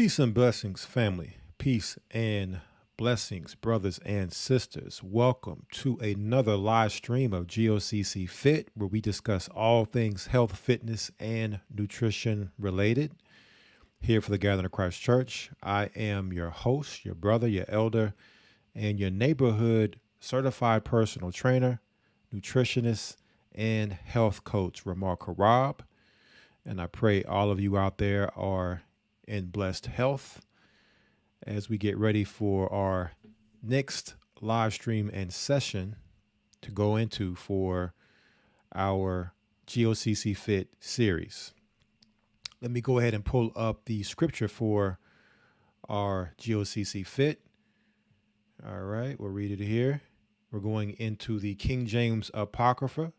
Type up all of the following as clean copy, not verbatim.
Peace and blessings, family. Peace and blessings, brothers and sisters. Welcome to another live stream of G.O.C.C Fit, where we discuss all things health, fitness, and nutrition related. Here for the Gathering of Christ Church, I am your host, your brother, your elder, and your neighborhood certified personal trainer, nutritionist, and health coach, Rawchaa. And I pray all of you out there are in blessed health as we get ready for our next live stream and session to go into for our GOCC Fit series. Let me go ahead and pull up the scripture for our GOCC Fit. All right, we'll read it here. We're going into the King James Apocrypha,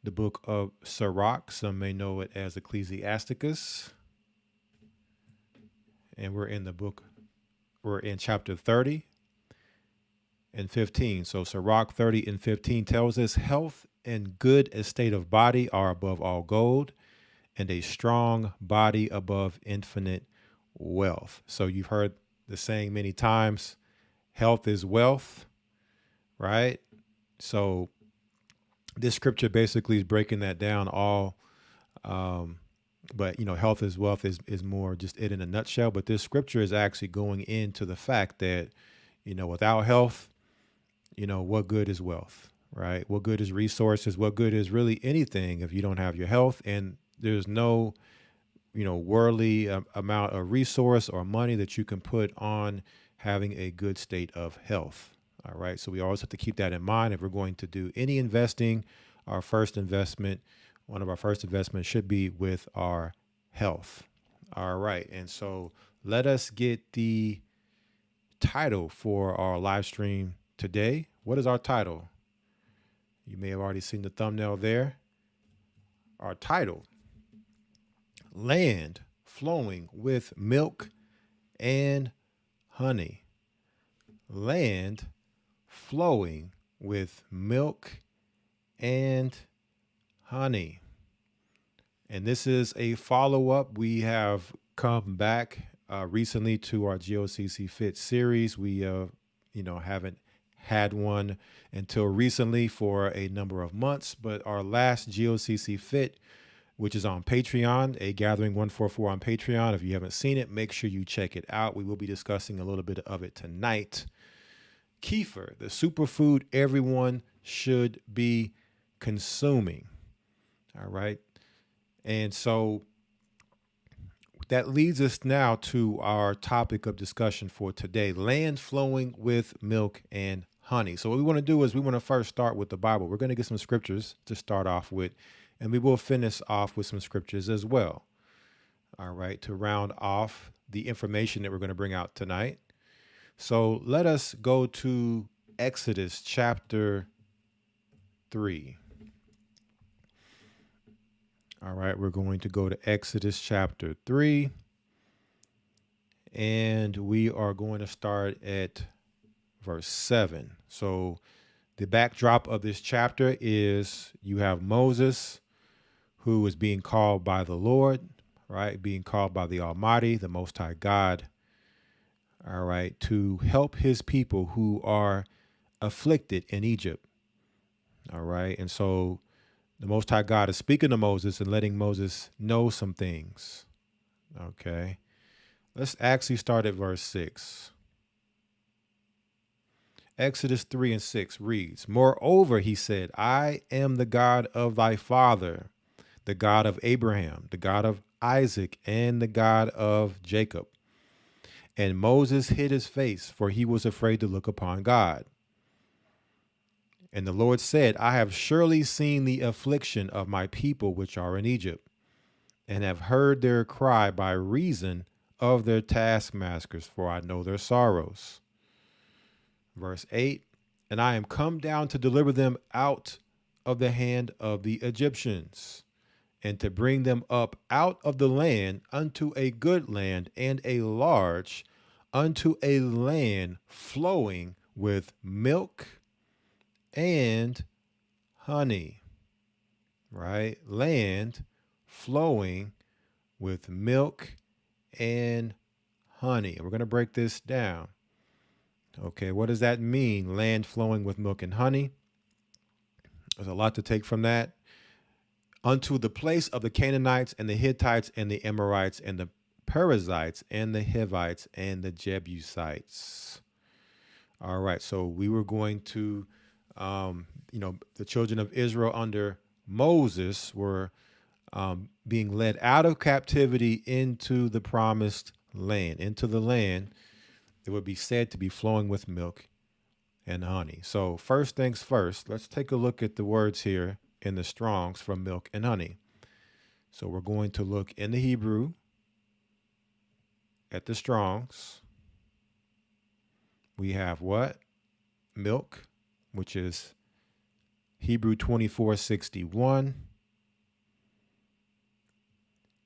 the book of Sirach. Some may know it as Ecclesiasticus. And we're in chapter 30 and 15. So Sirach 30 and 15 tells us health and good estate of body are above all gold, and a strong body above infinite wealth. So you've heard the saying many times, health is wealth, right? So this scripture basically is breaking that down all, but health is wealth is more just it in a nutshell. But this scripture is actually going into the fact that, without health, what good is wealth, right? What good is resources? What good is really anything if you don't have your health? And there's no, worldly amount of resource or money that you can put on having a good state of health. All right. So we always have to keep that in mind if we're going to do any investing. One of our first investments should be with our health. All right. And so let us get the title for our live stream today. What is our title? You may have already seen the thumbnail there. Our title: Land Flowing with Milk and Honey. Land flowing with milk and honey. And this is a follow-up. We have come back recently to our GOCC Fit series. We haven't had one until recently for a number of months, but our last GOCC Fit, which is on Patreon, a Gathering 144 on Patreon. If you haven't seen it, make sure you check it out. We will be discussing a little bit of it tonight. Kefir, the superfood everyone should be consuming. All right. And so that leads us now to our topic of discussion for today: land flowing with milk and honey. So what we want to do is we want to first start with the Bible. We're going to get some scriptures to start off with, and we will finish off with some scriptures as well. All right. To round off the information that we're going to bring out tonight. So let us go to Exodus chapter 3. All right, we're going to go to Exodus chapter 3, and we are going to start at verse 7. So the backdrop of this chapter is you have Moses, who is being called by the Lord, right? Being called by the Almighty, the Most High God, all right, to help his people who are afflicted in Egypt. All right. And so the Most High God is speaking to Moses and letting Moses know some things. Okay. Let's actually start at verse 6. Exodus 3 and 6 reads, "Moreover, he said, I am the God of thy father, the God of Abraham, the God of Isaac, and the God of Jacob. And Moses hid his face, for he was afraid to look upon God. And the Lord said, I have surely seen the affliction of my people which are in Egypt, and have heard their cry by reason of their taskmasters, for I know their sorrows." Verse 8, "And I am come down to deliver them out of the hand of the Egyptians, and to bring them up out of the land unto a good land and a large, unto a land flowing with milk and honey." Right? Land flowing with milk and honey. We're going to break this down. Okay, what does that mean? Land flowing with milk and honey. There's a lot to take from that. Unto the place of the Canaanites and the Hittites and the Amorites and the Perizzites and the Hivites and the Jebusites. All right, so we were going to, the children of Israel under Moses were being led out of captivity into the promised land, into the land that would be said to be flowing with milk and honey. So first things first, let's take a look at the words here in the Strongs for milk and honey. So we're going to look in the Hebrew at the Strongs. We have what? Milk, which is Hebrew 2461.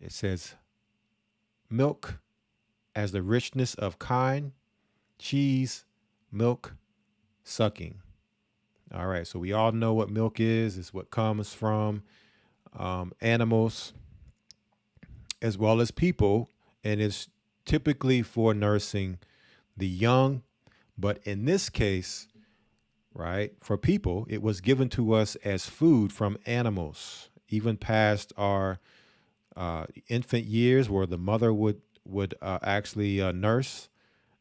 It says milk as the richness of kine, cheese, milk, sucking. All right, so we all know what milk is. It's what comes from animals as well as people, and it's typically for nursing the young. But in this case, right, for people, it was given to us as food from animals, even past our infant years, where the mother would actually nurse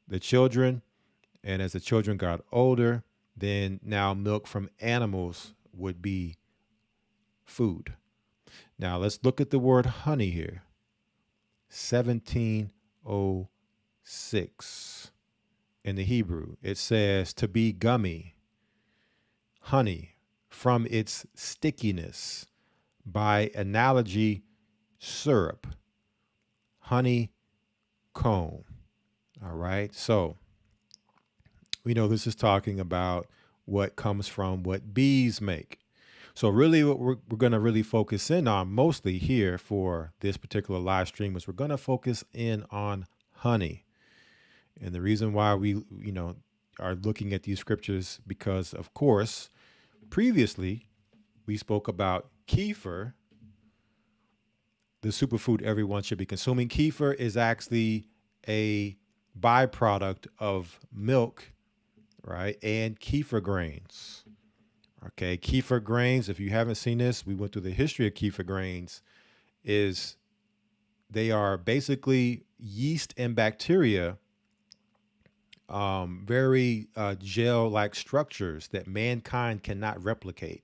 the children. And as the children got older, then now milk from animals would be food. Now let's look at the word honey here. 1706 in the Hebrew. It says to be gummy, honey, from its stickiness, by analogy, syrup, honey comb. All right, so we know this is talking about what comes from what bees make. So really what we're going to really focus in on mostly here for this particular live stream is we're going to focus in on honey. And the reason why we, are looking at these scriptures, because of course, previously we spoke about kefir, the superfood everyone should be consuming. Kefir is actually a byproduct of milk, right? And kefir grains. Okay, kefir grains, if you haven't seen this, we went through the history of kefir grains, is they are basically yeast and bacteria, very gel-like structures that mankind cannot replicate.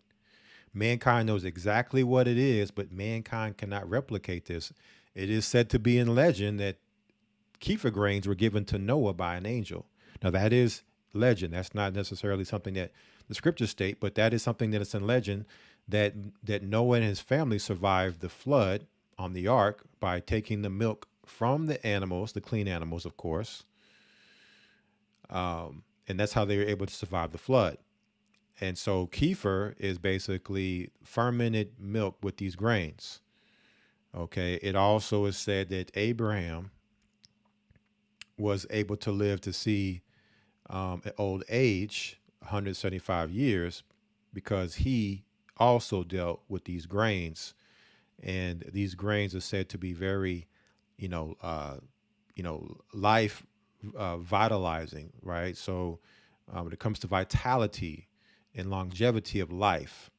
Mankind knows exactly what it is, but mankind cannot replicate this. It is said to be in legend that kefir grains were given to Noah by an angel. Now that is legend. That's not necessarily something that the scriptures state, but that is something that is in legend, that Noah and his family survived the flood on the ark by taking the milk from the animals, the clean animals, of course. And that's how they were able to survive the flood. And so kefir is basically fermented milk with these grains. Okay. It also is said that Abraham was able to live to see an old age, 175 years, because he also dealt with these grains. And these grains are said to be very, life vitalizing, right? So when it comes to vitality and longevity of life,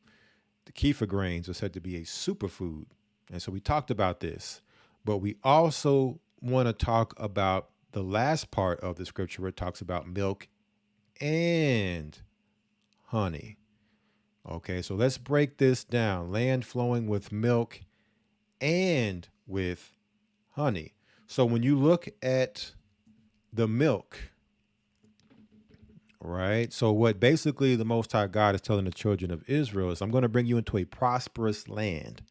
the kefir grains are said to be a superfood. And so we talked about this, but we also want to talk about the last part of the scripture where it talks about milk and honey. Okay, so let's break this down. Land flowing with milk and with honey. So when you look at the milk, right? So what basically the Most High God is telling the children of Israel is, I'm going to bring you into a prosperous land.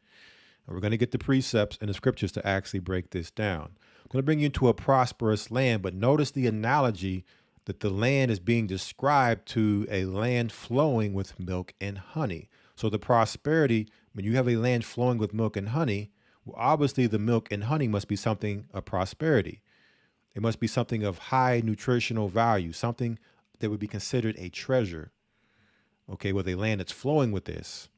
And we're going to get the precepts and the scriptures to actually break this down. I'm going to bring you into a prosperous land, but notice the analogy that the land is being described to a land flowing with milk and honey. So the prosperity, when you have a land flowing with milk and honey, well, obviously the milk and honey must be something of prosperity. It must be something of high nutritional value, something that would be considered a treasure. Okay, with a land that's flowing with this,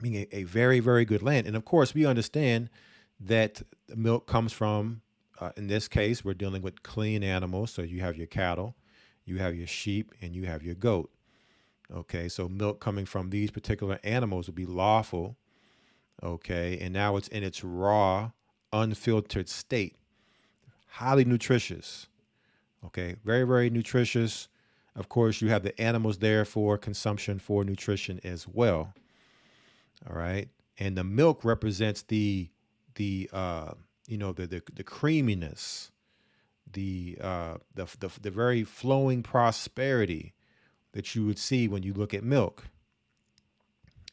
being a very, very good land. And of course, we understand that the milk comes from in this case, we're dealing with clean animals. So you have your cattle, you have your sheep, and you have your goat. Okay, so milk coming from these particular animals would be lawful. Okay, and now it's in its raw, unfiltered state. Highly nutritious. Okay, very, very nutritious. Of course, you have the animals there for consumption for nutrition as well. All right, and the milk represents the creaminess, the very flowing prosperity that you would see when you look at milk.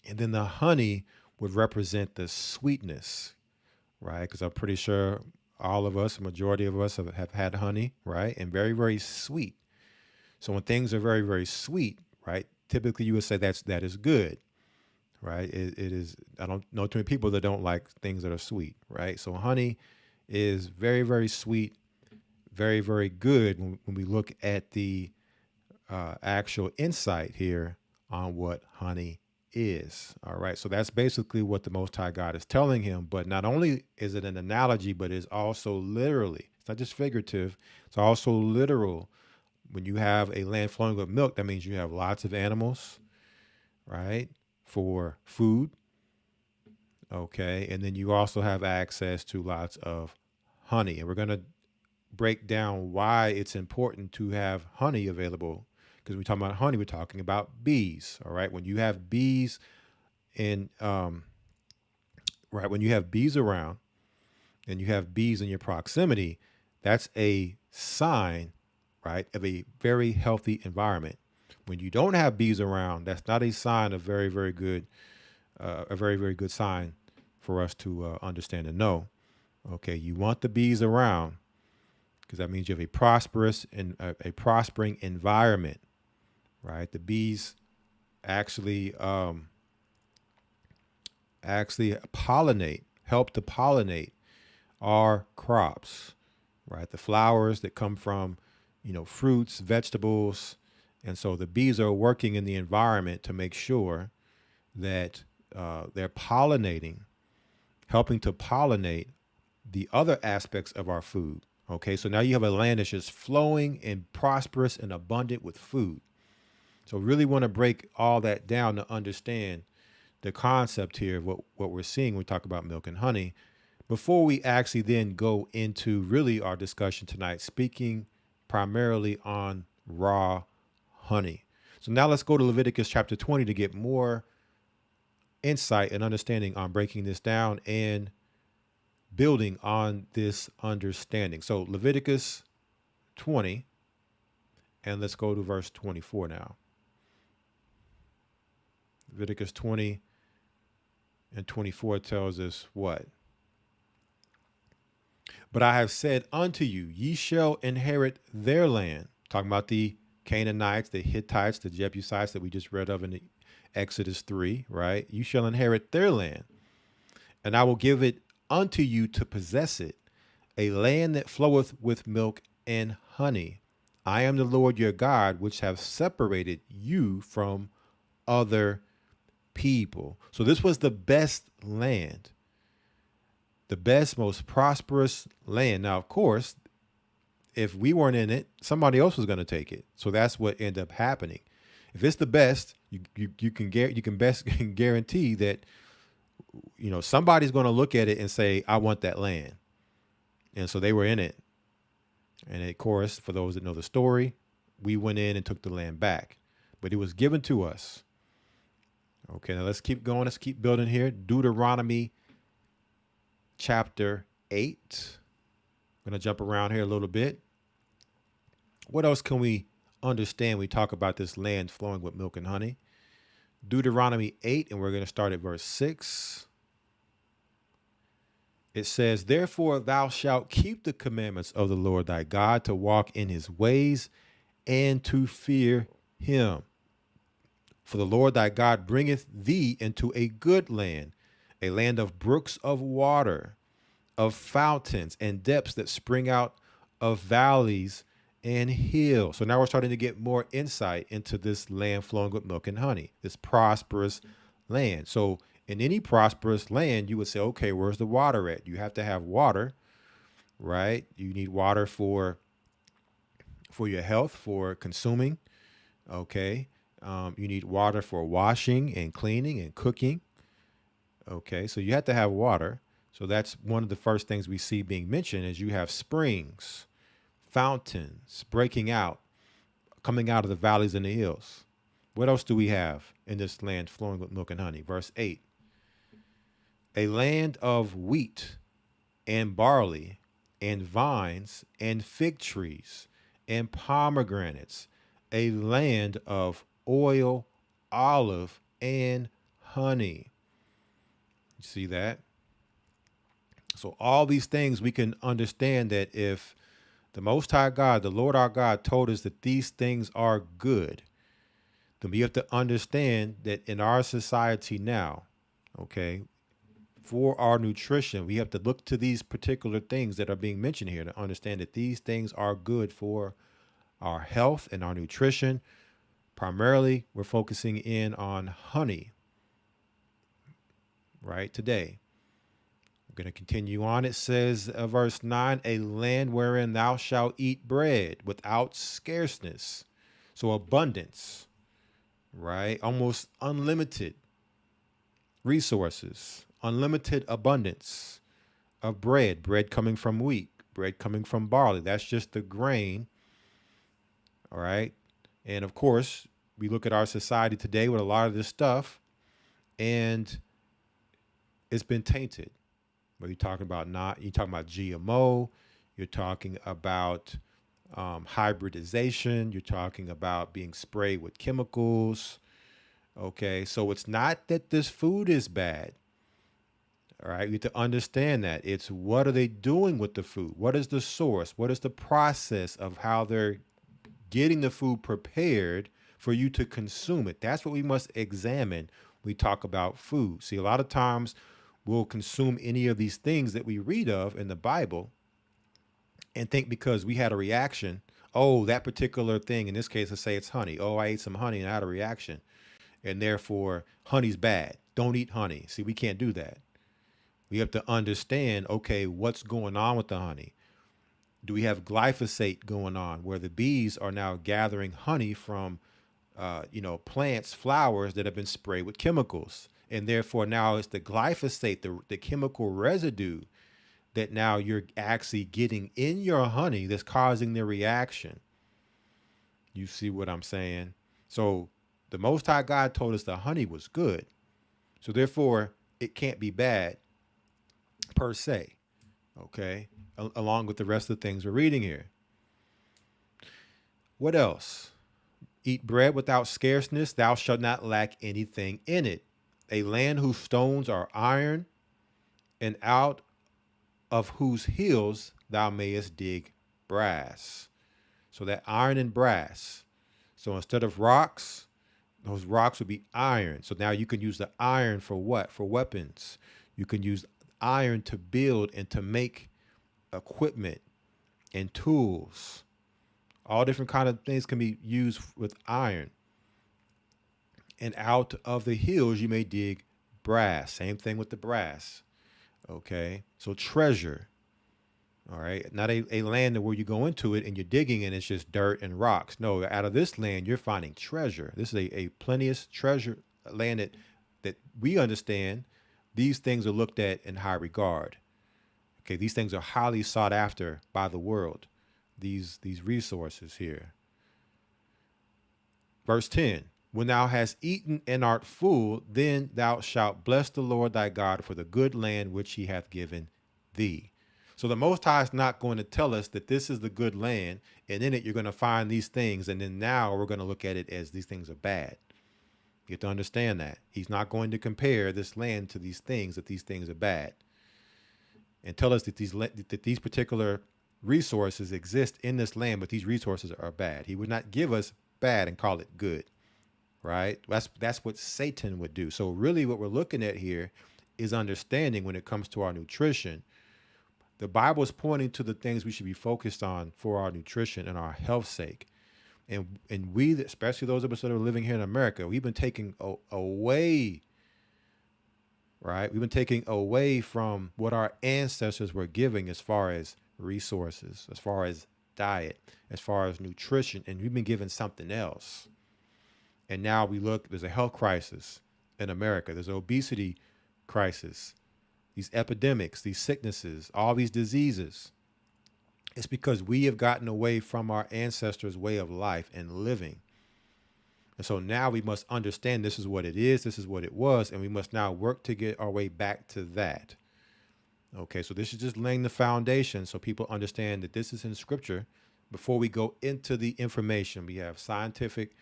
And then the honey would represent the sweetness, right? Because I'm pretty sure all of us, a majority of us have had honey, right? And very, very sweet. So when things are very, very sweet, right? Typically you would say that is good, right? It is, I don't know too many people that don't like things that are sweet, right? So honey is very, very sweet, very, very good when we look at the actual insight here on what honey is. All right. So that's basically what the Most High God is telling him. But not only is it an analogy, but it's also literally, it's not just figurative, it's also literal. When you have a land flowing with milk, that means you have lots of animals, right, for food. Okay. And then you also have access to lots of honey. And we're going to break down why it's important to have honey available. Because we're talking about honey, we're talking about bees. All right. When you have bees in, when you have bees around and you have bees in your proximity, that's a sign, right, of a very healthy environment. When you don't have bees around, that's not a sign of very, very good, a very, very good sign for us to understand and know. Okay. You want the bees around because that means you have a prosperous and a prospering environment. Right, the bees actually pollinate, help to pollinate our crops. Right, the flowers that come from, fruits, vegetables, and so the bees are working in the environment to make sure that they're pollinating, helping to pollinate the other aspects of our food. Okay, so now you have a land that's just flowing and prosperous and abundant with food. So really want to break all that down to understand the concept here of what we're seeing when we talk about milk and honey before we actually then go into really our discussion tonight, speaking primarily on raw honey. So now let's go to Leviticus chapter 20 to get more insight and understanding on breaking this down and building on this understanding. So Leviticus 20, and let's go to verse 24 now. Leviticus 20 and 24 tells us what? But I have said unto you, ye shall inherit their land. Talking about the Canaanites, the Hittites, the Jebusites that we just read of in Exodus 3, right? You shall inherit their land, and I will give it unto you to possess it, a land that floweth with milk and honey. I am the Lord your God, which have separated you from other people. So this was the best land, the best, most prosperous land. Now, of course, if we weren't in it, somebody else was going to take it. So that's what ended up happening. If it's the best, you can guarantee that somebody's going to look at it and say, I want that land. And so they were in it. And of course, for those that know the story, we went in and took the land back, but it was given to us. Okay, now let's keep going. Let's keep building here. Deuteronomy chapter 8. I'm going to jump around here a little bit. What else can we understand when we talk about this land flowing with milk and honey? Deuteronomy 8, and we're going to start at verse 6. It says, therefore thou shalt keep the commandments of the Lord thy God to walk in his ways and to fear him. For the Lord thy God bringeth thee into a good land, a land of brooks of water, of fountains and depths that spring out of valleys and hills. So now we're starting to get more insight into this land flowing with milk and honey, this prosperous land. So in any prosperous land, you would say, okay, where's the water at? You have to have water, right? You need water for your health, for consuming. Okay. You need water for washing and cleaning and cooking. Okay. So you have to have water. So that's one of the first things we see being mentioned is you have springs, fountains breaking out, coming out of the valleys and the hills. What else do we have in this land flowing with milk and honey? Verse 8, a land of wheat and barley and vines and fig trees and pomegranates, a land of oil, olive, and honey. You see that? So all these things we can understand that if the Most High God, the Lord our God, told us that these things are good, then we have to understand that in our society now, okay, for our nutrition, we have to look to these particular things that are being mentioned here to understand that these things are good for our health and our nutrition. Primarily, we're focusing in on honey, right, today. We're going to continue on. It says, verse 9, a land wherein thou shalt eat bread without scarceness. So abundance, right? Almost unlimited resources, unlimited abundance of bread coming from wheat, bread coming from barley. That's just the grain, all right? And of course, we look at our society today with a lot of this stuff, and it's been tainted. But you're talking about GMO, you're talking about hybridization, you're talking about being sprayed with chemicals. Okay, so it's not that this food is bad. All right, you have to understand that. It's what are they doing with the food? What is the source? What is the process of how they're getting the food prepared for you to consume it? That's what we must examine when we talk about food. See, a lot of times we'll consume any of these things that we read of in the Bible and think because we had a reaction, oh, that particular thing, in this case, let's say it's honey. Oh, I ate some honey and I had a reaction, and therefore honey's bad. Don't eat honey. See, we can't do that. We have to understand, okay, what's going on with the honey? Do we have glyphosate going on where the bees are now gathering honey from, plants, flowers that have been sprayed with chemicals? And therefore now it's the glyphosate, the chemical residue that now you're actually getting in your honey that's causing the reaction. You see what I'm saying? So the Most High God told us the honey was good. So therefore it can't be bad per se. Okay. Along with the rest of the things we're reading here. What else? Eat bread without scarceness. Thou shalt not lack anything in it. A land whose stones are iron, and out of whose hills thou mayest dig brass. So that iron and brass. So instead of rocks, those rocks would be iron. So now you can use the iron for what? For weapons. You can use iron to build and to make equipment and tools. All different kind of things can be used with iron. And out of the hills you may dig brass. Same thing with the brass. Okay. So treasure. All right. Not a land where you go into it and you're digging and it's just dirt and rocks. No, out of this land you're finding treasure. This is a plenteous treasure land that we understand. These things are looked at in high regard. Okay, these things are highly sought after by the world. These resources here. Verse 10, when thou hast eaten and art full, then thou shalt bless the Lord thy God for the good land which he hath given thee. So the Most High is not going to tell us that this is the good land, and in it you're going to find these things, and then now we're going to look at it as these things are bad. You have to understand that. He's not going to compare this land to these things, that these things are bad, and tell us that these particular resources exist in this land, but these resources are bad. He would not give us bad and call it good, right? That's what Satan would do. So really what we're looking at here is understanding when it comes to our nutrition. The Bible is pointing to the things we should be focused on for our nutrition and our health's sake. And we, especially those of us that are living here in America, we've been taking away, right? We've been taking away from what our ancestors were giving as far as resources, as far as diet, as far as nutrition, and we've been given something else. And now we look, there's a health crisis in America. There's an obesity crisis, these epidemics, these sicknesses, all these diseases. It's because we have gotten away from our ancestors' way of life and living. And so now we must understand this is what it is, this is what it was, and we must now work to get our way back to that. Okay, so this is just laying the foundation so people understand that this is in scripture. Before we go into the information, we have scientific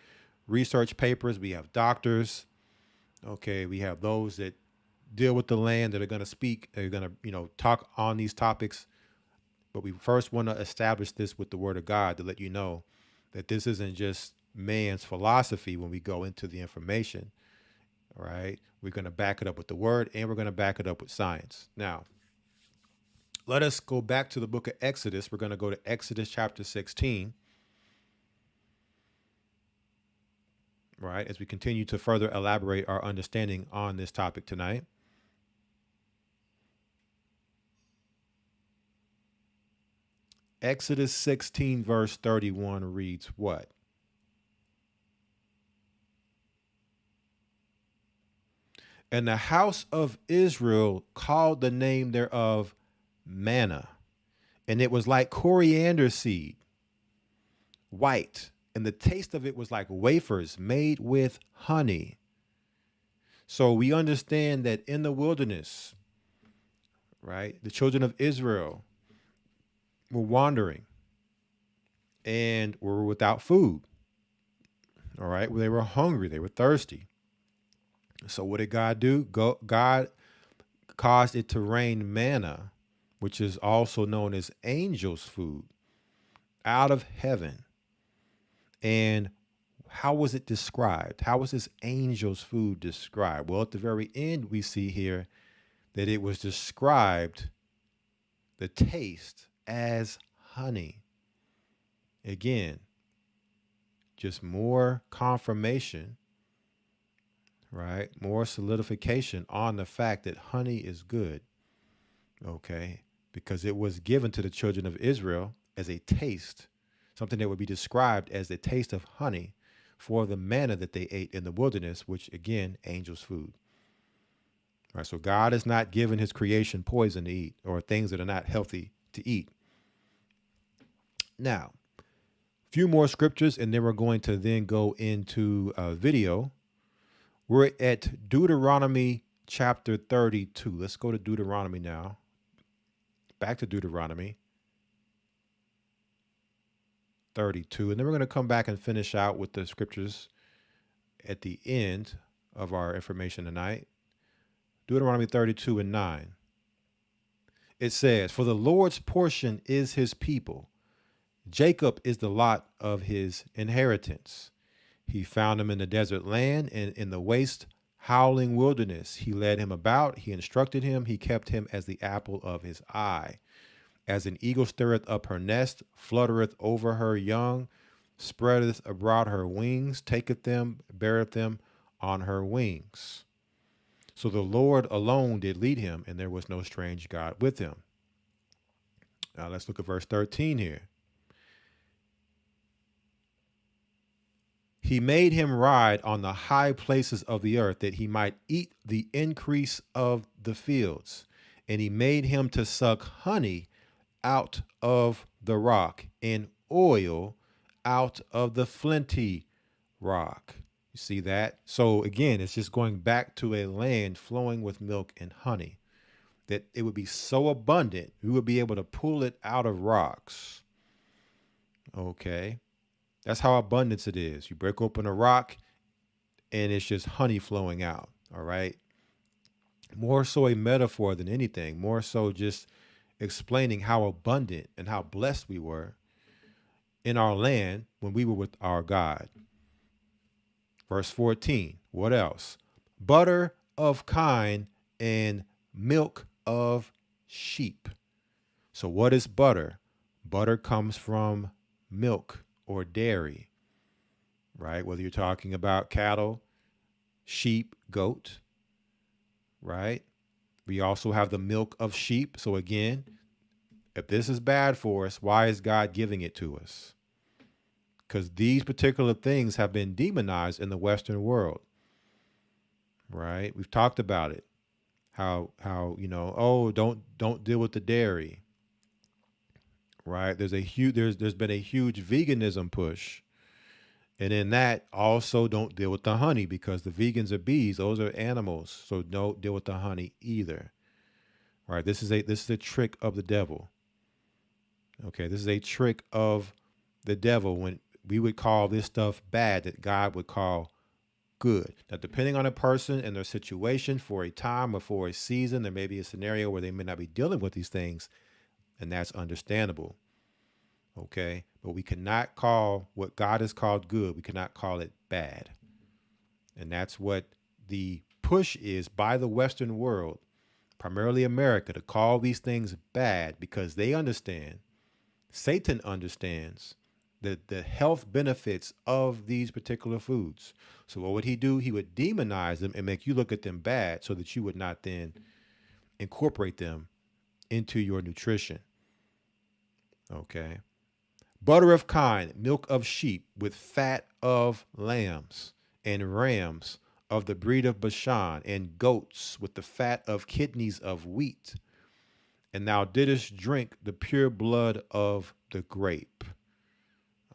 research papers, we have doctors, okay, we have those that deal with the land that are going to speak, they're going to, talk on these topics. But we first want to establish this with the word of God to let you know that this isn't just man's philosophy when we go into the information, all right? We're going to back it up with the word, and we're going to back it up with science. Now, let us go back to the book of Exodus. We're going to go to Exodus chapter 16, right, as we continue to further elaborate our understanding on this topic tonight. Exodus 16 verse 31 reads what? And the house of Israel called the name thereof manna, and it was like coriander seed, white, and the taste of it was like wafers made with honey. So we understand that in the wilderness, right, the children of Israel were wandering and were without food. All right. Well, they were hungry. They were thirsty. So what did God do? God caused it to rain manna, which is also known as angels' food, out of heaven. And how was it described? How was this angels' food described? Well, at the very end, we see here that it was described, the taste, as honey. Again, just more confirmation, right? More solidification on the fact that honey is good, okay? Because it was given to the children of Israel as a taste, something that would be described as the taste of honey for the manna that they ate in the wilderness, which again, angels' food. All right, so God has not given his creation poison to eat or things that are not healthy to eat. Now, a few more scriptures, and then we're going to then go into a video. We're at Deuteronomy chapter 32. Let's go to Deuteronomy now. Back to Deuteronomy 32. And then we're going to come back and finish out with the scriptures at the end of our information tonight. Deuteronomy 32 and 9. It says, "For the Lord's portion is his people. Jacob is the lot of his inheritance. He found him in the desert land and in the waste, howling wilderness. He led him about. He instructed him. He kept him as the apple of his eye. As an eagle stirreth up her nest, fluttereth over her young, spreadeth abroad her wings, taketh them, beareth them on her wings. So the Lord alone did lead him, and there was no strange God with him." Now let's look at verse 13 here. "He made him ride on the high places of the earth, that he might eat the increase of the fields. And he made him to suck honey out of the rock, and oil out of the flinty rock." You see that? So again, it's just going back to a land flowing with milk and honey, that it would be so abundant, we would be able to pull it out of rocks. Okay. That's how abundance it is. You break open a rock and it's just honey flowing out. All right. More so a metaphor than anything, more so just explaining how abundant and how blessed we were in our land when we were with our God. Verse 14, what else? "Butter of kine and milk of sheep." So what is butter? Butter comes from milk or dairy, right? Whether you're talking about cattle, sheep, goat, right? We also have the milk of sheep. So again, If this is bad for us, why is God giving it to us? Because these particular things have been demonized in the Western world, right? We've talked about it. How oh, don't deal with the dairy, right? There's been a huge veganism push. And in that, also don't deal with the honey, because the vegans are bees; those are animals. So don't deal with the honey either. All right, this is a trick of the devil. Okay, this is a trick of the devil, when we would call this stuff bad that God would call good. Now, depending on a person and their situation, for a time or for a season, there may be a scenario where they may not be dealing with these things, and that's understandable. Okay, but we cannot call what God has called good, we cannot call it bad. And that's what the push is by the Western world, primarily America, to call these things bad, because they understand, Satan understands the health benefits of these particular foods. So what would he do? He would demonize them and make you look at them bad, so that you would not then incorporate them into your nutrition. Okay. Butter of kine, milk of sheep, with fat of lambs, and rams of the breed of Bashan, and goats with the fat of kidneys of wheat. And thou didst drink the pure blood of the grape.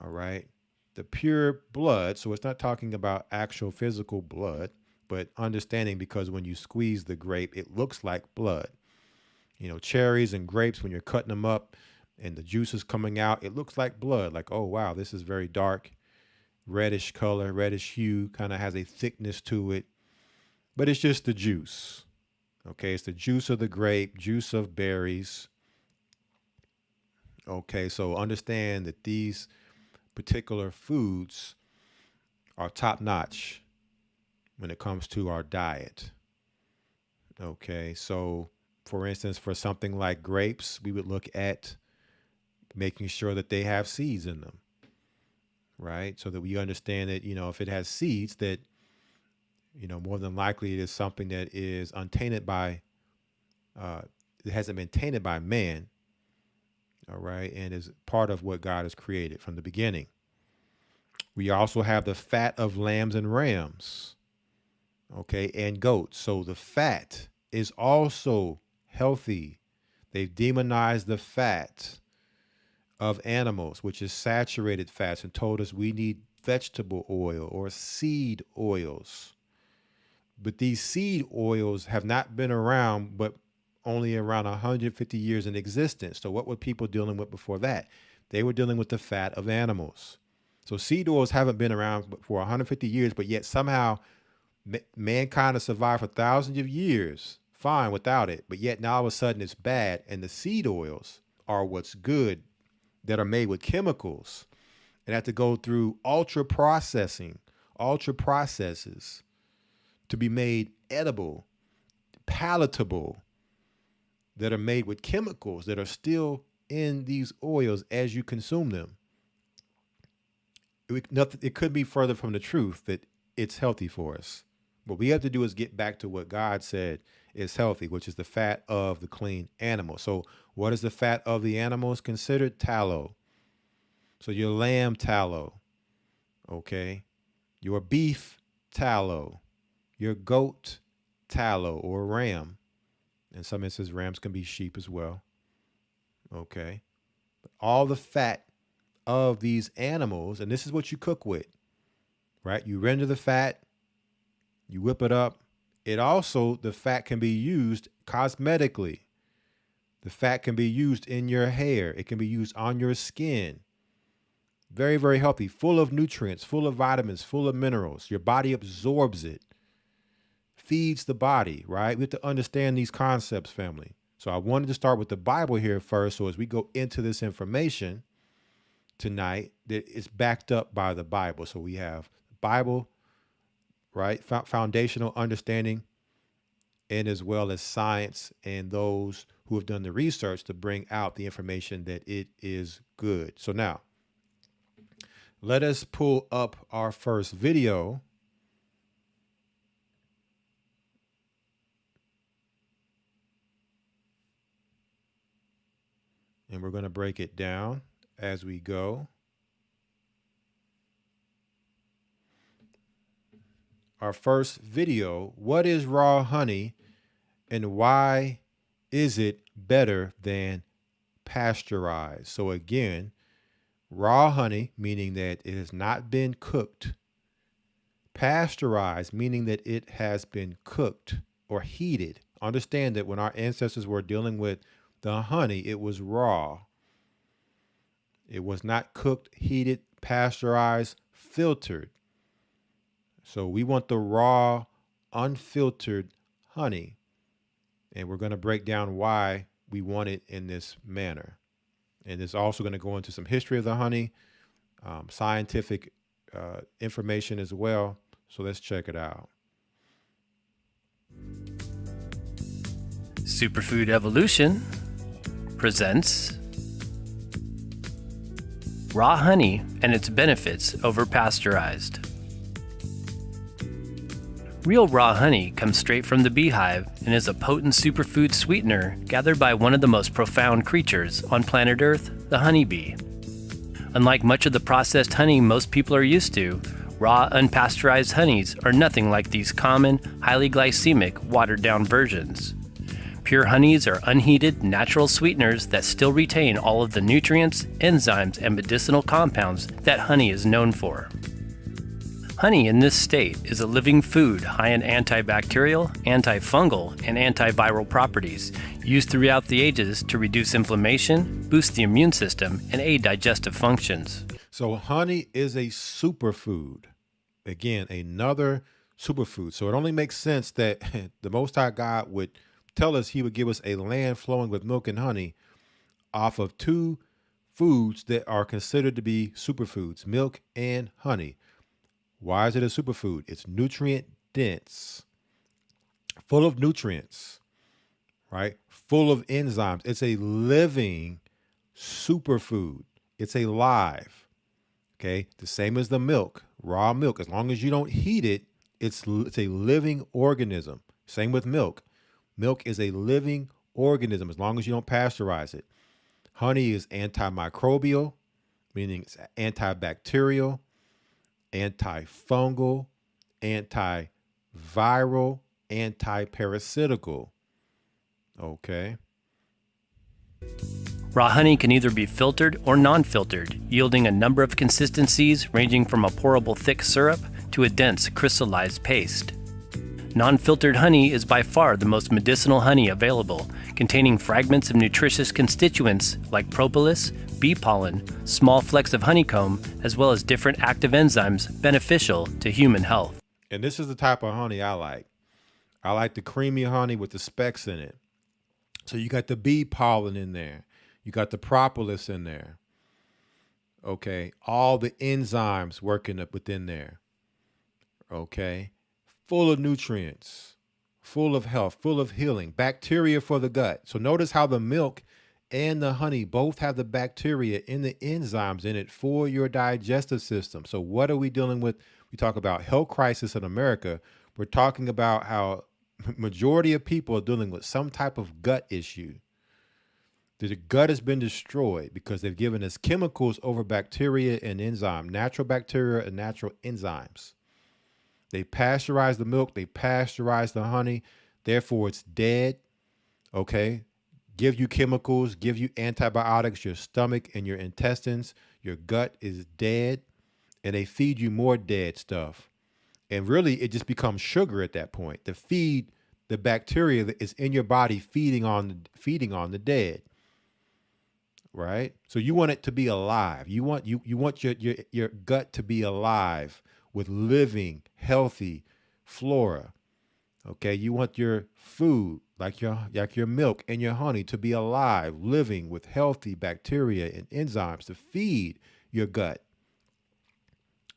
All right. The pure blood. So it's not talking about actual physical blood, but understanding, because when you squeeze the grape, it looks like blood. Cherries and grapes, when you're cutting them up and the juice is coming out, it looks like blood. Like, oh, wow, this is very dark, reddish color, reddish hue, kind of has a thickness to it. But it's just the juice. Okay, it's the juice of the grape, juice of berries. Okay, so understand that these particular foods are top notch when it comes to our diet. Okay, so for instance, for something like grapes, we would look at making sure that they have seeds in them, right? So that we understand that, if it has seeds, that, more than likely it is something that is untainted by, it hasn't been tainted by man, all right, and is part of what God has created from the beginning. We also have the fat of lambs and rams, okay, and goats. So the fat is also healthy. They've demonized the fat of animals, which is saturated fats, and told us we need vegetable oil or seed oils. But these seed oils have not been around, but only around 150 years in existence. So what were people dealing with before that? They were dealing with the fat of animals. So seed oils haven't been around for 150 years, but yet somehow mankind has survived for thousands of years fine without it. But yet now all of a sudden it's bad, and the seed oils are what's good, that are made with chemicals and have to go through ultra processes to be made edible, palatable, that are made with chemicals that are still in these oils as you consume them. It could be further from the truth that it's healthy for us. What we have to do is get back to what God said is healthy, which is the fat of the clean animal. So what is the fat of the animals considered? Tallow. So your lamb tallow, okay? Your beef tallow, your goat tallow, or ram. In some instances, rams can be sheep as well, okay? But all the fat of these animals, and this is what you cook with, right? You render the fat, you whip it up. The fat can be used cosmetically. The fat can be used in your hair. It can be used on your skin. Very, very healthy, full of nutrients, full of vitamins, full of minerals. Your body absorbs it, feeds the body, right? We have to understand these concepts, family. So I wanted to start with the Bible here first. So as we go into this information tonight, that it's backed up by the Bible. So we have Bible, right? Foundational understanding, and as well as science and those who have done the research to bring out the information that it is good. So now, let us pull up our first video. and we're going to break it down as we go. Our first video, what is raw honey and why is it better than pasteurized? So again, raw honey, meaning that it has not been cooked. Pasteurized, meaning that it has been cooked or heated. Understand that when our ancestors were dealing with the honey, it was raw. It was not cooked, heated, pasteurized, filtered. So we want the raw, unfiltered honey. And we're going to break down why we want it in this manner. And it's also going to go into some history of the honey, scientific information as well. So let's check it out. Superfood Evolution presents raw honey and its benefits over pasteurized. Real raw honey comes straight from the beehive and is a potent superfood sweetener gathered by one of the most profound creatures on planet Earth, the honeybee. Unlike much of the processed honey most people are used to, raw, unpasteurized honeys are nothing like these common, highly glycemic, watered-down versions. Pure honeys are unheated, natural sweeteners that still retain all of the nutrients, enzymes, and medicinal compounds that honey is known for. Honey in this state is a living food high in antibacterial, antifungal, and antiviral properties, used throughout the ages to reduce inflammation, boost the immune system, and aid digestive functions. So honey is a superfood. Again, another superfood. So it only makes sense that the Most High God would tell us he would give us a land flowing with milk and honey off of two foods that are considered to be superfoods, milk and honey. Why is it a superfood? It's nutrient dense, full of nutrients, right? Full of enzymes. It's a living superfood. It's alive, okay? The same as the milk, raw milk. As long as you don't heat it, it's a living organism. Same with milk. Milk is a living organism as long as you don't pasteurize it. Honey is antimicrobial, meaning it's antibacterial, antifungal, antiviral, antiparasitical. Okay. Raw honey can either be filtered or non-filtered, yielding a number of consistencies ranging from a pourable thick syrup to a dense crystallized paste. Non-filtered honey is by far the most medicinal honey available, containing fragments of nutritious constituents like propolis, bee pollen, small flecks of honeycomb, as well as different active enzymes beneficial to human health. And this is the type of honey I like. I like the creamy honey with the specks in it. So you got the bee pollen in there. You got the propolis in there. Okay. All the enzymes working up within there. Okay. Full of nutrients, full of health, full of healing, bacteria for the gut. So notice how the milk and the honey both have the bacteria and the enzymes in it for your digestive system. So what are we dealing with? We talk about health crisis in America. We're talking about how majority of people are dealing with some type of gut issue. The gut has been destroyed because they've given us chemicals over bacteria and enzyme, natural bacteria and natural enzymes. They pasteurize the milk, they pasteurize the honey, therefore it's dead, okay? Give you chemicals, give you antibiotics, your stomach and your intestines, your gut is dead, and they feed you more dead stuff. And really, it just becomes sugar at that point to feed the bacteria that is in your body feeding on the dead, right? So you want it to be alive. You want your gut to be alive with living, healthy flora. Okay, you want your food, like your milk and your honey, to be alive, living with healthy bacteria and enzymes to feed your gut.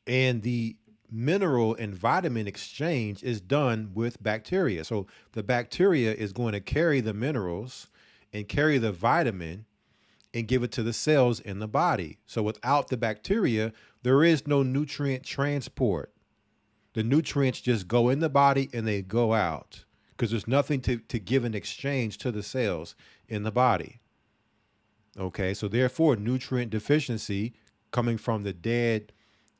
And the mineral and vitamin exchange is done with bacteria. So the bacteria is going to carry the minerals and carry the vitamin and give it to the cells in the body. So without the bacteria, there is no nutrient transport. The nutrients just go in the body and they go out because there's nothing to give in exchange to the cells in the body. Okay, so therefore, nutrient deficiency coming from the dead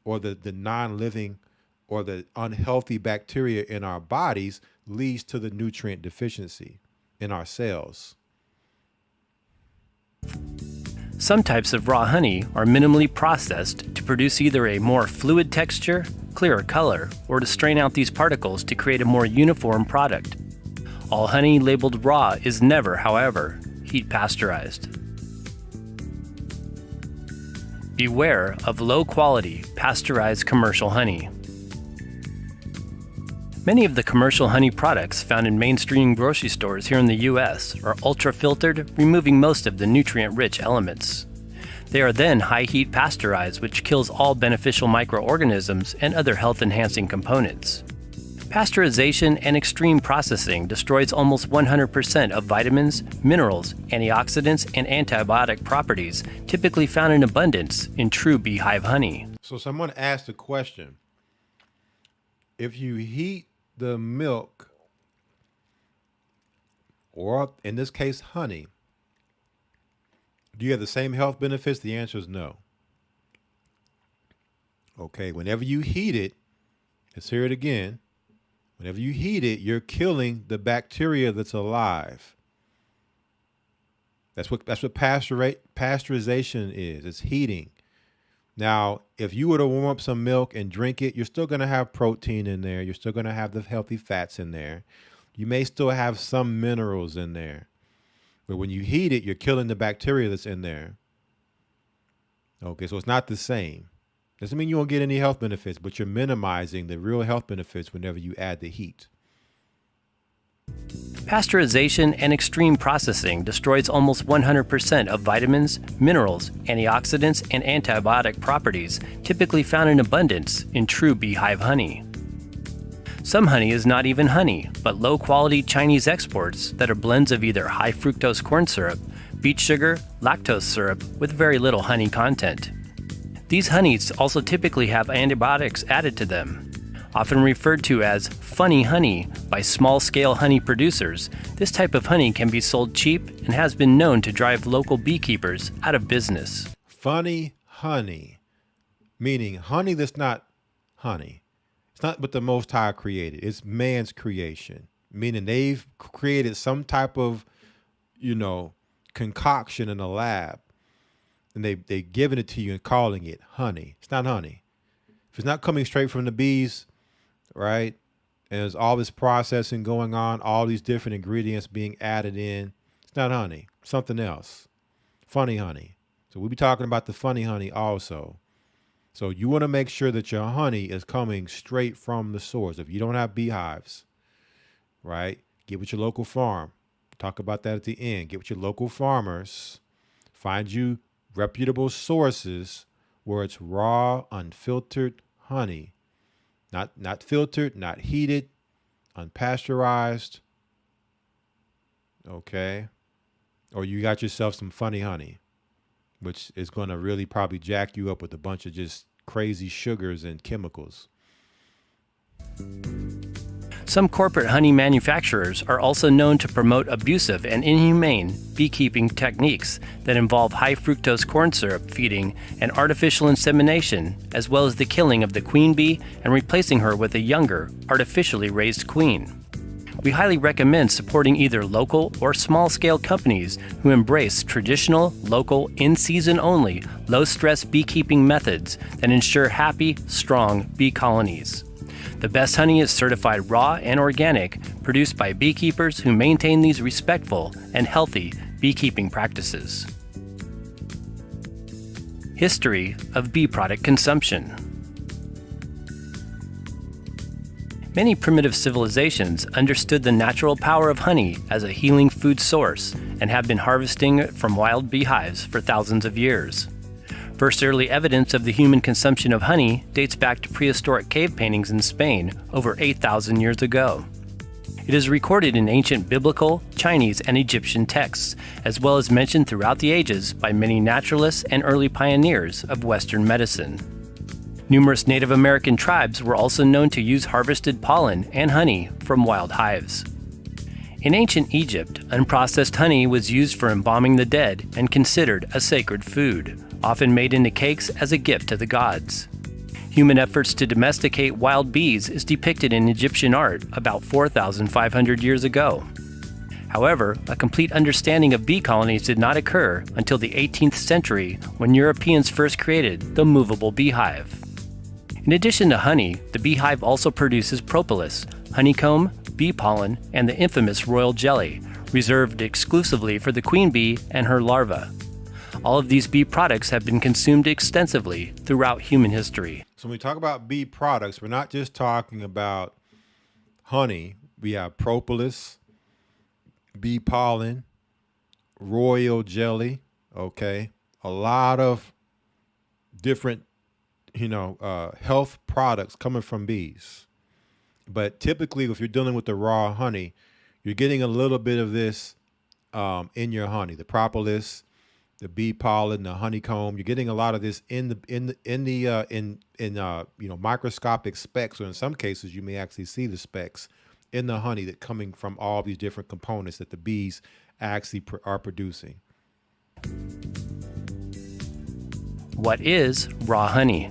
or the non-living or the unhealthy bacteria in our bodies leads to the nutrient deficiency in our cells. Some types of raw honey are minimally processed to produce either a more fluid texture, clearer color, or to strain out these particles to create a more uniform product. All honey labeled raw is never, however, heat pasteurized. Beware of low-quality, pasteurized commercial honey. Many of the commercial honey products found in mainstream grocery stores here in the U.S. are ultra-filtered, removing most of the nutrient-rich elements. They are then high-heat pasteurized, which kills all beneficial microorganisms and other health-enhancing components. Pasteurization and extreme processing destroys almost 100% of vitamins, minerals, antioxidants, and antibiotic properties typically found in abundance in true beehive honey. So someone asked the question, if you heat the milk, or in this case, honey, do you have the same health benefits? The answer is no. Okay, whenever you heat it, let's hear it again. Whenever you heat it, you're killing the bacteria that's alive. That's what pasteurization is. It's heating. Now, if you were to warm up some milk and drink it, you're still going to have protein in there. You're still going to have the healthy fats in there. You may still have some minerals in there. But when you heat it, you're killing the bacteria that's in there. Okay, so it's not the same. Doesn't mean you won't get any health benefits, but you're minimizing the real health benefits whenever you add the heat. Pasteurization and extreme processing destroys almost 100% of vitamins, minerals, antioxidants, and antibiotic properties typically found in abundance in true beehive honey. Some honey is not even honey, but low-quality Chinese exports that are blends of either high fructose corn syrup, beet sugar, lactose syrup with very little honey content. These honeys also typically have antibiotics added to them. Often referred to as funny honey by small-scale honey producers, this type of honey can be sold cheap and has been known to drive local beekeepers out of business. Funny honey, meaning honey that's not honey. It's not what the Most High created. It's man's creation, meaning they've created some type of, concoction in a lab, and they've given it to you and calling it honey. It's not honey. If it's not coming straight from the bees, right? And there's all this processing going on, all these different ingredients being added in. It's not honey, something else. Funny honey. So we'll be talking about the funny honey also. So you want to make sure that your honey is coming straight from the source. If you don't have beehives, right, get with your local farm. Talk about that at the end. Get with your local farmers. Find you reputable sources where it's raw, unfiltered honey. Not filtered, not heated, unpasteurized. Okay. Or you got yourself some funny honey, which is going to really probably jack you up with a bunch of just crazy sugars and chemicals. Some corporate honey manufacturers are also known to promote abusive and inhumane beekeeping techniques that involve high fructose corn syrup feeding and artificial insemination, as well as the killing of the queen bee and replacing her with a younger, artificially raised queen. We highly recommend supporting either local or small-scale companies who embrace traditional, local, in-season only, low-stress beekeeping methods that ensure happy, strong bee colonies. The best honey is certified raw and organic, produced by beekeepers who maintain these respectful and healthy beekeeping practices. History of bee product consumption. Many primitive civilizations understood the natural power of honey as a healing food source and have been harvesting it from wild beehives for thousands of years. First early evidence of the human consumption of honey dates back to prehistoric cave paintings in Spain over 8,000 years ago. It is recorded in ancient biblical, Chinese, and Egyptian texts, as well as mentioned throughout the ages by many naturalists and early pioneers of Western medicine. Numerous Native American tribes were also known to use harvested pollen and honey from wild hives. In ancient Egypt, unprocessed honey was used for embalming the dead and considered a sacred food, often made into cakes as a gift to the gods. Human efforts to domesticate wild bees is depicted in Egyptian art about 4,500 years ago. However, a complete understanding of bee colonies did not occur until the 18th century when Europeans first created the movable beehive. In addition to honey, the beehive also produces propolis, honeycomb, bee pollen, and the infamous royal jelly, reserved exclusively for the queen bee and her larvae. All of these bee products have been consumed extensively throughout human history. So when we talk about bee products, we're not just talking about honey. We have propolis, bee pollen, royal jelly, okay? A lot of different, health products coming from bees. But typically, if you're dealing with the raw honey, you're getting a little bit of this in your honey, the propolis, the bee pollen, the honeycomb. You're getting a lot of this in microscopic specks, or in some cases, you may actually see the specks in the honey that coming from all these different components that the bees actually are producing. What is raw honey?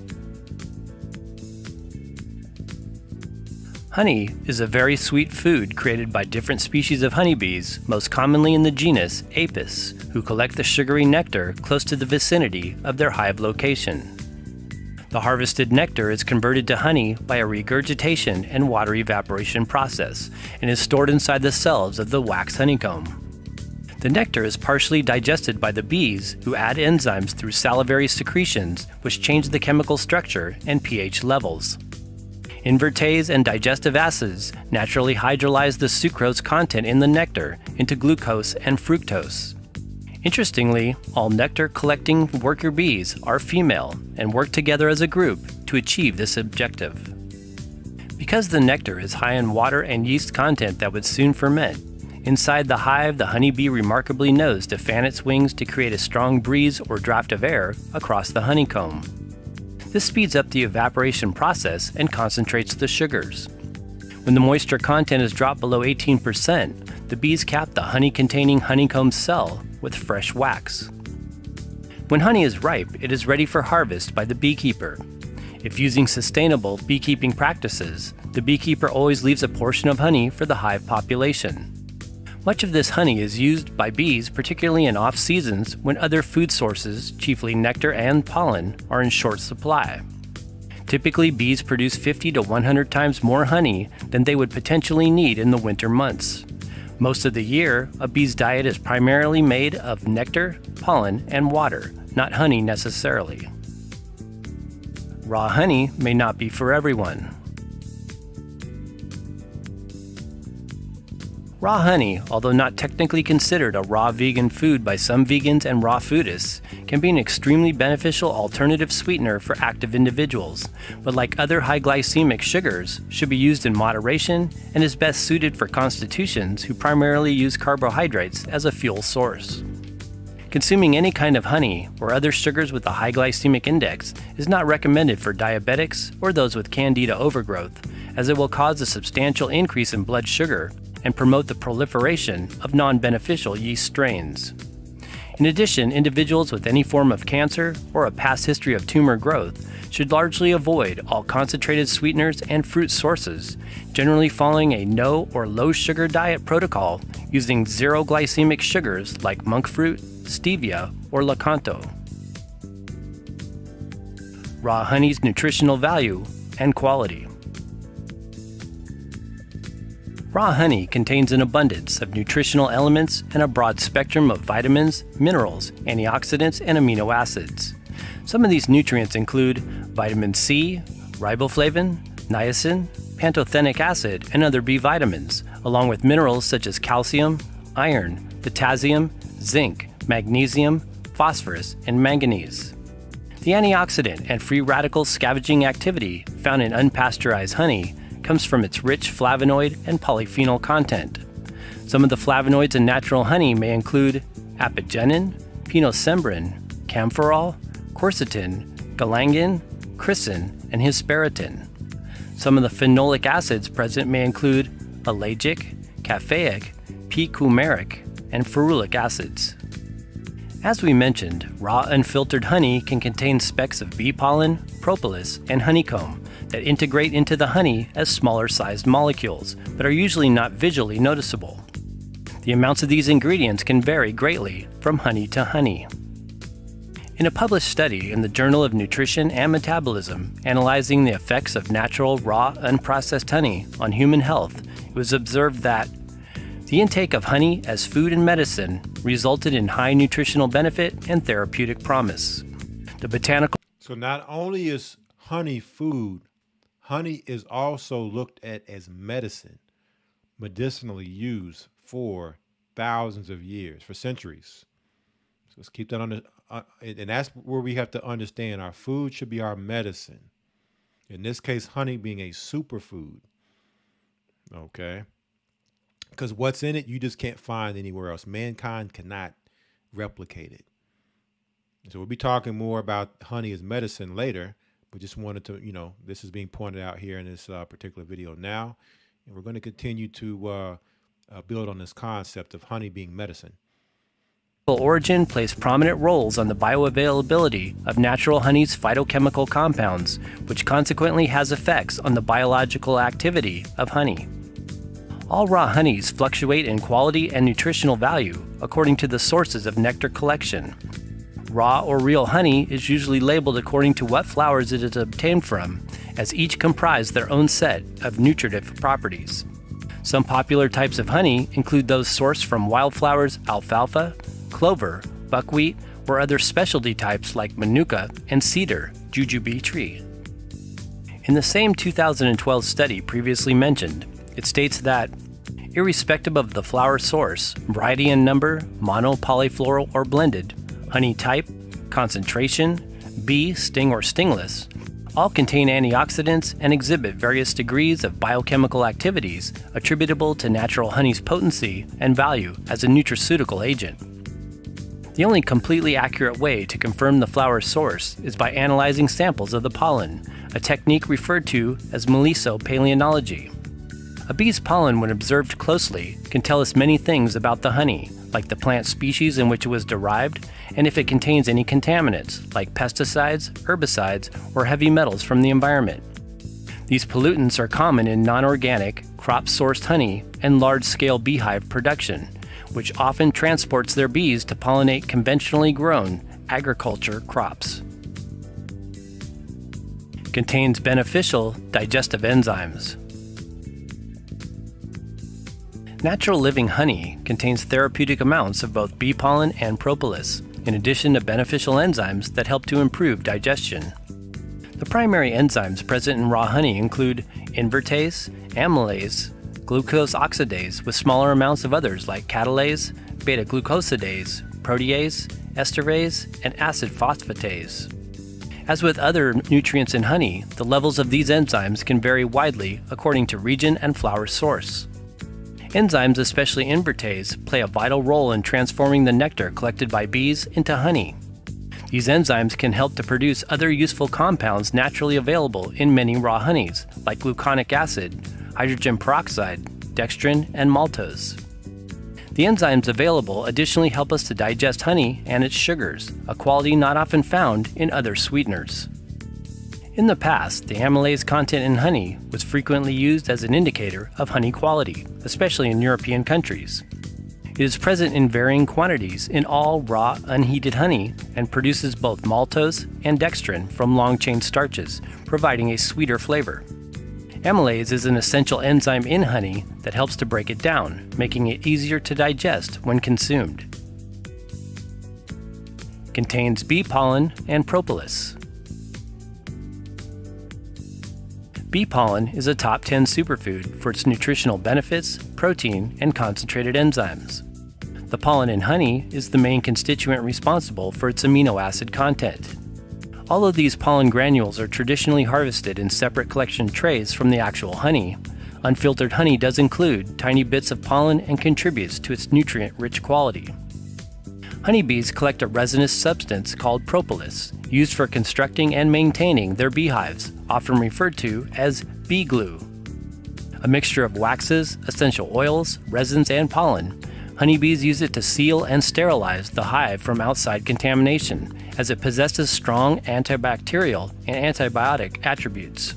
Honey is a very sweet food created by different species of honeybees, most commonly in the genus Apis, who collect the sugary nectar close to the vicinity of their hive location. The harvested nectar is converted to honey by a regurgitation and water evaporation process and is stored inside the cells of the wax honeycomb. The nectar is partially digested by the bees, who add enzymes through salivary secretions which change the chemical structure and pH levels. Invertase and digestive acids naturally hydrolyze the sucrose content in the nectar into glucose and fructose. Interestingly, all nectar-collecting worker bees are female and work together as a group to achieve this objective. Because the nectar is high in water and yeast content that would soon ferment, inside the hive the honeybee remarkably knows to fan its wings to create a strong breeze or draft of air across the honeycomb. This speeds up the evaporation process and concentrates the sugars. When the moisture content is dropped below 18%, the bees cap the honey-containing honeycomb cell with fresh wax. When honey is ripe, it is ready for harvest by the beekeeper. If using sustainable beekeeping practices, the beekeeper always leaves a portion of honey for the hive population. Much of this honey is used by bees, particularly in off-seasons when other food sources, chiefly nectar and pollen, are in short supply. Typically, bees produce 50 to 100 times more honey than they would potentially need in the winter months. Most of the year, a bee's diet is primarily made of nectar, pollen, and water, not honey necessarily. Raw honey may not be for everyone. Raw honey, although not technically considered a raw vegan food by some vegans and raw foodists, can be an extremely beneficial alternative sweetener for active individuals, but like other high glycemic sugars, should be used in moderation and is best suited for constitutions who primarily use carbohydrates as a fuel source. Consuming any kind of honey or other sugars with a high glycemic index is not recommended for diabetics or those with candida overgrowth, as it will cause a substantial increase in blood sugar and promote the proliferation of non-beneficial yeast strains. In addition, individuals with any form of cancer or a past history of tumor growth should largely avoid all concentrated sweeteners and fruit sources, generally following a no or low sugar diet protocol using zero glycemic sugars like monk fruit, stevia, or lakanto. Raw honey's nutritional value and quality. Raw honey contains an abundance of nutritional elements and a broad spectrum of vitamins, minerals, antioxidants, and amino acids. Some of these nutrients include vitamin C, riboflavin, niacin, pantothenic acid, and other B vitamins, along with minerals such as calcium, iron, potassium, zinc, magnesium, phosphorus, and manganese. The antioxidant and free radical scavenging activity found in unpasteurized honey comes from its rich flavonoid and polyphenol content. Some of the flavonoids in natural honey may include apigenin, pinosembrin, camphorol, quercetin, galangin, chrysin, and hesperitin. Some of the phenolic acids present may include ellagic, caffeic, p-coumaric, and ferulic acids. As we mentioned, raw unfiltered honey can contain specks of bee pollen, propolis, and honeycomb that integrate into the honey as smaller sized molecules, but are usually not visually noticeable. The amounts of these ingredients can vary greatly from honey to honey. In a published study in the Journal of Nutrition and Metabolism analyzing the effects of natural, raw, unprocessed honey on human health, it was observed that the intake of honey as food and medicine resulted in high nutritional benefit and therapeutic promise. The botanical So not only is honey food, honey is also looked at as medicine, medicinally used for thousands of years, for centuries. So let's keep that on the, and that's where we have to understand our food should be our medicine. In this case, honey being a superfood. Okay. Because what's in it, you just can't find anywhere else. Mankind cannot replicate it. So we'll be talking more about honey as medicine later, but just wanted to, this is being pointed out here in this particular video now. And we're going to continue to build on this concept of honey being medicine. origin plays prominent roles on the bioavailability of natural honey's phytochemical compounds, which consequently has effects on the biological activity of honey. All raw honeys fluctuate in quality and nutritional value according to the sources of nectar collection. Raw or real honey is usually labeled according to what flowers it is obtained from, as each comprise their own set of nutritive properties. Some popular types of honey include those sourced from wildflowers, alfalfa, clover, buckwheat, or other specialty types like manuka and cedar, jujube tree. In the same 2012 study previously mentioned, it states that, irrespective of the flower source, variety and number, mono, polyfloral, or blended, honey type, concentration, bee, sting or stingless, all contain antioxidants and exhibit various degrees of biochemical activities attributable to natural honey's potency and value as a nutraceutical agent. The only completely accurate way to confirm the flower's source is by analyzing samples of the pollen, a technique referred to as melisopaleontology. A bee's pollen, when observed closely, can tell us many things about the honey, like the plant species in which it was derived, and if it contains any contaminants, like pesticides, herbicides, or heavy metals from the environment. These pollutants are common in non-organic, crop-sourced honey and large-scale beehive production, which often transports their bees to pollinate conventionally grown agriculture crops. Contains beneficial digestive enzymes. Natural living honey contains therapeutic amounts of both bee pollen and propolis, in addition to beneficial enzymes that help to improve digestion. The primary enzymes present in raw honey include invertase, amylase, glucose oxidase, with smaller amounts of others like catalase, beta-glucosidase, protease, esterase, and acid phosphatase. As with other nutrients in honey, the levels of these enzymes can vary widely according to region and flower source. Enzymes, especially invertase, play a vital role in transforming the nectar collected by bees into honey. These enzymes can help to produce other useful compounds naturally available in many raw honeys, like gluconic acid, hydrogen peroxide, dextrin, and maltose. The enzymes available additionally help us to digest honey and its sugars, a quality not often found in other sweeteners. In the past, the amylase content in honey was frequently used as an indicator of honey quality, especially in European countries. It is present in varying quantities in all raw, unheated honey and produces both maltose and dextrin from long-chain starches, providing a sweeter flavor. Amylase is an essential enzyme in honey that helps to break it down, making it easier to digest when consumed. Contains bee pollen and propolis. Bee pollen is a top 10 superfood for its nutritional benefits, protein, and concentrated enzymes. The pollen in honey is the main constituent responsible for its amino acid content. All of these pollen granules are traditionally harvested in separate collection trays from the actual honey. Unfiltered honey does include tiny bits of pollen and contributes to its nutrient-rich quality. Honeybees collect a resinous substance called propolis, used for constructing and maintaining their beehives, often referred to as bee glue. A mixture of waxes, essential oils, resins, and pollen, honeybees use it to seal and sterilize the hive from outside contamination, as it possesses strong antibacterial and antibiotic attributes.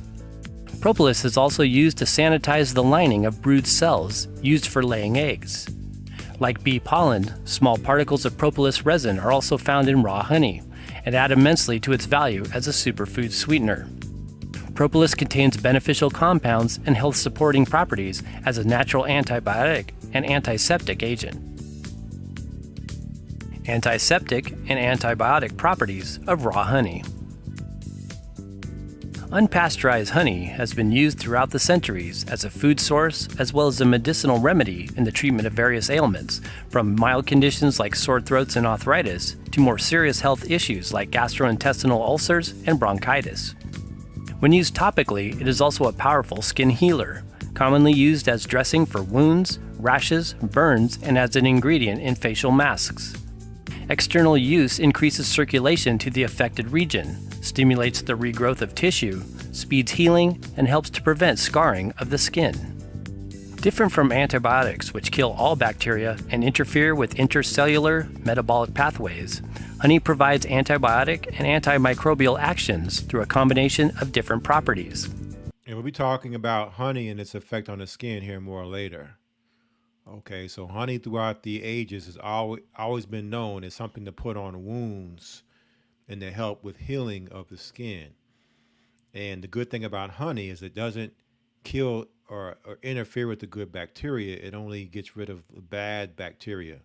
Propolis is also used to sanitize the lining of brood cells used for laying eggs. Like bee pollen, small particles of propolis resin are also found in raw honey and add immensely to its value as a superfood sweetener. Propolis contains beneficial compounds and health-supporting properties as a natural antibiotic and antiseptic agent. Antiseptic and antibiotic properties of raw honey. Unpasteurized honey has been used throughout the centuries as a food source as well as a medicinal remedy in the treatment of various ailments, from mild conditions like sore throats and arthritis to more serious health issues like gastrointestinal ulcers and bronchitis. When used topically, it is also a powerful skin healer, commonly used as dressing for wounds, rashes, burns, and as an ingredient in facial masks. External use increases circulation to the affected region, stimulates the regrowth of tissue, speeds healing, and helps to prevent scarring of the skin. Different from antibiotics, which kill all bacteria and interfere with intercellular metabolic pathways, honey provides antibiotic and antimicrobial actions through a combination of different properties. And we'll be talking about honey and its effect on the skin here more later. Okay, so honey throughout the ages has always been known as something to put on wounds and to help with healing of the skin. And the good thing about honey is it doesn't kill or interfere with the good bacteria. It only gets rid of the bad bacteria.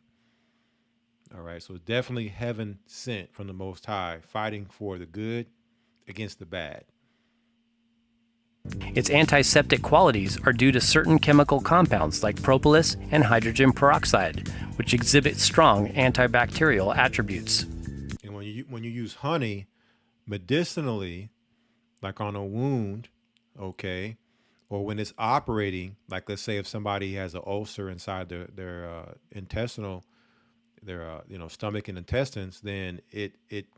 All right, so definitely heaven sent from the Most High, fighting for the good against the bad. Its antiseptic qualities are due to certain chemical compounds like propolis and hydrogen peroxide, which exhibit strong antibacterial attributes. And when you use honey medicinally, like on a wound, okay, or when it's operating, like let's say if somebody has an ulcer inside their intestinal, their stomach and intestines, then it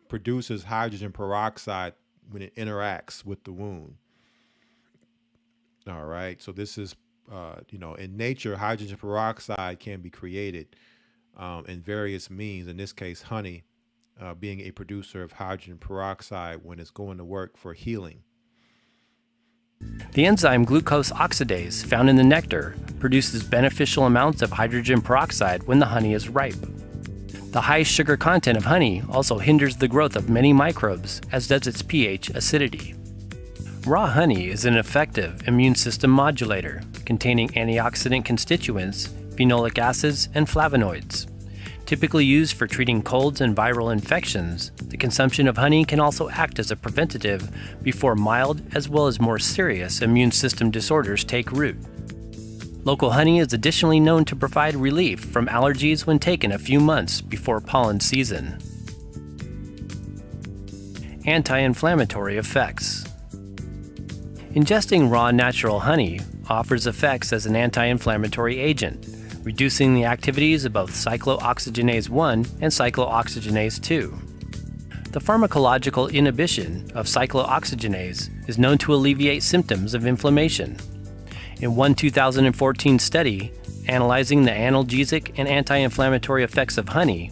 produces hydrogen peroxide when it interacts with the wound. All right, so this is in nature, hydrogen peroxide can be created in various means. In this case, honey being a producer of hydrogen peroxide when it's going to work for healing. The enzyme glucose oxidase found in the nectar produces beneficial amounts of hydrogen peroxide when the honey is ripe. The high sugar content of honey also hinders the growth of many microbes, as does its pH acidity. Raw honey is an effective immune system modulator, containing antioxidant constituents, phenolic acids, and flavonoids. Typically used for treating colds and viral infections, the consumption of honey can also act as a preventative before mild as well as more serious immune system disorders take root. Local honey is additionally known to provide relief from allergies when taken a few months before pollen season. Anti-inflammatory effects. Ingesting raw natural honey offers effects as an anti-inflammatory agent, reducing the activities of both cyclooxygenase 1 and cyclooxygenase 2. The pharmacological inhibition of cyclooxygenase is known to alleviate symptoms of inflammation. In one 2014 study analyzing the analgesic and anti-inflammatory effects of honey,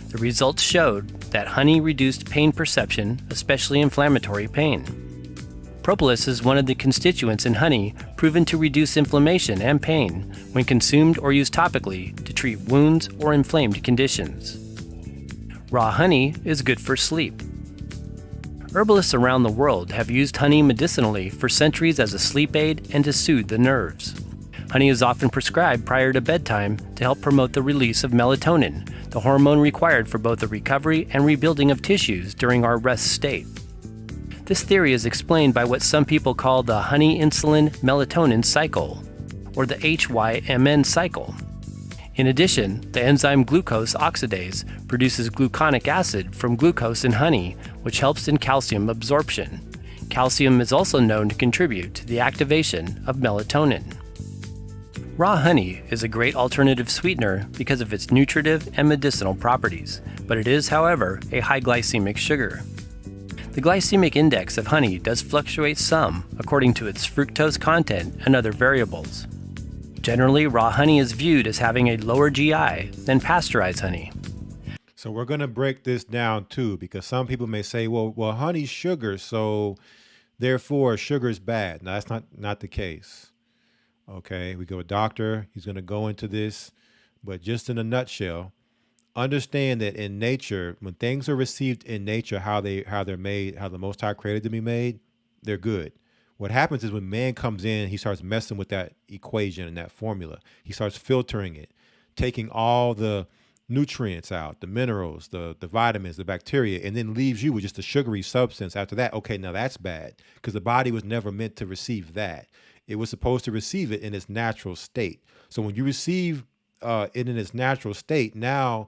the results showed that honey reduced pain perception, especially inflammatory pain. Propolis is one of the constituents in honey proven to reduce inflammation and pain when consumed or used topically to treat wounds or inflamed conditions. Raw honey is good for sleep. Herbalists around the world have used honey medicinally for centuries as a sleep aid and to soothe the nerves. Honey is often prescribed prior to bedtime to help promote the release of melatonin, the hormone required for both the recovery and rebuilding of tissues during our rest state. This theory is explained by what some people call the honey-insulin-melatonin cycle, or the HYMN cycle. In addition, the enzyme glucose oxidase produces gluconic acid from glucose in honey, which helps in calcium absorption. Calcium is also known to contribute to the activation of melatonin. Raw honey is a great alternative sweetener because of its nutritive and medicinal properties, but it is, however, a high glycemic sugar. The glycemic index of honey does fluctuate some according to its fructose content and other variables. Generally, raw honey is viewed as having a lower GI than pasteurized honey. So we're going to break this down too, because some people may say, well, honey's sugar, so therefore sugar is bad. Now, that's not the case. Okay, we go to a doctor, he's going to go into this, but just in a nutshell, understand that in nature, when things are received in nature, how they're made, how the Most High created them to be made, they're good. What happens is when man comes in, he starts messing with that equation and that formula. He starts filtering it, taking all the nutrients out, the minerals, the vitamins, the bacteria, and then leaves you with just a sugary substance after that. Okay, now that's bad because the body was never meant to receive that. It was supposed to receive it in its natural state. So when you receive it in its natural state, now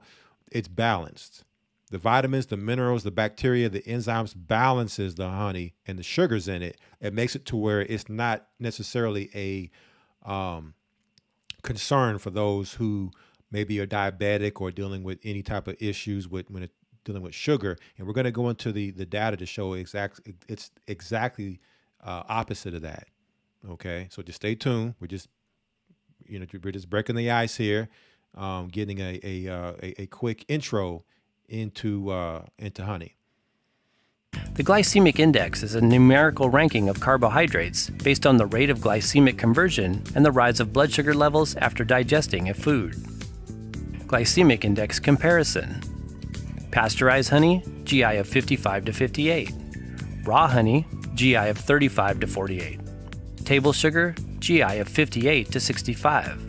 it's balanced. The vitamins, the minerals, the bacteria, the enzymes balances the honey and the sugars in it. It makes it to where it's not necessarily a concern for those who maybe are diabetic or dealing with any type of issues when it's dealing with sugar. And we're going to go into the data to show it's exactly opposite of that. Okay, so just stay tuned. We're just breaking the ice here, getting a quick intro into honey. The glycemic index is a numerical ranking of carbohydrates based on the rate of glycemic conversion and the rise of blood sugar levels after digesting a food. Glycemic index comparison. Pasteurized honey, GI of 55 to 58. Raw honey, GI of 35 to 48. Table sugar, GI of 58 to 65.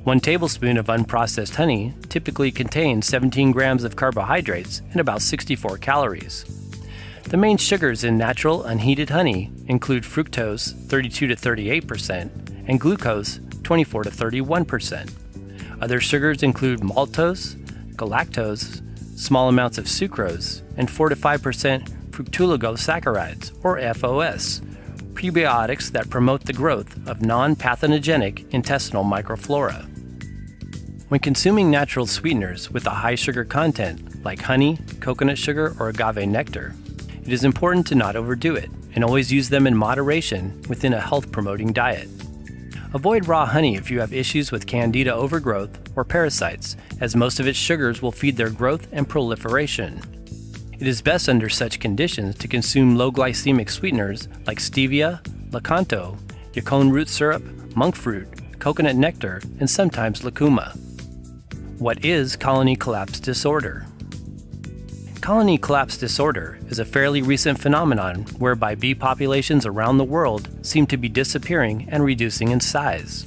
1 tablespoon of unprocessed honey typically contains 17 grams of carbohydrates and about 64 calories. The main sugars in natural unheated honey include fructose 32 to 38% and glucose 24 to 31%. Other sugars include maltose, galactose, small amounts of sucrose, and 4 to 5% fructooligosaccharides, or FOS, prebiotics that promote the growth of non-pathogenic intestinal microflora. When consuming natural sweeteners with a high sugar content, like honey, coconut sugar, or agave nectar, it is important to not overdo it and always use them in moderation within a health-promoting diet. Avoid raw honey if you have issues with candida overgrowth or parasites, as most of its sugars will feed their growth and proliferation. It is best under such conditions to consume low glycemic sweeteners like stevia, lakanto, yacon root syrup, monk fruit, coconut nectar, and sometimes lucuma. What is colony collapse disorder? Colony collapse disorder is a fairly recent phenomenon whereby bee populations around the world seem to be disappearing and reducing in size.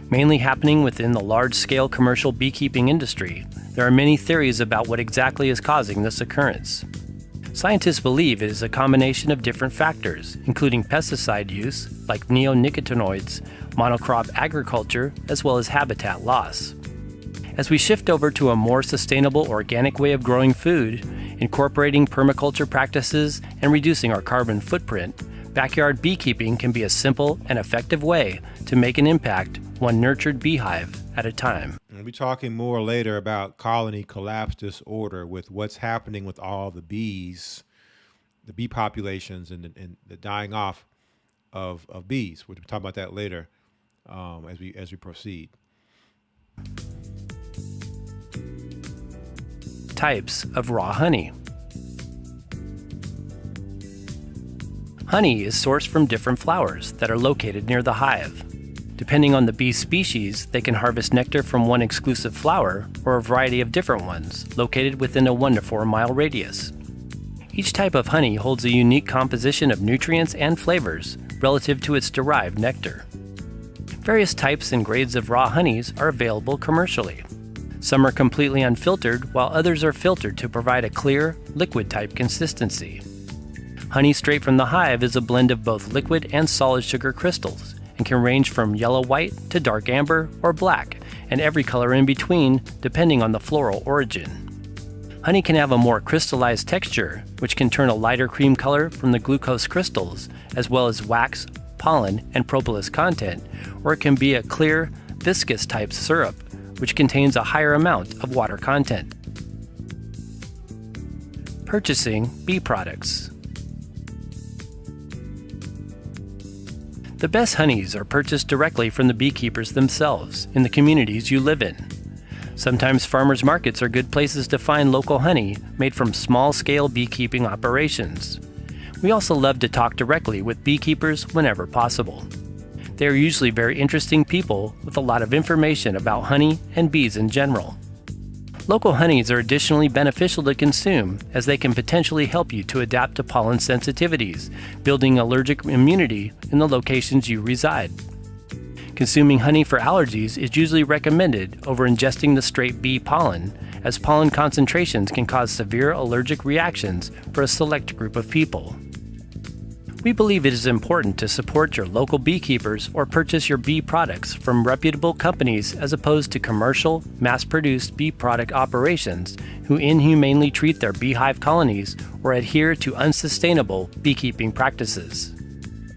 Mainly happening within the large-scale commercial beekeeping industry, there are many theories about what exactly is causing this occurrence. Scientists believe it is a combination of different factors, including pesticide use, like neonicotinoids, monocrop agriculture, as well as habitat loss. As we shift over to a more sustainable organic way of growing food, incorporating permaculture practices, and reducing our carbon footprint, backyard beekeeping can be a simple and effective way to make an impact, one nurtured beehive at a time. We'll be talking more later about colony collapse disorder with what's happening with all the bees, the bee populations, and the dying off of bees. We'll talk about that later as we proceed. Types of raw honey. Honey is sourced from different flowers that are located near the hive. Depending on the bee species, they can harvest nectar from one exclusive flower or a variety of different ones located within a 1 to 4 mile radius. Each type of honey holds a unique composition of nutrients and flavors relative to its derived nectar. Various types and grades of raw honeys are available commercially. Some are completely unfiltered, while others are filtered to provide a clear, liquid-type consistency. Honey straight from the hive is a blend of both liquid and solid sugar crystals and can range from yellow-white to dark amber or black, and every color in between, depending on the floral origin. Honey can have a more crystallized texture, which can turn a lighter cream color from the glucose crystals, as well as wax, pollen, and propolis content, or it can be a clear, viscous-type syrup, which contains a higher amount of water content. Purchasing bee products. The best honeys are purchased directly from the beekeepers themselves in the communities you live in. Sometimes farmers markets are good places to find local honey made from small-scale beekeeping operations. We also love to talk directly with beekeepers whenever possible. They are usually very interesting people with a lot of information about honey and bees in general. Local honeys are additionally beneficial to consume as they can potentially help you to adapt to pollen sensitivities, building allergic immunity in the locations you reside. Consuming honey for allergies is usually recommended over ingesting the straight bee pollen, as pollen concentrations can cause severe allergic reactions for a select group of people. We believe it is important to support your local beekeepers or purchase your bee products from reputable companies as opposed to commercial, mass-produced bee product operations who inhumanely treat their beehive colonies or adhere to unsustainable beekeeping practices.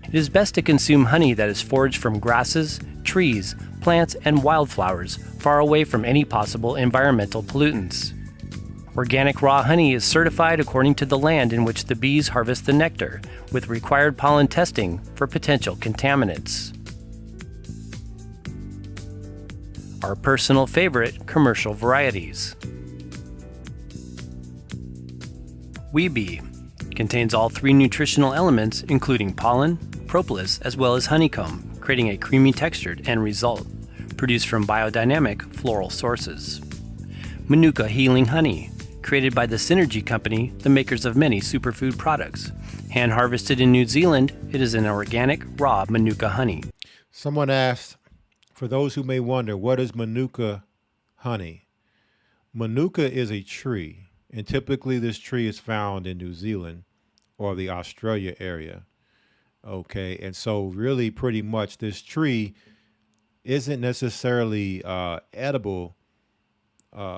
It is best to consume honey that is foraged from grasses, trees, plants, and wildflowers far away from any possible environmental pollutants. Organic raw honey is certified according to the land in which the bees harvest the nectar, with required pollen testing for potential contaminants. Our personal favorite commercial varieties. Wee Bee contains all 3 nutritional elements including pollen, propolis, as well as honeycomb, creating a creamy textured end result, produced from biodynamic floral sources. Manuka Healing Honey, created by the Synergy Company, the makers of many superfood products. Hand harvested in New Zealand, it is an organic, raw Manuka honey. Someone asked, for those who may wonder, what is Manuka honey? Manuka is a tree, and typically this tree is found in New Zealand or the Australia area. Okay, and so really pretty much this tree isn't necessarily edible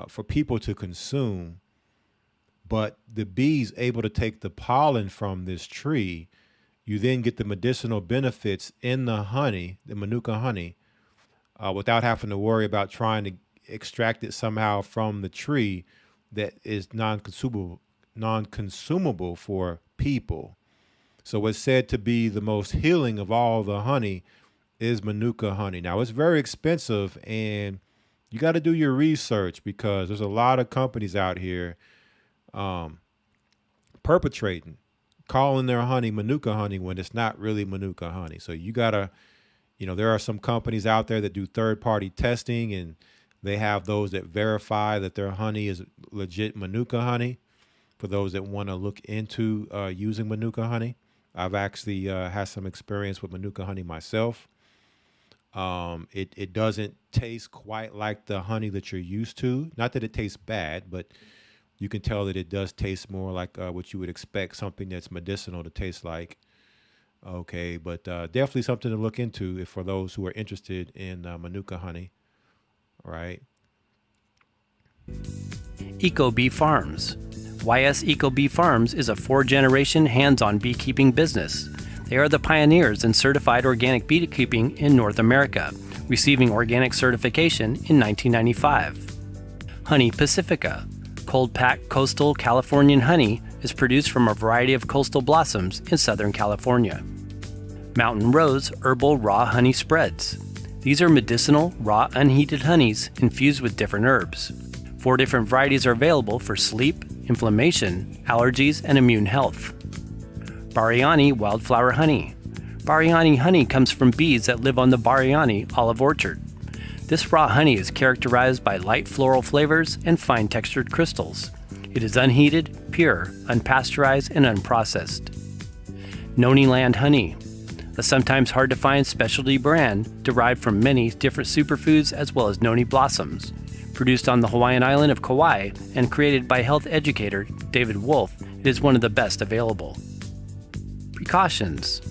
for people to consume, but the bees able to take the pollen from this tree. You then get the medicinal benefits in the honey, the Manuka honey, without having to worry about trying to extract it somehow from the tree that is non-consumable for people. So what's said to be the most healing of all the honey is Manuka honey. Now it's very expensive, and you got to do your research because there's a lot of companies out here perpetrating, calling their honey Manuka honey when it's not really Manuka honey. So you gotta, there are some companies out there that do third-party testing, and they have those that verify that their honey is legit Manuka honey. For those that want to look into using Manuka honey, I've actually had some experience with Manuka honey myself. It doesn't taste quite like the honey that you're used to. Not that it tastes bad, but you can tell that it does taste more like what you would expect something that's medicinal to taste like. Okay, but definitely something to look into for those who are interested in Manuka honey. All right. EcoBee Farms. YS EcoBee Farms is a 4-generation hands-on beekeeping business. They are the pioneers in certified organic beekeeping in North America, receiving organic certification in 1995. Honey Pacifica. Cold-packed coastal Californian honey is produced from a variety of coastal blossoms in Southern California. Mountain Rose Herbal Raw Honey Spreads. These are medicinal, raw, unheated honeys infused with different herbs. 4 different varieties are available for sleep, inflammation, allergies, and immune health. Bariani Wildflower Honey. Bariani honey comes from bees that live on the Bariani olive orchard. This raw honey is characterized by light floral flavors and fine textured crystals. It is unheated, pure, unpasteurized, and unprocessed. Noni Land Honey, a sometimes hard to find specialty brand derived from many different superfoods as well as noni blossoms. Produced on the Hawaiian island of Kauai and created by health educator David Wolf, it is one of the best available. Precautions.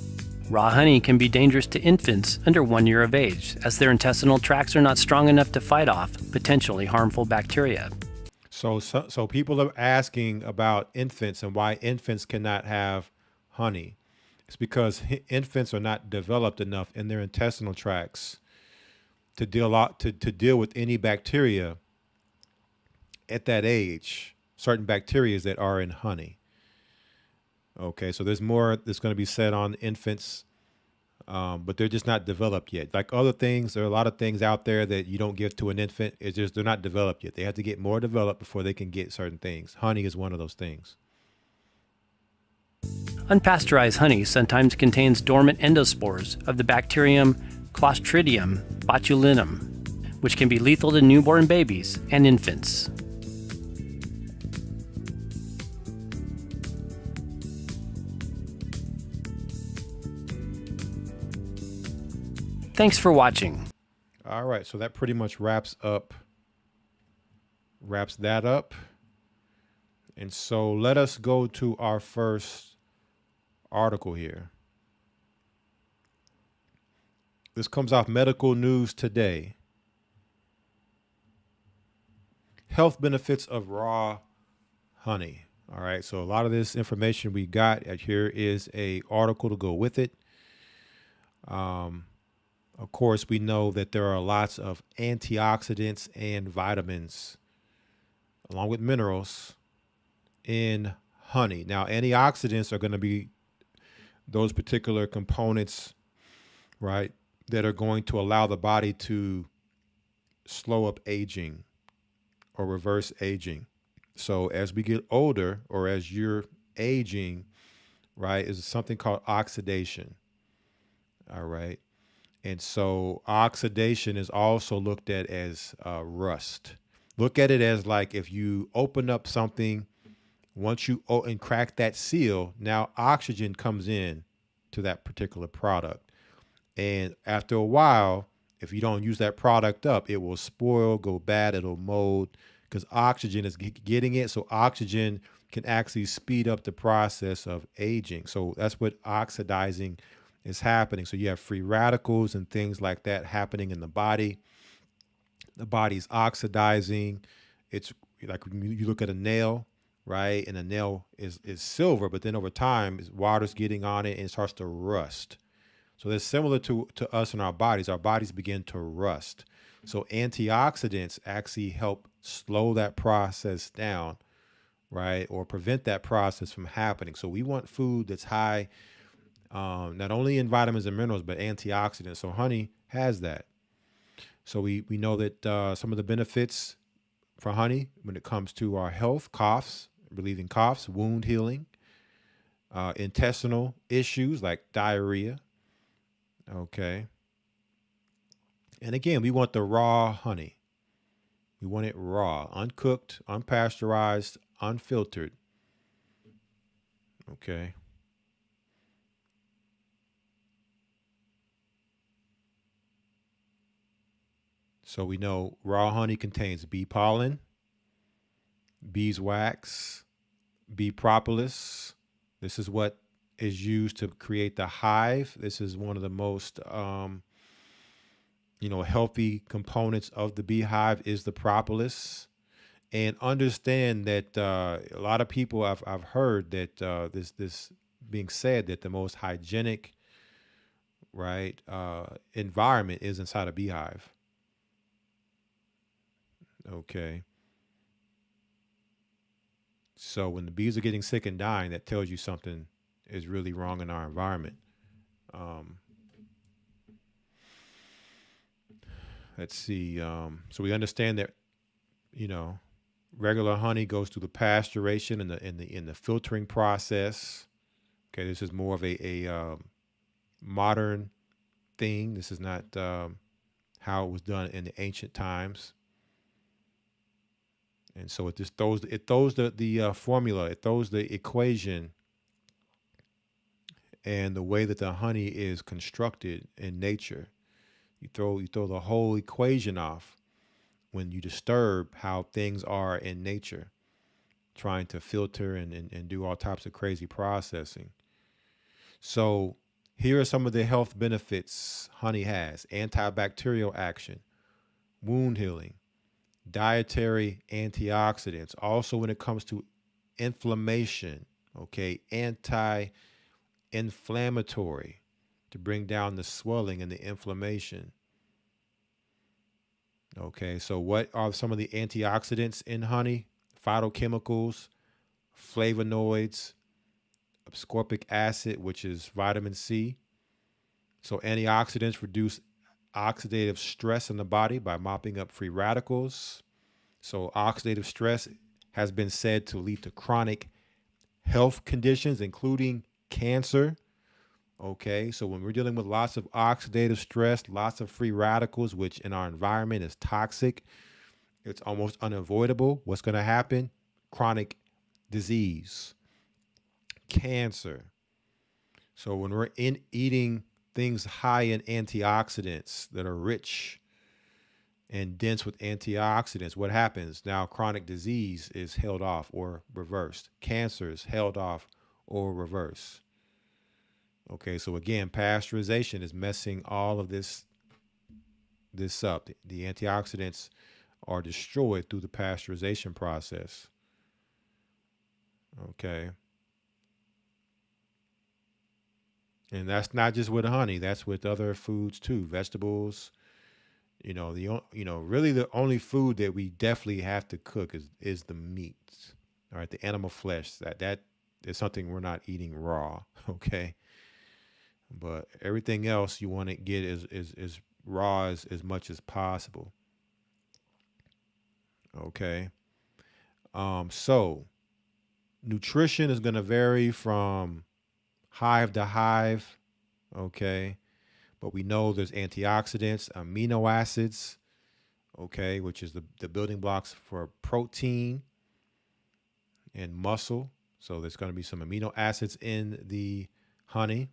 Raw honey can be dangerous to infants under 1 year of age, as their intestinal tracts are not strong enough to fight off potentially harmful bacteria. So people are asking about infants and why infants cannot have honey. It's because infants are not developed enough in their intestinal tracts to deal with any bacteria at that age, certain bacteria that are in honey. Okay, so there's more that's going to be said on infants but they're just not developed yet. Like other things, there are a lot of things out there that you don't give to an infant. It's just they're not developed yet. They have to get more developed before they can get certain things. Honey is one of those things. Unpasteurized honey sometimes contains dormant endospores of the bacterium Clostridium botulinum, which can be lethal to newborn babies and infants. Thanks for watching. All right, so that pretty much wraps that up. And so let us go to our first article here. This comes off Medical News Today. Health benefits of raw honey. All right, so a lot of this information we got here is a article to go with it. Of course, we know that there are lots of antioxidants and vitamins, along with minerals, in honey. Now, antioxidants are going to be those particular components, right, that are going to allow the body to slow up aging or reverse aging. So as we get older, or as you're aging, right, is something called oxidation. All right. And so oxidation is also looked at as rust. Look at it as like if you open up something, once you and crack that seal, now oxygen comes in to that particular product. And after a while, if you don't use that product up, it will spoil, go bad, it'll mold, because oxygen is getting it. So oxygen can actually speed up the process of aging. So that's what oxidizing is happening. So you have free radicals and things like that happening in the body. The body's oxidizing. It's like when you look at a nail, right? And a nail is silver, but then over time, water's getting on it and it starts to rust. So that's similar to us in our bodies. Our bodies begin to rust. So antioxidants actually help slow that process down, right? Or prevent that process from happening. So we want food that's high, not only in vitamins and minerals, but antioxidants. So honey has that. So we know that some of the benefits for honey when it comes to our health, coughs, relieving coughs, wound healing, intestinal issues like diarrhea. Okay. And again, we want the raw honey. We want it raw, uncooked, unpasteurized, unfiltered. Okay. So we know raw honey contains bee pollen, beeswax, bee propolis. This is what is used to create the hive. This is one of the most, healthy components of the beehive is the propolis. And understand that a lot of people I've heard that this being said that the most hygienic, right, environment is inside a beehive. Okay. So when the bees are getting sick and dying, that tells you something is really wrong in our environment. Let's see. So we understand that, regular honey goes through the pasteurization and the filtering process. Okay, this is more of a modern thing. This is not how it was done in the ancient times. And so it just throws the formula, it throws the equation and the way that the honey is constructed in nature. You throw the whole equation off when you disturb how things are in nature, trying to filter and do all types of crazy processing. So here are some of the health benefits honey has: antibacterial action, wound healing, dietary antioxidants. Also, when it comes to inflammation, okay, anti-inflammatory to bring down the swelling and the inflammation. Okay, so what are some of the antioxidants in honey? Phytochemicals, flavonoids, ascorbic acid, which is vitamin C, So antioxidants reduce oxidative stress in the body by mopping up free radicals. So oxidative stress has been said to lead to chronic health conditions, including cancer. Okay, so when we're dealing with lots of oxidative stress, lots of free radicals, which in our environment is toxic, it's almost unavoidable. What's going to happen? Chronic disease, cancer. So when we're eating things high in antioxidants that are rich and dense with antioxidants, what happens? Now chronic disease is held off or reversed. Cancer is held off or reversed. Okay, so again, pasteurization is messing all of this up. The antioxidants are destroyed through the pasteurization process. Okay. And that's not just with honey, that's with other foods too, vegetables. Really the only food that we definitely have to cook is the meat. All right, the animal flesh. That is something we're not eating raw, okay? But everything else you want to get is raw as much as possible. Okay. So nutrition is going to vary from hive to hive. Okay. But we know there's antioxidants, amino acids, okay, which is the building blocks for protein and muscle. So there's going to be some amino acids in the honey.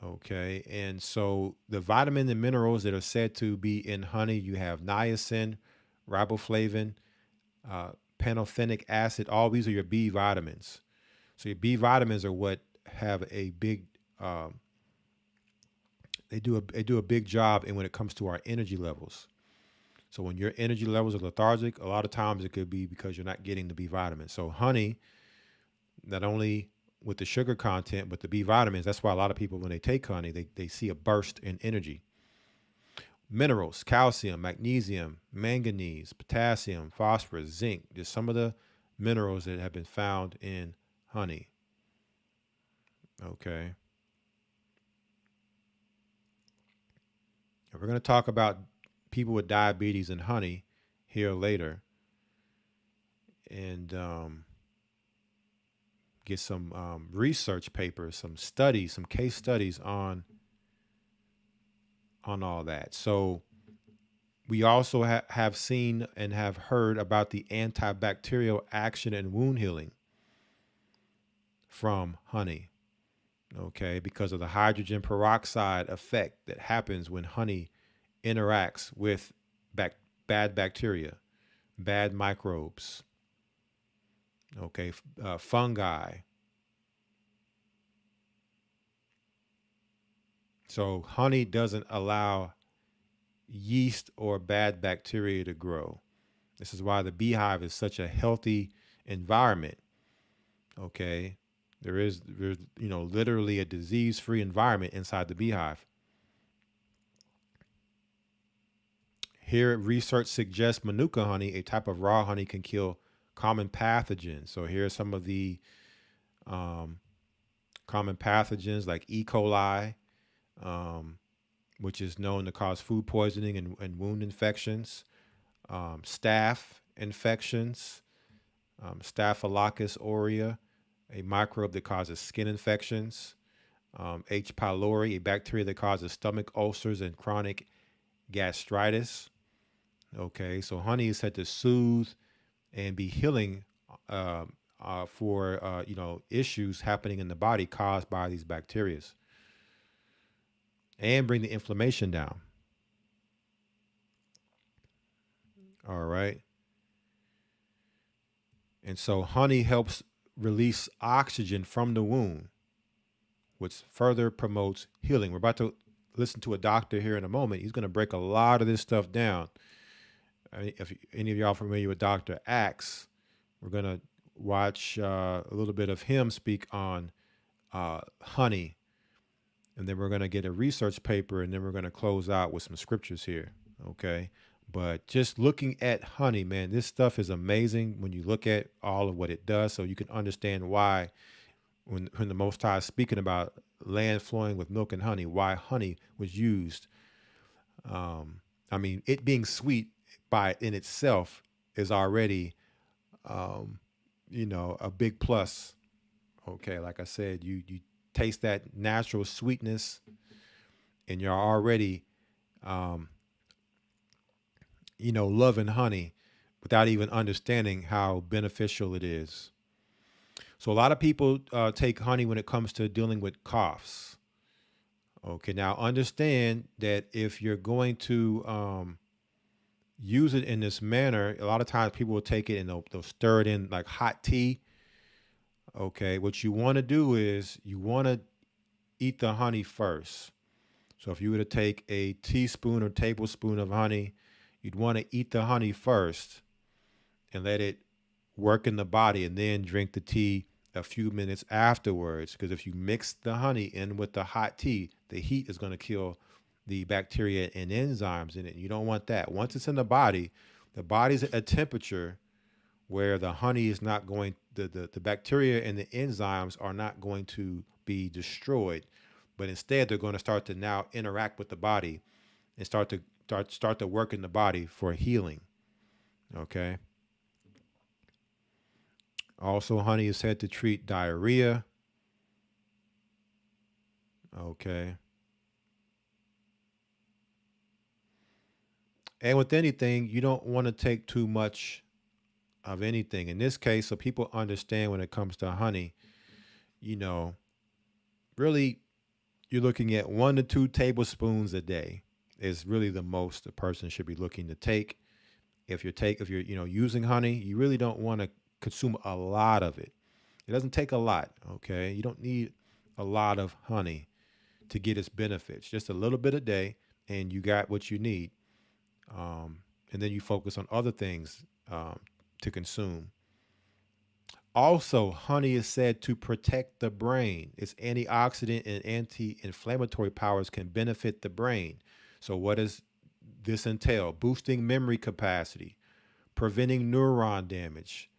Okay, and so the vitamins and minerals that are said to be in honey, you have niacin, riboflavin, pantothenic acid. All these are your B vitamins. So your B vitamins are what have a big they do a big job in when it comes to our energy levels. So when your energy levels are lethargic, a lot of times it could be because you're not getting the B vitamins. So honey, not only with the sugar content, but the B vitamins, that's why a lot of people, when they take honey, they see a burst in energy. Minerals, calcium, magnesium, manganese, potassium, phosphorus, zinc, just some of the minerals that have been found in honey. Okay. And we're going to talk about people with diabetes and honey here later. And get some research papers, some studies, some case studies on all that. So we also have seen and have heard about the antibacterial action and wound healing from honey. Okay, because of the hydrogen peroxide effect that happens when honey interacts with bad bacteria, bad microbes. Okay, fungi. So honey doesn't allow yeast or bad bacteria to grow. This is why the beehive is such a healthy environment. Okay, there's literally a disease-free environment inside the beehive. Here, research suggests manuka honey, a type of raw honey, can kill common pathogens. So here are some of the common pathogens like E. coli, which is known to cause food poisoning and wound infections, staph infections, Staphylococcus aureus, a microbe that causes skin infections, H. pylori, a bacteria that causes stomach ulcers and chronic gastritis. Okay, so honey is said to soothe and be healing for issues happening in the body caused by these bacteria, and bring the inflammation down. All right. And so honey helps release oxygen from the wound, which further promotes healing. We're about to listen to a doctor here in a moment. He's going to break a lot of this stuff down. If any of y'all are familiar with Dr. Axe, we're going to watch a little bit of him speak on honey. And then we're going to get a research paper, and then we're going to close out with some scriptures here. Okay. But just looking at honey, man, this stuff is amazing when you look at all of what it does. So you can understand why when the Most High is speaking about land flowing with milk and honey, why honey was used. I mean, it being sweet by in itself is already, a big plus. Okay, like I said, you taste that natural sweetness, and you're already, um, loving honey without even understanding how beneficial it is. So a lot of people take honey when it comes to dealing with coughs. Okay, now understand that if you're going to use it in this manner, a lot of times people will take it and they'll stir it in like hot tea. Okay, what you want to do is you want to eat the honey first. So if you were to take a teaspoon or tablespoon of honey, you'd want to eat the honey first and let it work in the body and then drink the tea a few minutes afterwards. Because if you mix the honey in with the hot tea, the heat is going to kill the bacteria and enzymes in it. You don't want that. Once it's in the body's at a temperature where the honey is not going, the bacteria and the enzymes are not going to be destroyed, but instead they're going to start to now interact with the body and start to work in the body for healing. Okay. Also, honey is said to treat diarrhea. Okay. And with anything, you don't want to take too much of anything. In this case, so people understand when it comes to honey, you know, really you're looking at 1 to 2 tablespoons a day is really the most a person should be looking to take. If you're using honey, you really don't want to consume a lot of it. It doesn't take a lot, okay? You don't need a lot of honey to get its benefits. Just a little bit a day, and you got what you need. And then you focus on other things to consume. Also, honey is said to protect the brain. Its antioxidant and anti-inflammatory powers can benefit the brain. So what does this entail? Boosting memory capacity, preventing neuron damage,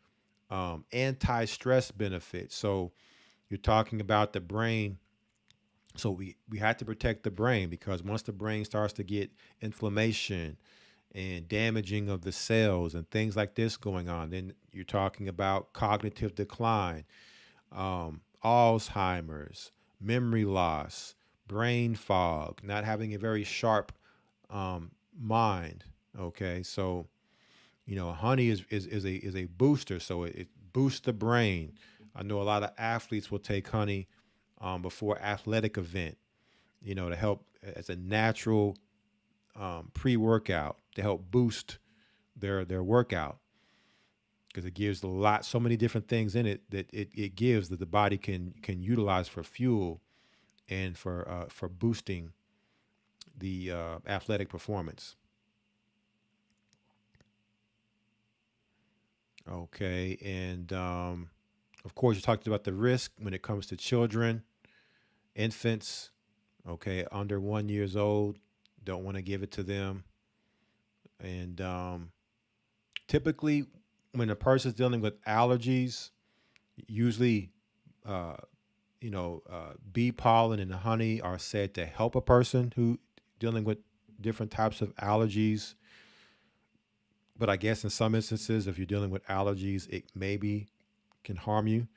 anti-stress benefits. So you're talking about the brain. So we have to protect the brain, because once the brain starts to get inflammation and damaging of the cells and things like this going on, then you're talking about cognitive decline, Alzheimer's, memory loss, brain fog, not having a very sharp mind. Okay, so honey is a booster, so it boosts the brain. I know a lot of athletes will take honey before athletic event, to help as a natural pre-workout to help boost their workout, because it gives so many different things in it that it gives that the body can utilize for fuel and for boosting the athletic performance. Okay, and of course you talked about the risk when it comes to children, infants. Okay, under 1 years old, don't want to give it to them. And typically, when a person's dealing with allergies, usually, uh, bee pollen and honey are said to help a person who dealing with different types of allergies. But I guess in some instances, if you're dealing with allergies, it maybe can harm you.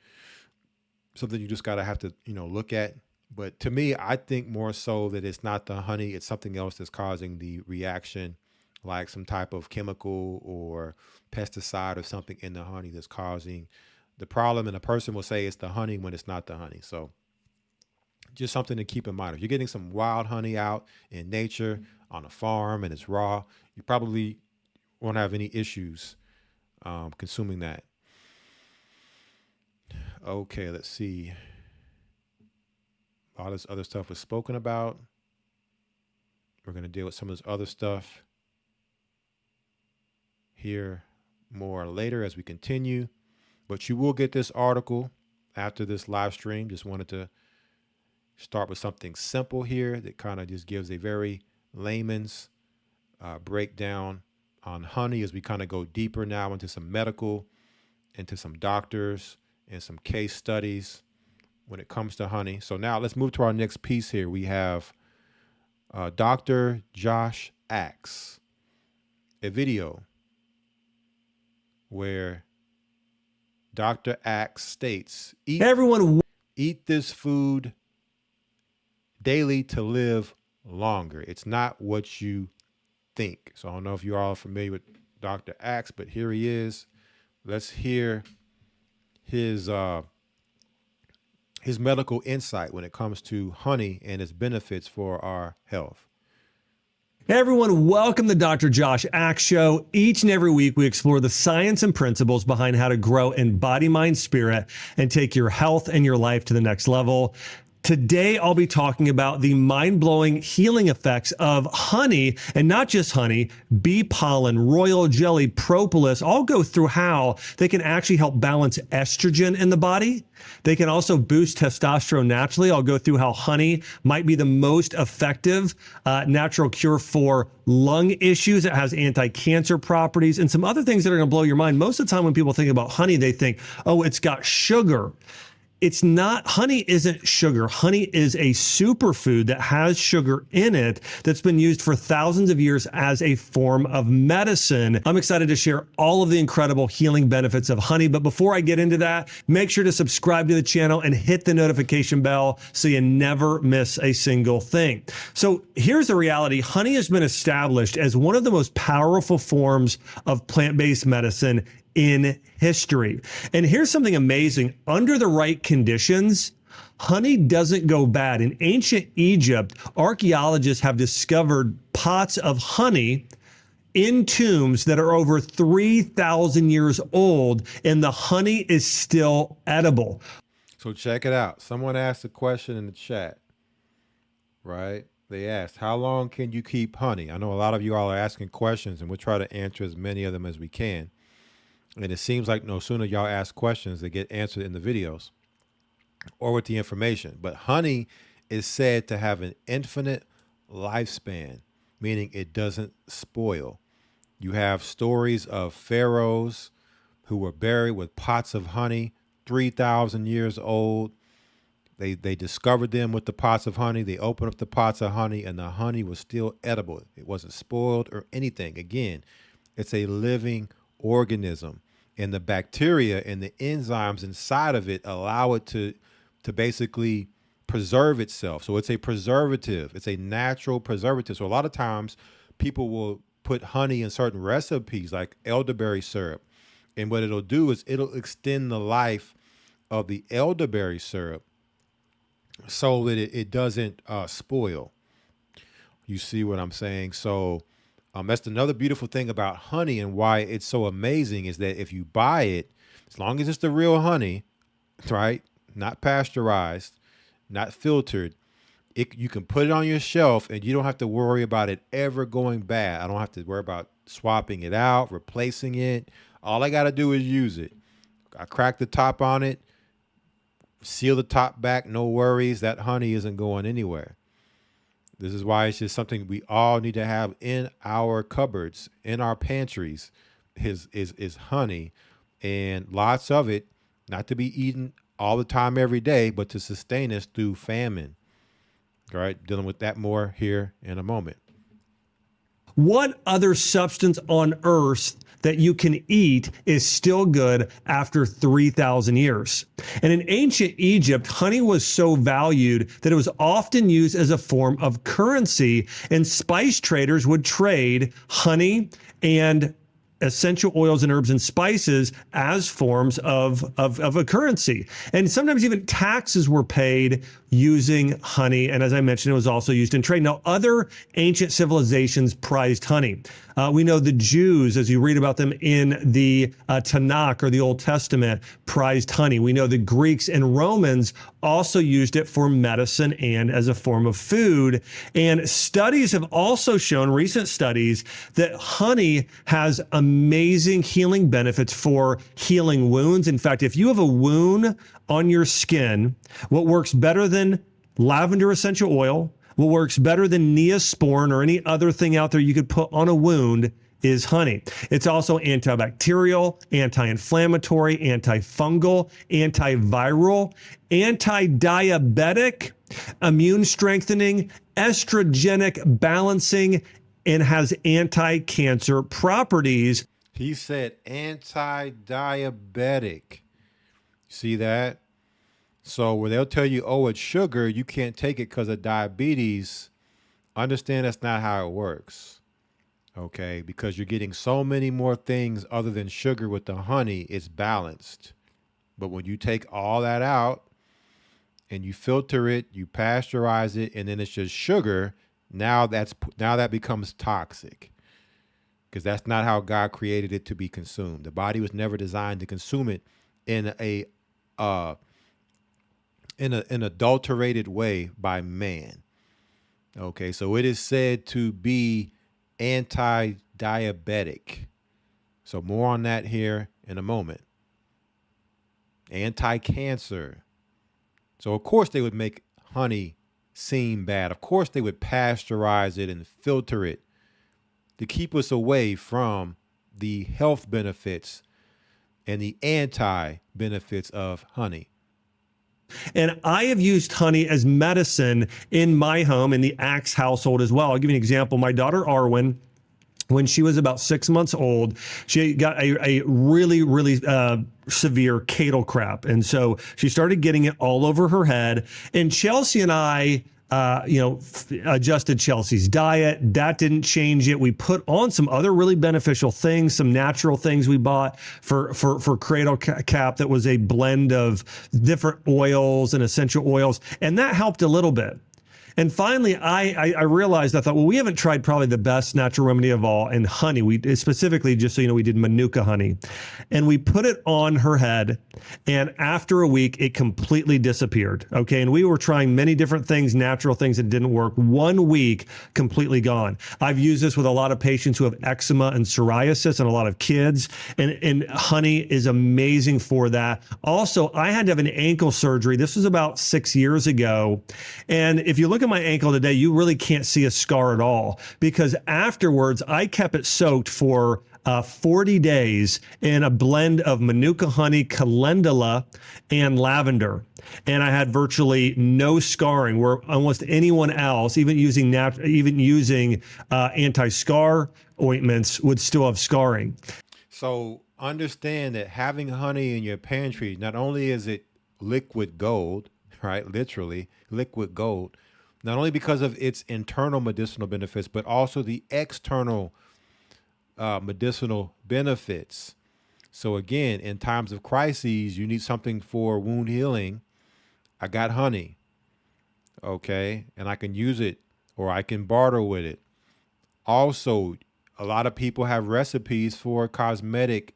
Something you just gotta have to look at. But to me, I think more so that it's not the honey; it's something else that's causing the reaction, like some type of chemical or pesticide or something in the honey that's causing the problem. And a person will say it's the honey when it's not the honey. So just something to keep in mind. If you're getting some wild honey out in nature on a farm and it's raw, you probably won't have any issues consuming that. Okay, let's see. All this other stuff was spoken about. We're going to deal with some of this other stuff here more later as we continue. But you will get this article after this live stream. Just wanted to start with something simple here that kind of just gives a very layman's breakdown on honey, as we kind of go deeper now into some medical, into some doctors, and some case studies when it comes to honey. So now let's move to our next piece here. We have Dr. Josh Axe, a video where Dr. Axe states, eat this food daily to live longer. It's not what you think. So I don't know if you all are familiar with Dr. Axe, but here he is. Let's hear his medical insight when it comes to honey and its benefits for our health. Hey everyone, welcome to Dr. Josh Axe Show. Each and every week, we explore the science and principles behind how to grow in body, mind, spirit, and take your health and your life to the next level. Today, I'll be talking about the mind-blowing healing effects of honey, and not just honey, bee pollen, royal jelly, propolis, all go through how they can actually help balance estrogen in the body. They can also boost testosterone naturally. I'll go through how honey might be the most effective natural cure for lung issues. It has anti-cancer properties and some other things that are going to blow your mind. Most of the time when people think about honey, they think, oh, it's got sugar. It's not, honey isn't sugar. Honey is a superfood that has sugar in it that's been used for thousands of years as a form of medicine. I'm excited to share all of the incredible healing benefits of honey. But before I get into that, make sure to subscribe to the channel and hit the notification bell so you never miss a single thing. So here's the reality. Honey has been established as one of the most powerful forms of plant-based medicine in history. And here's something amazing. Under the right conditions, honey doesn't go bad. In ancient Egypt, archaeologists have discovered pots of honey in tombs that are over 3,000 years old, and the honey is still edible. So check it out. Someone asked a question in the chat, right? They asked, how long can you keep honey? I know a lot of you all are asking questions, and we'll try to answer as many of them as we can. And it seems like no sooner y'all ask questions, they get answered in the videos or with the information. But honey is said to have an infinite lifespan, meaning it doesn't spoil. You have stories of pharaohs who were buried with pots of honey, 3,000 years old. They discovered them with the pots of honey. They opened up the pots of honey, and the honey was still edible. It wasn't spoiled or anything. Again, it's a living organism, and the bacteria and the enzymes inside of it allow it to basically preserve itself. So it's a preservative. It's a natural preservative. So a lot of times people will put honey in certain recipes like elderberry syrup, and what it'll do is it'll extend the life of the elderberry syrup so that it doesn't spoil. You see what I'm saying? So that's another beautiful thing about honey, and why it's so amazing is that if you buy it, as long as it's the real honey, right, not pasteurized, not filtered, you can put it on your shelf and you don't have to worry about it ever going bad. I don't have to worry about swapping it out, replacing it. All I got to do is use it. I crack the top on it, seal the top back, no worries. That honey isn't going anywhere. This is why it's just something we all need to have in our cupboards, in our pantries, is honey, and lots of it, not to be eaten all the time every day, but to sustain us through famine. All right, dealing with that more here in a moment. What other substance on earth that you can eat is still good after 3,000 years? And in ancient Egypt, honey was so valued that it was often used as a form of currency, and spice traders would trade honey and essential oils and herbs and spices as forms of a currency. And sometimes even taxes were paid using honey. And as I mentioned, it was also used in trade. Now, other ancient civilizations prized honey. We know the Jews, as you read about them in the Tanakh or the Old Testament, prized honey. We know the Greeks and Romans also used it for medicine and as a form of food. And studies have also shown, recent studies, that honey has amazing healing benefits for healing wounds. In fact, if you have a wound on your skin, what works better than lavender essential oil, what works better than Neosporin or any other thing out there you could put on a wound is honey. It's also antibacterial, anti-inflammatory, antifungal, antiviral, anti-diabetic, immune strengthening, estrogenic balancing, and has anti-cancer properties. He said anti-diabetic. See that? So where they'll tell you, oh, it's sugar, you can't take it because of diabetes. Understand that's not how it works. Okay? Because you're getting so many more things other than sugar with the honey, it's balanced. But when you take all that out and you filter it, you pasteurize it, and then it's just sugar, now that becomes toxic. Because that's not how God created it to be consumed. The body was never designed to consume it in an adulterated way by man. Okay, so it is said to be anti-diabetic. So more on that here in a moment. Anti-cancer. So of course they would make honey seem bad. Of course they would pasteurize it and filter it to keep us away from the health benefits and the anti-benefits of honey. And I have used honey as medicine in my home, in the Axe household as well. I'll give you an example. My daughter, Arwen, when she was about 6 months old, she got a really, really severe cattle crap. And so she started getting it all over her head. And Chelsea and I, adjusted Chelsea's diet. That didn't change it. We put on some other really beneficial things, some natural things we bought for cradle cap that was a blend of different oils and essential oils. And that helped a little bit. And finally, I realized, I thought, well, we haven't tried probably the best natural remedy of all in honey. We specifically, just so you know, we did Manuka honey. And we put it on her head. And after a week, it completely disappeared. Okay. And we were trying many different things, natural things that didn't work. 1 week, completely gone. I've used this with a lot of patients who have eczema and psoriasis and a lot of kids. And honey is amazing for that. Also, I had to have an ankle surgery. This was about 6 years ago. And if you look at my ankle today, you really can't see a scar at all, because afterwards I kept it soaked for 40 days in a blend of Manuka honey, calendula, and lavender. And I had virtually no scarring, where almost anyone else, even using anti-scar ointments, would still have scarring. So understand that having honey in your pantry, not only is it liquid gold, right? Literally liquid gold, not only because of its internal medicinal benefits, but also the external medicinal benefits. So again, in times of crises, you need something for wound healing. I got honey, okay, and I can use it, or I can barter with it. Also, a lot of people have recipes for cosmetic,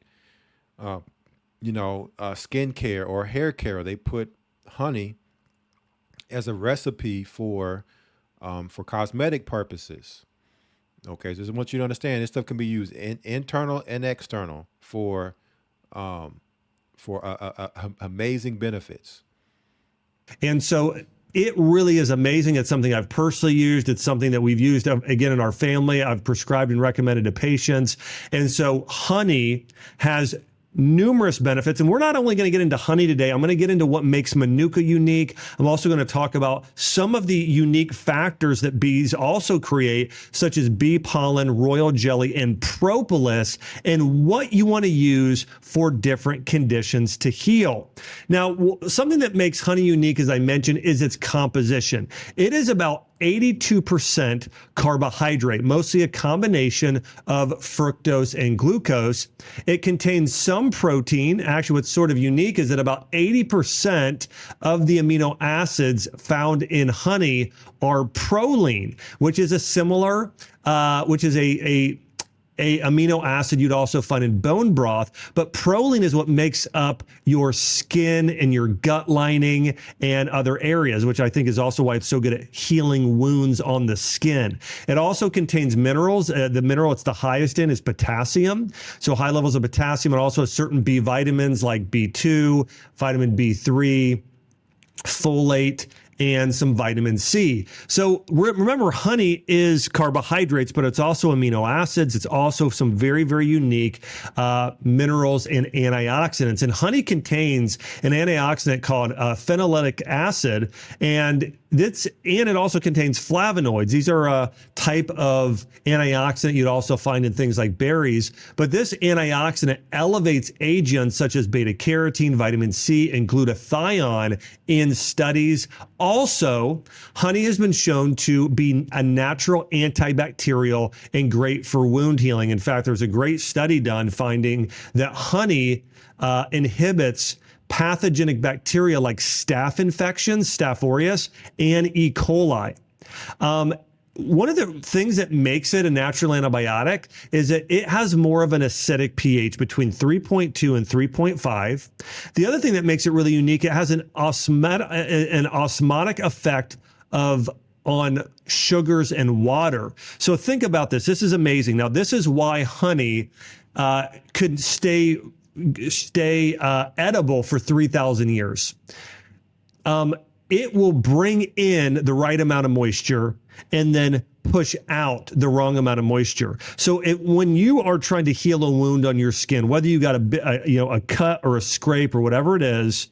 skincare or hair care. They put honey as a recipe for cosmetic purposes. Okay, so I want you to understand this stuff can be used internal and external for amazing benefits. And so it really is amazing. It's something I've personally used. It's something that we've used, again, in our family. I've prescribed and recommended to patients. And so honey has numerous benefits. And we're not only going to get into honey today, I'm going to get into what makes Manuka unique. I'm also going to talk about some of the unique factors that bees also create, such as bee pollen, royal jelly, and propolis, and what you want to use for different conditions to heal. Now, something that makes honey unique, as I mentioned, is its composition. It is about 82% carbohydrate, mostly a combination of fructose and glucose. It contains some protein. Actually, what's sort of unique is that about 80% of the amino acids found in honey are proline, which is a similar, a amino acid you'd also find in bone broth, but proline is what makes up your skin and your gut lining and other areas, which I think is also why it's so good at healing wounds on the skin. It also contains minerals. The mineral it's the highest in is potassium, so high levels of potassium, and also certain B vitamins like B2, vitamin B3, folate, and some vitamin C. So remember, honey is carbohydrates, but it's also amino acids. It's also some very, very unique minerals and antioxidants. And honey contains an antioxidant called phenylic acid, and it also contains flavonoids. These are a type of antioxidant you'd also find in things like berries. But this antioxidant elevates agents such as beta carotene, vitamin C, and glutathione in studies. Also, honey has been shown to be a natural antibacterial and great for wound healing. In fact, there's a great study done finding that honey inhibits pathogenic bacteria like staph infections, Staph aureus, and E. coli. One of the things that makes it a natural antibiotic is that it has more of an acidic pH between 3.2 and 3.5. The other thing that makes it really unique, it has an osmotic effect on sugars and water. So think about this. This is amazing. Now, this is why honey could stay edible for 3,000 years. It will bring in the right amount of moisture and then push out the wrong amount of moisture. So when you are trying to heal a wound on your skin, whether you got a cut or a scrape or whatever it is,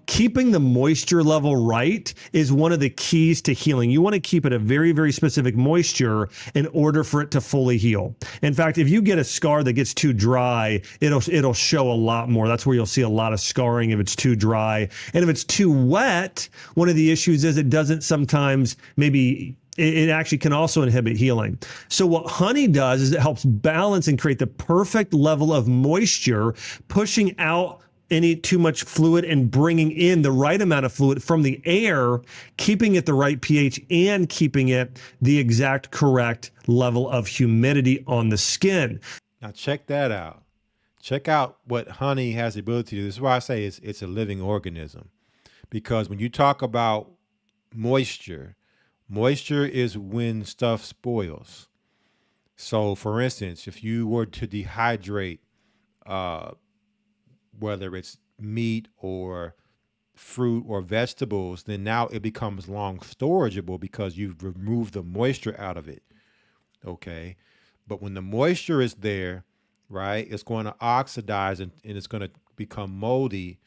keeping the moisture level right is one of the keys to healing. You want to keep it a very, very specific moisture in order for it to fully heal. In fact, if you get a scar that gets too dry, it'll show a lot more. That's where you'll see a lot of scarring if it's too dry. And if it's too wet, one of the issues is it doesn't sometimes it actually can also inhibit healing. So what honey does is it helps balance and create the perfect level of moisture, pushing out any too much fluid and bringing in the right amount of fluid from the air, keeping it the right pH and keeping it the exact correct level of humidity on the skin. Now check that out. Check out what honey has the ability to do. This is why I say it's a living organism. Because when you talk about moisture is when stuff spoils. So for instance, if you were to dehydrate whether it's meat or fruit or vegetables, then now it becomes long storageable because you've removed the moisture out of it. Okay. But when the moisture is there, right, it's going to oxidize and it's going to become moldy,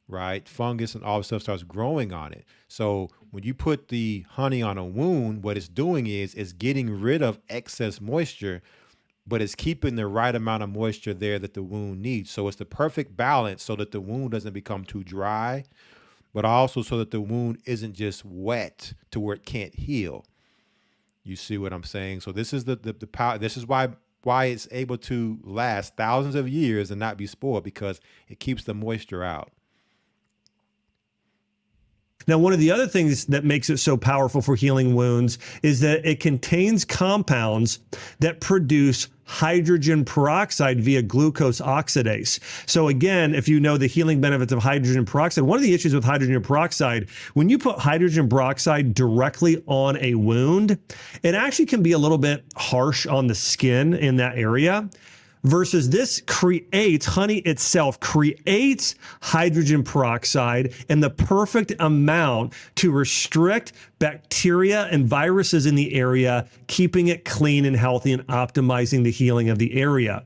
right? Fungus and all the stuff starts growing on it. So when you put the honey on a wound, what it's doing is it's getting rid of excess moisture, but it's keeping the right amount of moisture there that the wound needs. So it's the perfect balance so that the wound doesn't become too dry, but also so that the wound isn't just wet to where it can't heal. You see what I'm saying? So this is the power. This is why it's able to last thousands of years and not be spoiled, because it keeps the moisture out. Now, one of the other things that makes it so powerful for healing wounds is that it contains compounds that produce hydrogen peroxide via glucose oxidase. So again, if you know the healing benefits of hydrogen peroxide, one of the issues with hydrogen peroxide, when you put hydrogen peroxide directly on a wound, it actually can be a little bit harsh on the skin in that area. Versus honey itself creates hydrogen peroxide in the perfect amount to restrict bacteria and viruses in the area, keeping it clean and healthy and optimizing the healing of the area.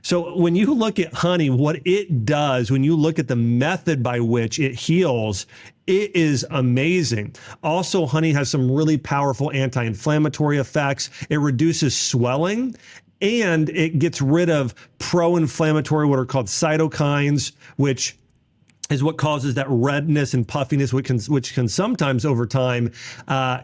So when you look at honey, what it does, when you look at the method by which it heals, it is amazing. Also, honey has some really powerful anti-inflammatory effects. It reduces swelling, and it gets rid of pro-inflammatory, what are called cytokines, which is what causes that redness and puffiness, which can sometimes over time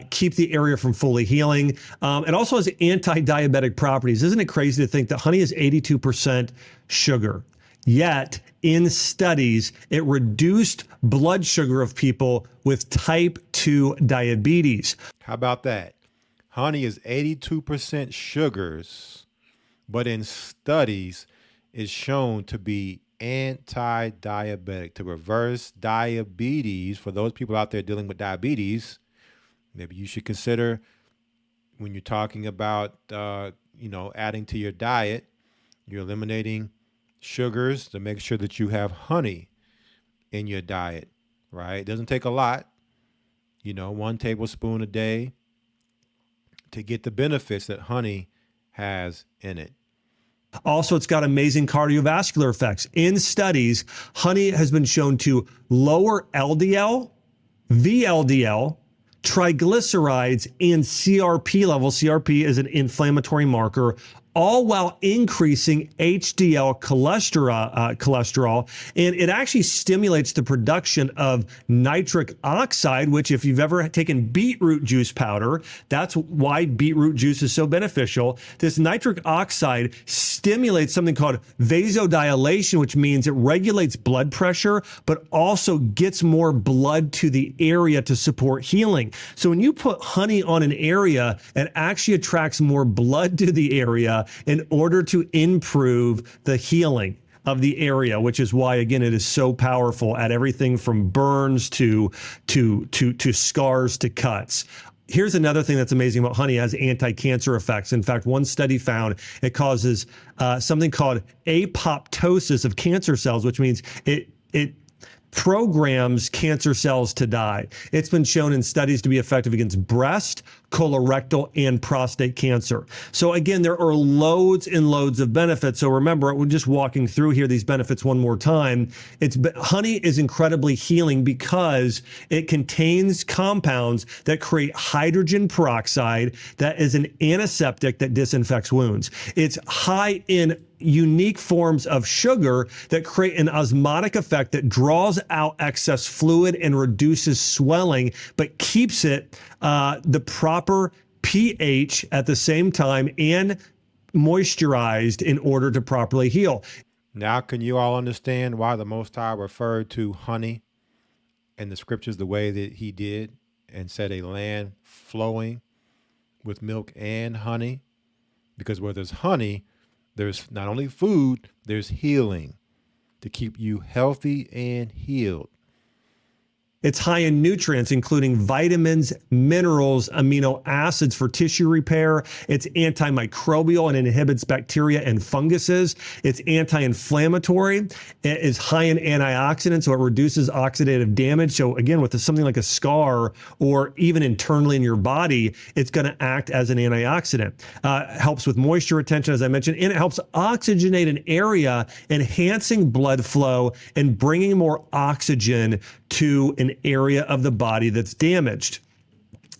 keep the area from fully healing. It also has anti-diabetic properties. Isn't it crazy to think that honey is 82% sugar? Yet, in studies, it reduced blood sugar of people with type 2 diabetes. How about that? Honey is 82% sugars, but in studies is shown to be anti-diabetic, to reverse diabetes. For those people out there dealing with diabetes, maybe you should consider, when you're talking about, adding to your diet, you're eliminating sugars to make sure that you have honey in your diet, right? It doesn't take a lot. 1 tablespoon a day to get the benefits that honey has in it. Also, it's got amazing cardiovascular effects. In studies, honey has been shown to lower LDL, VLDL, triglycerides, and CRP levels. CRP is an inflammatory marker, all while increasing HDL cholesterol. And it actually stimulates the production of nitric oxide, which if you've ever taken beetroot juice powder, that's why beetroot juice is so beneficial. This nitric oxide stimulates something called vasodilation, which means it regulates blood pressure, but also gets more blood to the area to support healing. So when you put honey on an area, it actually attracts more blood to the area in order to improve the healing of the area, which is why, again, it is so powerful at everything from burns to scars to cuts. Here's another thing that's amazing about honey. It has anti-cancer effects. In fact, one study found it causes something called apoptosis of cancer cells, which means it programs cancer cells to die. It's been shown in studies to be effective against breast, colorectal, and prostate cancer. So again, there are loads and loads of benefits. So remember, we're just walking through here these benefits one more time. Honey is incredibly healing because it contains compounds that create hydrogen peroxide that is an antiseptic that disinfects wounds. It's high in unique forms of sugar that create an osmotic effect that draws out excess fluid and reduces swelling, but keeps it the proper pH at the same time and moisturized in order to properly heal. Now, can you all understand why the Most High referred to honey in the scriptures the way that he did and said a land flowing with milk and honey? Because where there's honey, there's not only food, there's healing to keep you healthy and healed. It's high in nutrients, including vitamins, minerals, amino acids for tissue repair. It's antimicrobial and inhibits bacteria and funguses. It's anti-inflammatory. It is high in antioxidants, so it reduces oxidative damage. So again, with something like a scar or even internally in your body, it's going to act as an antioxidant. Helps with moisture retention, as I mentioned, and it helps oxygenate an area, enhancing blood flow and bringing more oxygen to an area of the body that's damaged.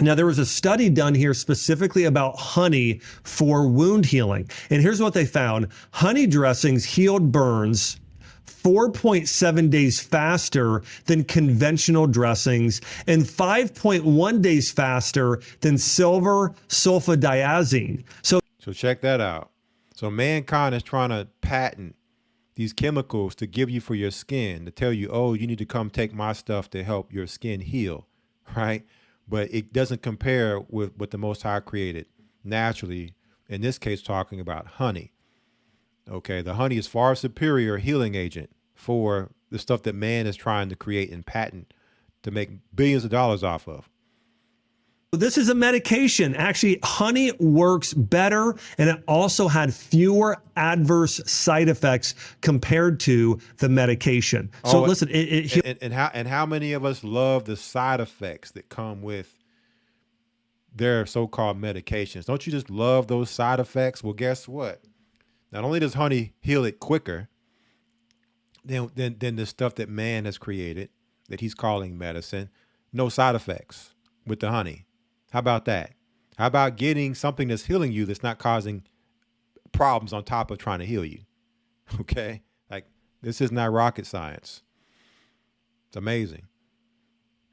Now, there was a study done here specifically about honey for wound healing. And here's what they found. Honey dressings healed burns 4.7 days faster than conventional dressings and 5.1 days faster than silver sulfadiazine. So check that out. So mankind is trying to patent these chemicals to give you for your skin, to tell you, oh, you need to come take my stuff to help your skin heal, right? But it doesn't compare with what the Most High created naturally, in this case, talking about honey. Okay, the honey is far superior healing agent for the stuff that man is trying to create and patent to make billions of dollars off of. This is a medication. Actually, honey works better, and it also had fewer adverse side effects compared to the medication. So listen, and how many of us love the side effects that come with their so-called medications? Don't you just love those side effects? Well, guess what? Not only does honey heal it quicker than the stuff that man has created, that he's calling medicine, no side effects with the honey. How about that? How about getting something that's healing you that's not causing problems on top of trying to heal you? Okay? Like, this is not rocket science. It's amazing.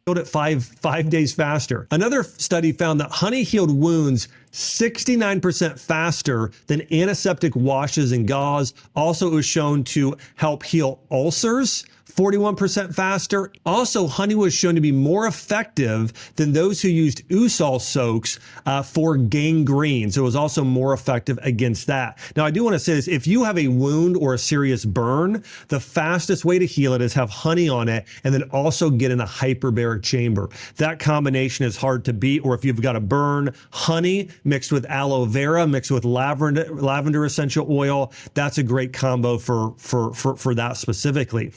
Healed it five days faster. Another study found that honey healed wounds 69% faster than antiseptic washes and gauze. Also, it was shown to help heal ulcers 41% faster. Also, honey was shown to be more effective than those who used Usol soaks for gangrene. So it was also more effective against that. Now, I do want to say this. If you have a wound or a serious burn, the fastest way to heal it is have honey on it and then also get in a hyperbaric chamber. That combination is hard to beat. Or if you've got a burn, honey mixed with aloe vera, mixed with lavender essential oil, that's a great combo for that specifically.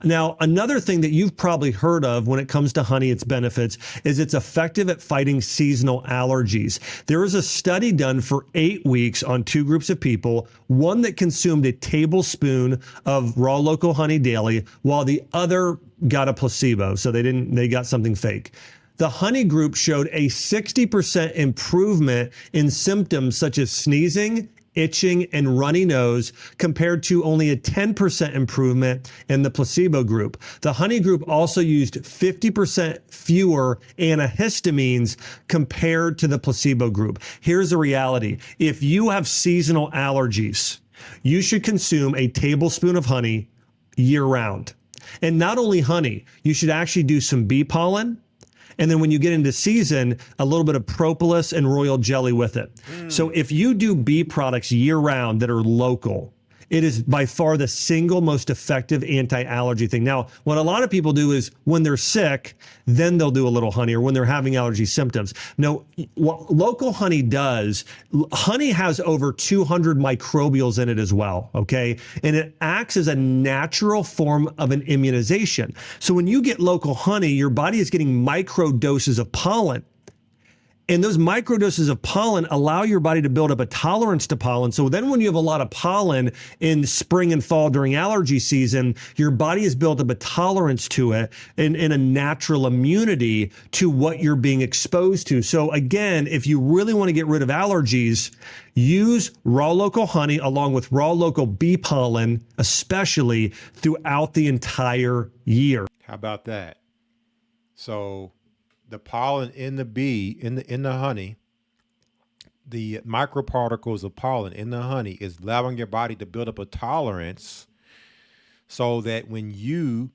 Now, another thing that you've probably heard of when it comes to honey, its benefits, is it's effective at fighting seasonal allergies. There was a study done for 8 weeks on 2 groups of people, one that consumed a tablespoon of raw local honey daily, while the other got a placebo. So they got something fake. The honey group showed a 60% improvement in symptoms such as sneezing, itching, and runny nose compared to only a 10% improvement in the placebo group. The honey group also used 50% fewer antihistamines compared to the placebo group. Here's the reality. If you have seasonal allergies, you should consume a tablespoon of honey year round. And not only honey, you should actually do some bee pollen. And then when you get into season, a little bit of propolis and royal jelly with it. So if you do bee products year round that are local, it is by far the single most effective anti-allergy thing. Now, what a lot of people do is when they're sick, then they'll do a little honey, or when they're having allergy symptoms. No, what local honey does, honey has over 200 microbials in it as well, okay? And it acts as a natural form of an immunization. So when you get local honey, your body is getting micro doses of pollen. And those microdoses of pollen allow your body to build up a tolerance to pollen. So then when you have a lot of pollen in spring and fall during allergy season, your body has built up a tolerance to it and a natural immunity to what you're being exposed to. So again, if you really want to get rid of allergies, use raw local honey along with raw local bee pollen, especially throughout the entire year. How about that? So the pollen in the bee, in the honey, the microparticles of pollen in the honey is allowing your body to build up a tolerance so that when you,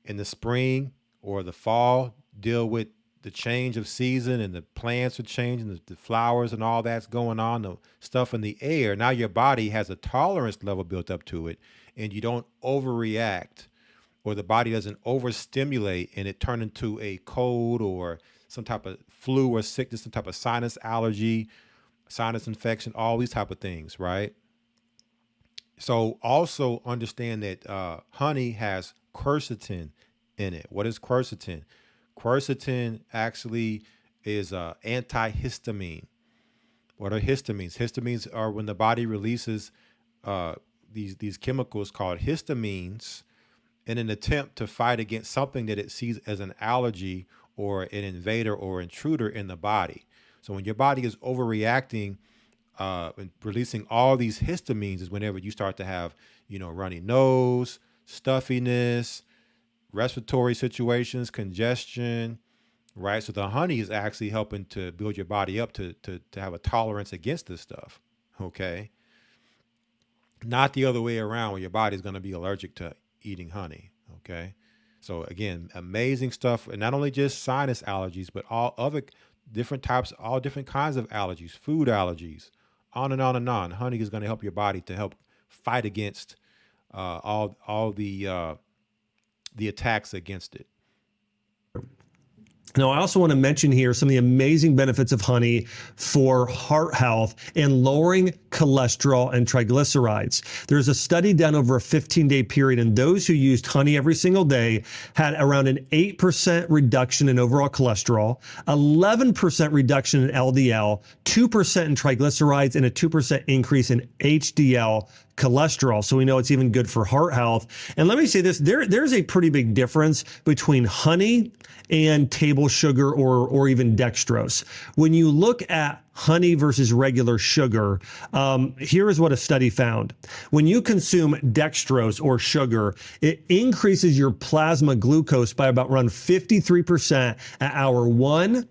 in the spring or the fall, deal with the change of season and the plants are changing, the flowers and all that's going on, the stuff in the air, now your body has a tolerance level built up to it and you don't overreact, or the body doesn't overstimulate and it turn into a cold or some type of flu or sickness, some type of sinus allergy, sinus infection, all these type of things, right? So also understand that honey has quercetin in it. What is quercetin? Quercetin actually is antihistamine. What are histamines? Histamines are when the body releases these chemicals called histamines in an attempt to fight against something that it sees as an allergy or an invader or intruder in the body. So when your body is overreacting and releasing all these histamines is whenever you start to have, runny nose, stuffiness, respiratory situations, congestion, right? So the honey is actually helping to build your body up to have a tolerance against this stuff, okay? Not the other way around where your body's going to be allergic to eating honey, okay? So again, amazing stuff, and not only just sinus allergies, but all other different types, all different kinds of allergies, food allergies, on and on and on. Honey is going to help your body to help fight against all the attacks against it. Now, I also want to mention here some of the amazing benefits of honey for heart health and lowering cholesterol and triglycerides. There's a study done over a 15-day period, and those who used honey every single day had around an 8% reduction in overall cholesterol, 11% reduction in LDL, 2% in triglycerides, and a 2% increase in HDL cholesterol. So we know it's even good for heart health. And let me say this, there's a pretty big difference between honey and table sugar or even dextrose. When you look at honey versus regular sugar, here is what a study found. When you consume dextrose or sugar, it increases your plasma glucose by about around 53% at hour 1,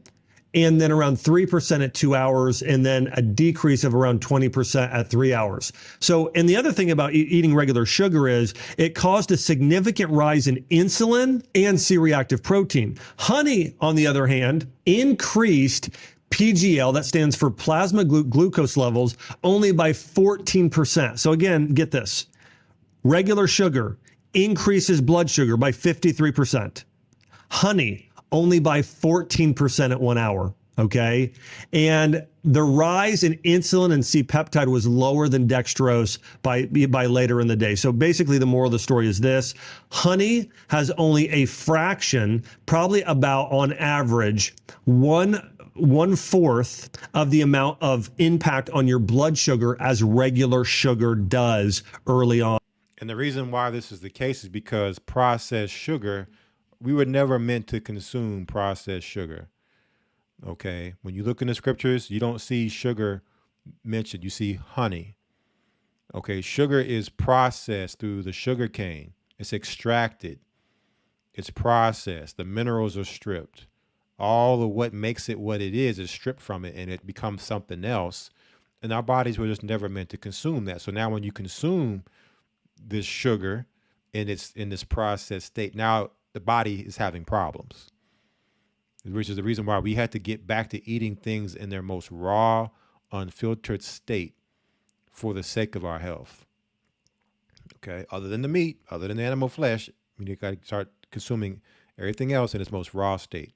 and then around 3% at 2 hours, and then a decrease of around 20% at 3 hours. So, and the other thing about eating regular sugar is it caused a significant rise in insulin and C-reactive protein. Honey, on the other hand, increased PGL, that stands for plasma glucose levels, only by 14%. So again, get this. Regular sugar increases blood sugar by 53%. Honey, only by 14% at 1 hour. Okay. And the rise in insulin and C-peptide was lower than dextrose by later in the day. So basically the moral of the story is this: honey has only a fraction, probably about on average, one fourth of the amount of impact on your blood sugar as regular sugar does early on. And the reason why this is the case is because processed sugar, we were never meant to consume processed sugar. Okay. When you look in the scriptures, you don't see sugar mentioned. You see honey. Okay. Sugar is processed through the sugar cane. It's extracted. It's processed. The minerals are stripped. All of what makes it what it is stripped from it, and it becomes something else. And our bodies were just never meant to consume that. So now when you consume this sugar and it's in this processed state, now the body is having problems, which is the reason why we had to get back to eating things in their most raw, unfiltered state for the sake of our health. Okay. Other than the meat, other than the animal flesh, you got to start consuming everything else in its most raw state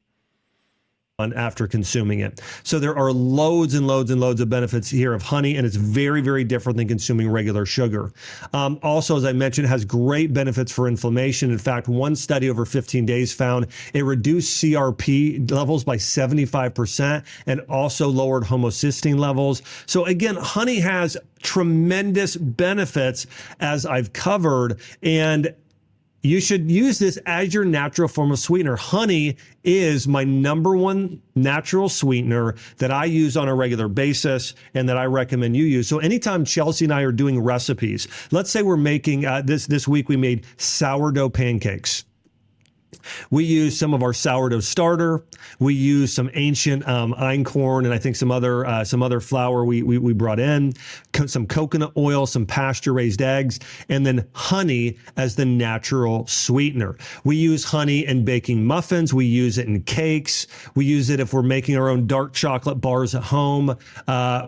after consuming it. So there are loads and loads and loads of benefits here of honey, and it's very, very different than consuming regular sugar. Also, as I mentioned, it has great benefits for inflammation. In fact, one study over 15 days found it reduced CRP levels by 75% and also lowered homocysteine levels. So again, honey has tremendous benefits, as I've covered, and you should use this as your natural form of sweetener. Honey is my number one natural sweetener that I use on a regular basis and that I recommend you use. So anytime Chelsea and I are doing recipes, let's say we're making, this week we made sourdough pancakes. We use some of our sourdough starter. We use some ancient einkorn, and I think some other flour we brought in, some coconut oil, some pasture-raised eggs, and then honey as the natural sweetener. We use honey in baking muffins. We use it in cakes. We use it if we're making our own dark chocolate bars at home.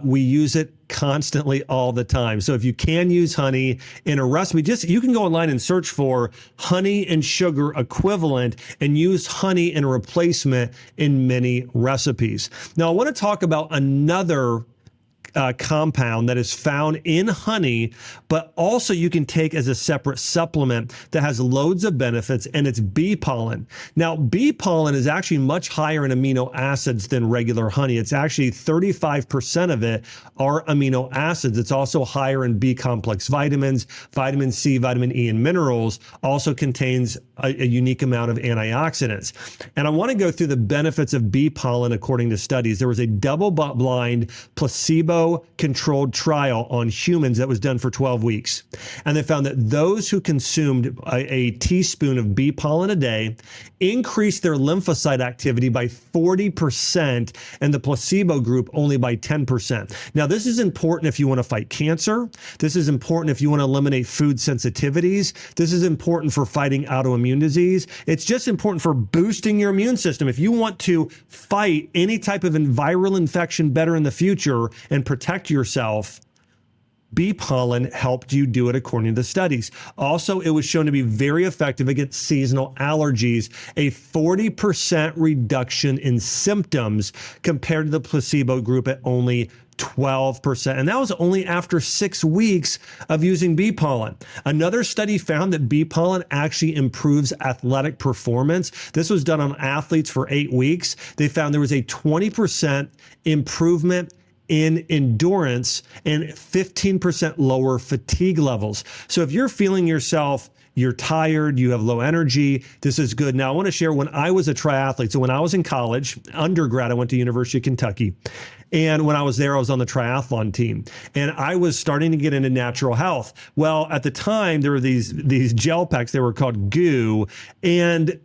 We use it constantly all the time. So if you can use honey in a recipe, you can go online and search for honey and sugar equivalent and use honey in a replacement in many recipes. Now, I want to talk about another compound that is found in honey, but also you can take as a separate supplement that has loads of benefits, and it's bee pollen. Now, bee pollen is actually much higher in amino acids than regular honey. It's actually 35% of it are amino acids. It's also higher in B complex vitamins, vitamin C, vitamin E, and minerals. Also contains a unique amount of antioxidants. And I want to go through the benefits of bee pollen according to studies. There was a double-blind placebo-controlled trial on humans that was done for 12 weeks. And they found that those who consumed a teaspoon of bee pollen a day increased their lymphocyte activity by 40%, and the placebo group only by 10%. Now, this is important if you want to fight cancer. This is important if you want to eliminate food sensitivities. This is important for fighting autoimmune disease. It's just important for boosting your immune system. If you want to fight any type of viral infection better in the future and protect yourself, bee pollen helped you do it according to the studies. Also, it was shown to be very effective against seasonal allergies, a 40% reduction in symptoms compared to the placebo group at only 12%. And that was only after 6 weeks of using bee pollen. Another study found that bee pollen actually improves athletic performance. This was done on athletes for 8 weeks. They found there was a 20% improvement in endurance and 15% lower fatigue levels. So if you're feeling yourself, you're tired, you have low energy, this is good. Now, I want to share when I was a triathlete. So when I was in college, undergrad, I went to University of Kentucky. And when I was there, I was on the triathlon team. And I was starting to get into natural health. Well, at the time, there were these gel packs. They were called goo. And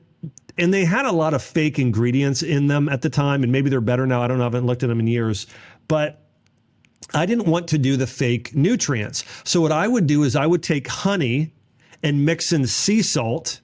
they had a lot of fake ingredients in them at the time. And maybe they're better now. I don't know. I haven't looked at them in years. But I didn't want to do the fake nutrients. So what I would do is I would take honey and mix in sea salt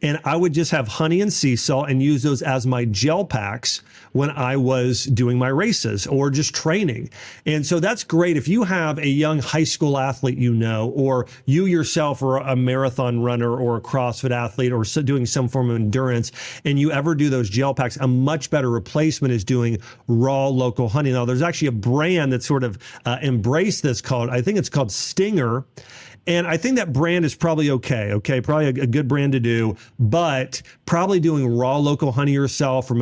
And I would just have honey and sea salt and use those as my gel packs when I was doing my races or just training. And so that's great. If you have a young high school athlete, or you yourself are a marathon runner or a CrossFit athlete or doing some form of endurance, and you ever do those gel packs, a much better replacement is doing raw local honey. Now, there's actually a brand that sort of embraced this I think it's called Stinger. And I think that brand is probably okay, probably a good brand to do, but probably doing raw local honey yourself from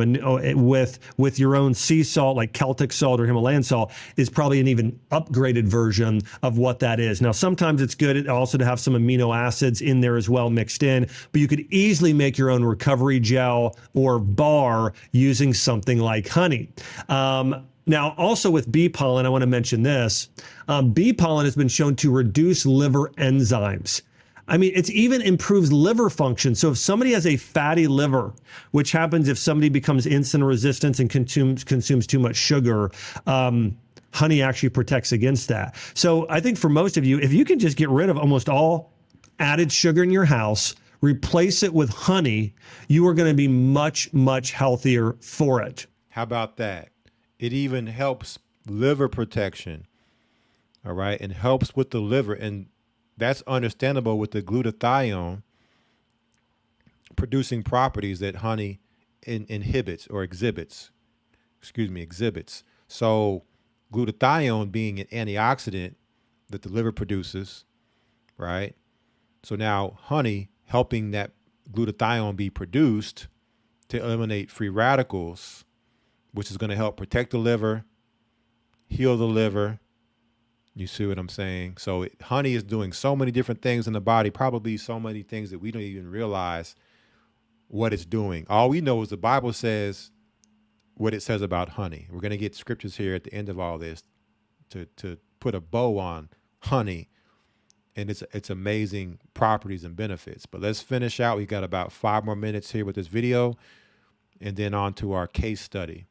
with your own sea salt, like Celtic salt or Himalayan salt, is probably an even upgraded version of what that is. Now, sometimes it's good also to have some amino acids in there as well mixed in, but you could easily make your own recovery gel or bar using something like honey. Now, also with bee pollen, I want to mention this. Bee pollen has been shown to reduce liver enzymes. I mean, it even improves liver function. So if somebody has a fatty liver, which happens if somebody becomes insulin resistant and consumes too much sugar, honey actually protects against that. So I think for most of you, if you can just get rid of almost all added sugar in your house, replace it with honey, you are going to be much, much healthier for it. How about that? It even helps liver protection, all right, and helps with the liver. And that's understandable with the glutathione producing properties that honey inhibits or exhibits. So glutathione being an antioxidant that the liver produces, right? So now honey helping that glutathione be produced to eliminate free radicals, which is going to help protect the liver, heal the liver. You see what I'm saying? So honey is doing so many different things in the body, probably so many things that we don't even realize what it's doing. All we know is the Bible says what it says about honey. We're going to get scriptures here at the end of all this to put a bow on honey and its amazing properties and benefits. But let's finish out. We got about 5 more minutes here with this video and then on to our case study.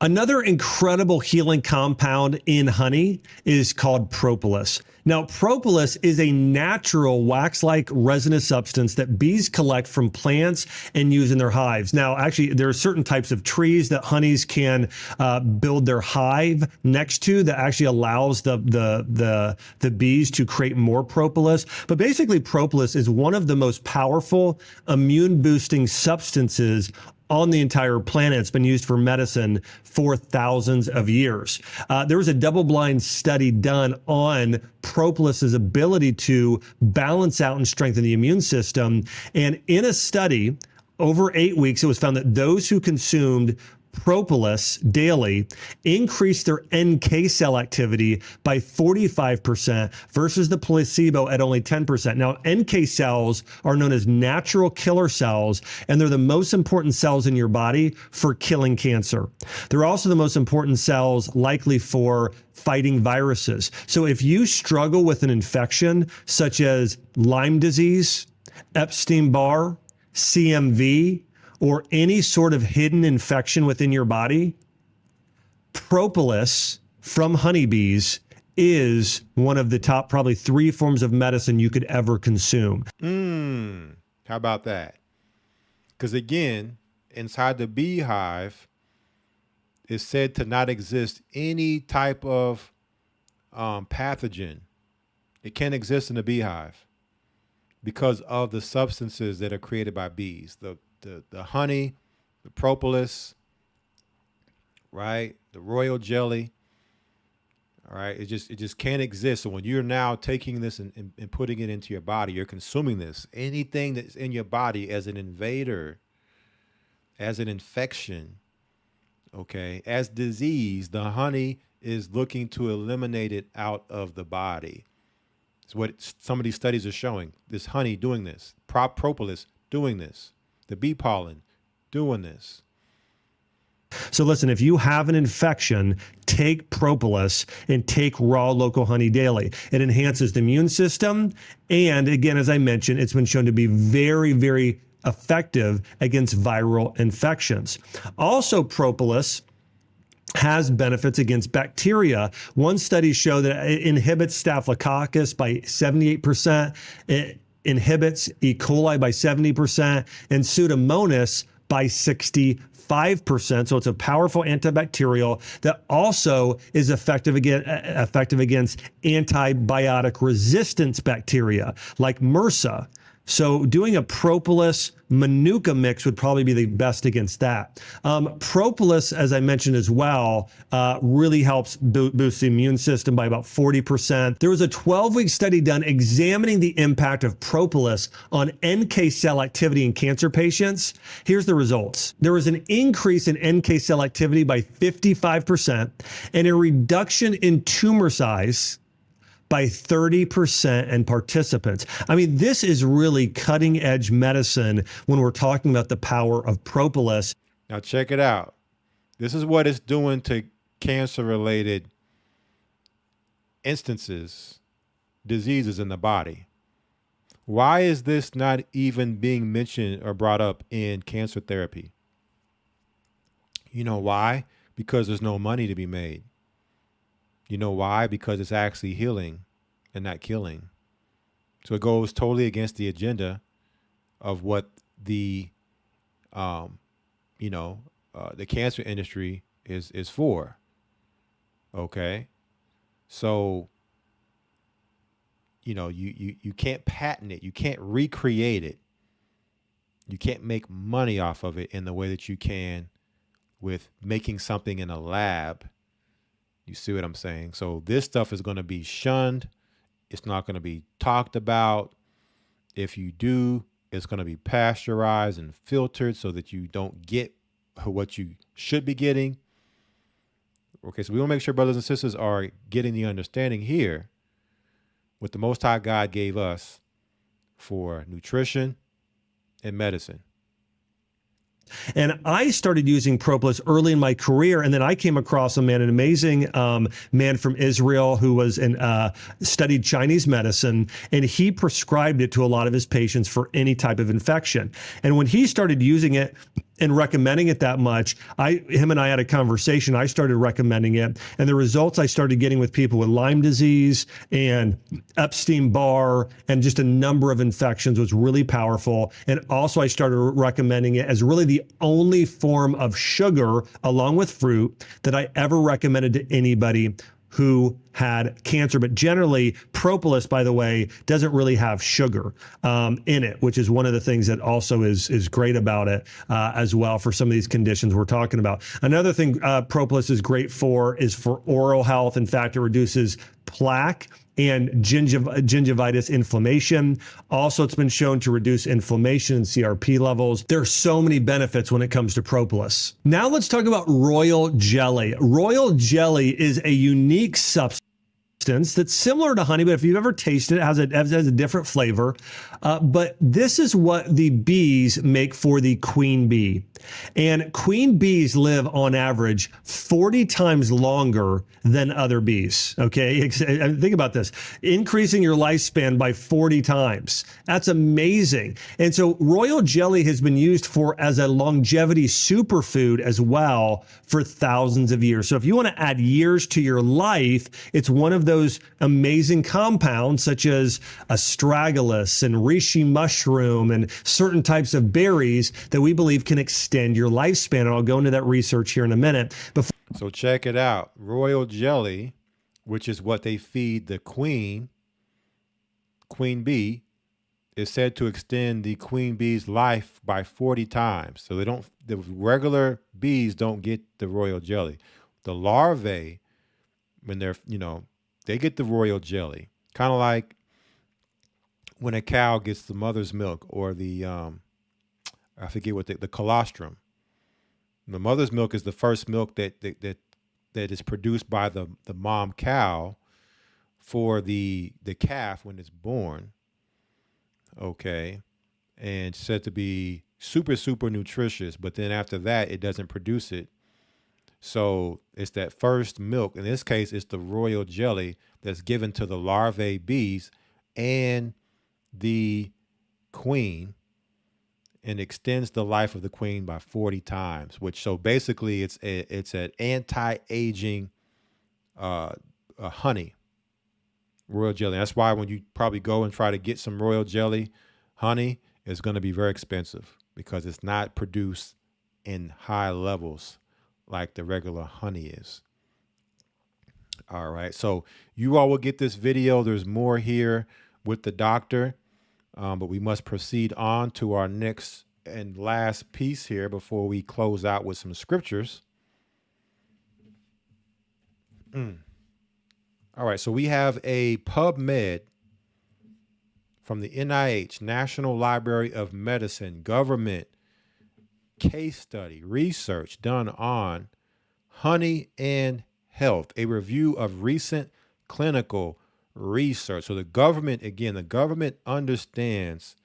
Another incredible healing compound in honey is called propolis. Now, propolis is a natural wax-like resinous substance that bees collect from plants and use in their hives. Now, actually, there are certain types of trees that honeys can build their hive next to that actually allows the bees to create more propolis. But basically, propolis is one of the most powerful immune-boosting substances on the entire planet. It's been used for medicine for thousands of years. There was a double-blind study done on propolis's ability to balance out and strengthen the immune system. And in a study over 8 weeks, it was found that those who consumed propolis daily increased their NK cell activity by 45% versus the placebo at only 10%. Now, NK cells are known as natural killer cells, and they're the most important cells in your body for killing cancer. They're also the most important cells likely for fighting viruses. So if you struggle with an infection such as Lyme disease, Epstein-Barr, CMV, or any sort of hidden infection within your body, propolis from honeybees is one of the top probably 3 forms of medicine you could ever consume. How about that? Because again, inside the beehive, it's said to not exist any type of pathogen. It can't exist in the beehive because of the substances that are created by bees. The honey, the propolis, right? The royal jelly, all right? It just can't exist. So when you're now taking this and putting it into your body, you're consuming this. Anything that's in your body as an invader, as an infection, okay, as disease, the honey is looking to eliminate it out of the body. It's what some of these studies are showing. This honey doing this, propolis doing this. The bee pollen doing this. So listen, if you have an infection, take propolis and take raw local honey daily. It enhances the immune system. And again, as I mentioned, it's been shown to be very, very effective against viral infections. Also, propolis has benefits against bacteria. One study showed that it inhibits Staphylococcus by 78%. It inhibits E. coli by 70% and Pseudomonas by 65%. So it's a powerful antibacterial that also is effective against antibiotic resistance bacteria like MRSA. So doing a propolis manuka mix would probably be the best against that. Propolis, as I mentioned as well, really helps boost the immune system by about 40%. There was a 12-week study done examining the impact of propolis on NK cell activity in cancer patients. Here's the results. There was an increase in NK cell activity by 55% and a reduction in tumor size by 30% in participants. I mean, this is really cutting edge medicine when we're talking about the power of propolis. Now check it out. This is what it's doing to cancer-related instances, diseases in the body. Why is this not even being mentioned or brought up in cancer therapy? You know why? Because there's no money to be made. You know why? Because it's actually healing and not killing. So it goes totally against the agenda of what the cancer industry is for. Okay. So, you can't patent it. You can't recreate it. You can't make money off of it in the way that you can with making something in a lab. You see what I'm saying? So this stuff is going to be shunned. It's not going to be talked about. If you do, it's going to be pasteurized and filtered so that you don't get what you should be getting. Okay, so we want to make sure brothers and sisters are getting the understanding here what the Most High God gave us for nutrition and medicine. And I started using propolis early in my career, and then I came across an amazing man from Israel who was studied Chinese medicine, and he prescribed it to a lot of his patients for any type of infection. And when he started using it and recommending it that much, him and I had a conversation. I started recommending it, and the results I started getting with people with Lyme disease and Epstein-Barr and just a number of infections was really powerful. And also I started recommending it as really the only form of sugar, along with fruit, that I ever recommended to anybody who had cancer. But generally, propolis, by the way, doesn't really have sugar in it, which is one of the things that also is great about it as well for some of these conditions we're talking about. Another thing propolis is great for is for oral health. In fact, it reduces plaque and gingivitis inflammation. Also, it's been shown to reduce inflammation and CRP levels. There are so many benefits when it comes to propolis. Now let's talk about royal jelly. Royal jelly is a unique substance that's similar to honey, but if you've ever tasted it, it has a different flavor. But this is what the bees make for the queen bee. And queen bees live on average 40 times longer than other bees. Okay, think about this. Increasing your lifespan by 40 times. That's amazing. And so royal jelly has been used as a longevity superfood as well for thousands of years. So if you want to add years to your life, it's one of those amazing compounds such as astragalus and reishi mushroom and certain types of berries that we believe can extend your lifespan. And I'll go into that research here in a minute. So check it out. Royal jelly, which is what they feed the queen bee, is said to extend the queen bee's life by 40 times. So the regular bees don't get the royal jelly. The larvae, when they're, they get the royal jelly, kind of like when a cow gets the mother's milk or the, I forget what the colostrum. The mother's milk is the first milk that is produced by the mom cow for the calf when it's born. Okay. And said to be super, super nutritious. But then after that, it doesn't produce it. So it's that first milk. In this case, it's the royal jelly that's given to the larvae bees and the queen, and extends the life of the queen by 40 times, so basically it's an anti-aging honey, Royal jelly. That's why when you probably go and try to get some royal jelly honey, it's going to be very expensive because it's not produced in high levels like the regular honey is. All right. So you all will get this video. There's more here with the doctor, but we must proceed on to our next and last piece here before we close out with some scriptures. All right. So we have a PubMed from the NIH, National Library of Medicine, government case study research done on honey and health, a review of recent clinical research. So the government, again, the government understands,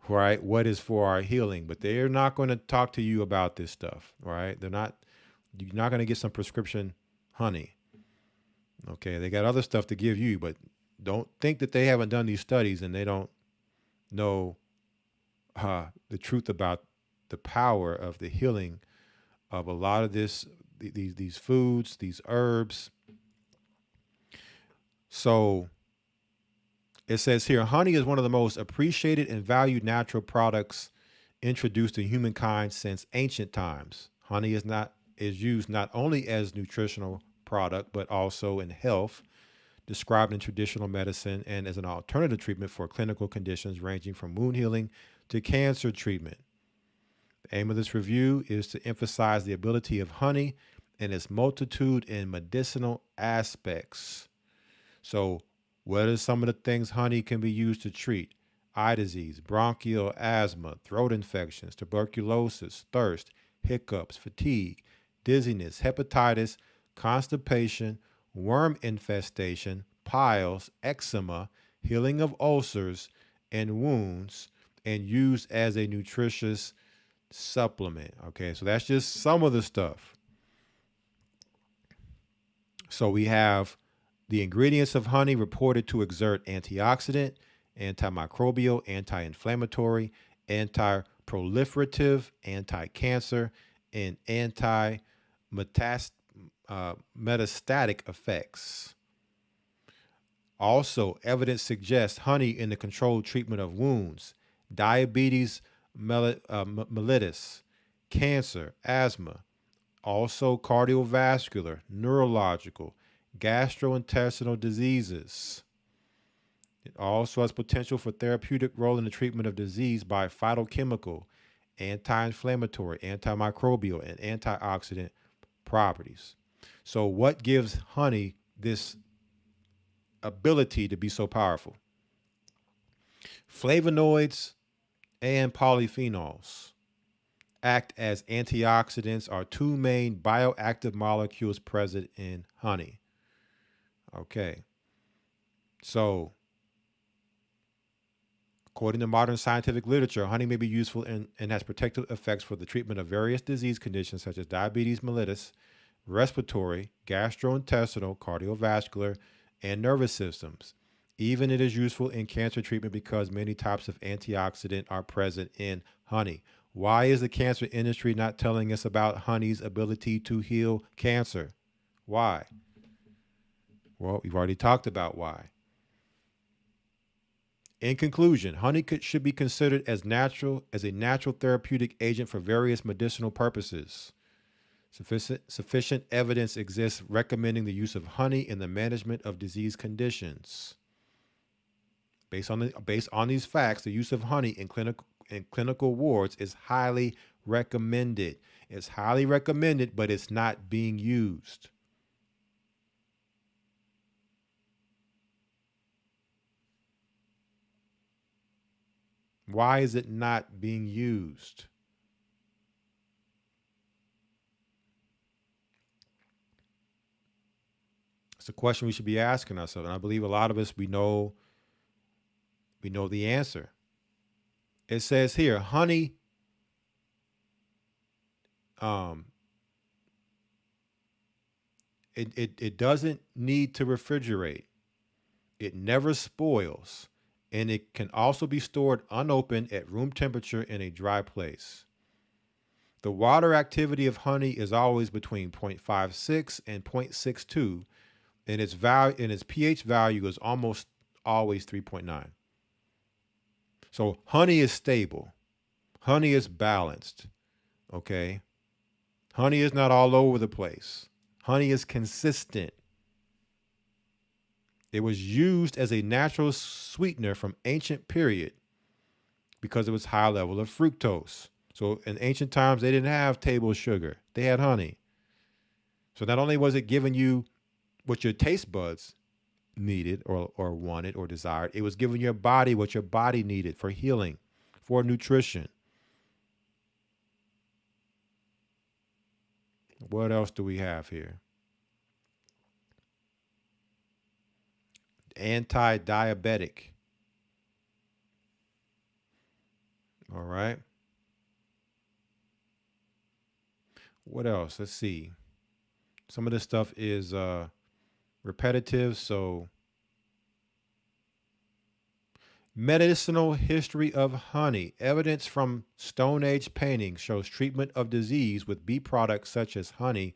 right, what is for our healing, but they're not going to talk to you about this stuff, right? You're not going to get some prescription honey. Okay, they got other stuff to give you, but don't think that they haven't done these studies and they don't know the truth about the power of the healing of a lot of these foods, these herbs. So it says here, honey is one of the most appreciated and valued natural products introduced to humankind since ancient times. Honey is used not only as nutritional product, but also in health, described in traditional medicine, and as an alternative treatment for clinical conditions ranging from wound healing to cancer treatment. The aim of this review is to emphasize the ability of honey and its multitude in medicinal aspects. So what are some of the things honey can be used to treat? Eye disease, bronchial asthma, throat infections, tuberculosis, thirst, hiccups, fatigue, dizziness, hepatitis, constipation, worm infestation, piles, eczema, healing of ulcers and wounds, and used as a nutritious supplement. Okay, so that's just some of the stuff. So we have the ingredients of honey reported to exert antioxidant, antimicrobial, anti-inflammatory, anti-proliferative, anti-cancer, and metastatic effects. Also, evidence suggests honey in the controlled treatment of wounds, diabetes mellitus, cancer, asthma, also cardiovascular, neurological, gastrointestinal diseases. It also has potential for therapeutic role in the treatment of disease by phytochemical, anti-inflammatory, antimicrobial, and antioxidant properties. So what gives honey this ability to be so powerful? Flavonoids and polyphenols act as antioxidants, are two main bioactive molecules present in honey. Okay. So, according to modern scientific literature, honey may be useful and has protective effects for the treatment of various disease conditions such as diabetes mellitus, respiratory, gastrointestinal, cardiovascular, and nervous systems. Even it is useful in cancer treatment because many types of antioxidant are present in honey. Why is the cancer industry not telling us about honey's ability to heal cancer? Why? Well, we've already talked about why. In conclusion, honey should be considered as a natural therapeutic agent for various medicinal purposes. Sufficient evidence exists recommending the use of honey in the management of disease conditions. Based on these facts, the use of honey in clinical wards is highly recommended. It's highly recommended, but it's not being used. Why is it not being used? It's a question we should be asking ourselves. And I believe a lot of us, we know the answer. It says here, honey, it doesn't need to refrigerate. It never spoils. And it can also be stored unopened at room temperature in a dry place. The water activity of honey is always between 0.56 and 0.62, and its value and its pH value is almost always 3.9. So honey is stable. Honey is balanced. Okay. Honey is not all over the place. Honey is consistent. It was used as a natural sweetener from ancient period because of its high level of fructose. So in ancient times, they didn't have table sugar. They had honey. So not only was it giving you what your taste buds needed or wanted or desired, it was giving your body what your body needed for healing, for nutrition. What else do we have here? Anti-diabetic. All right. What else? Let's see. Some of this stuff is repetitive. So, medicinal history of honey. Evidence from Stone Age paintings shows treatment of disease with bee products such as honey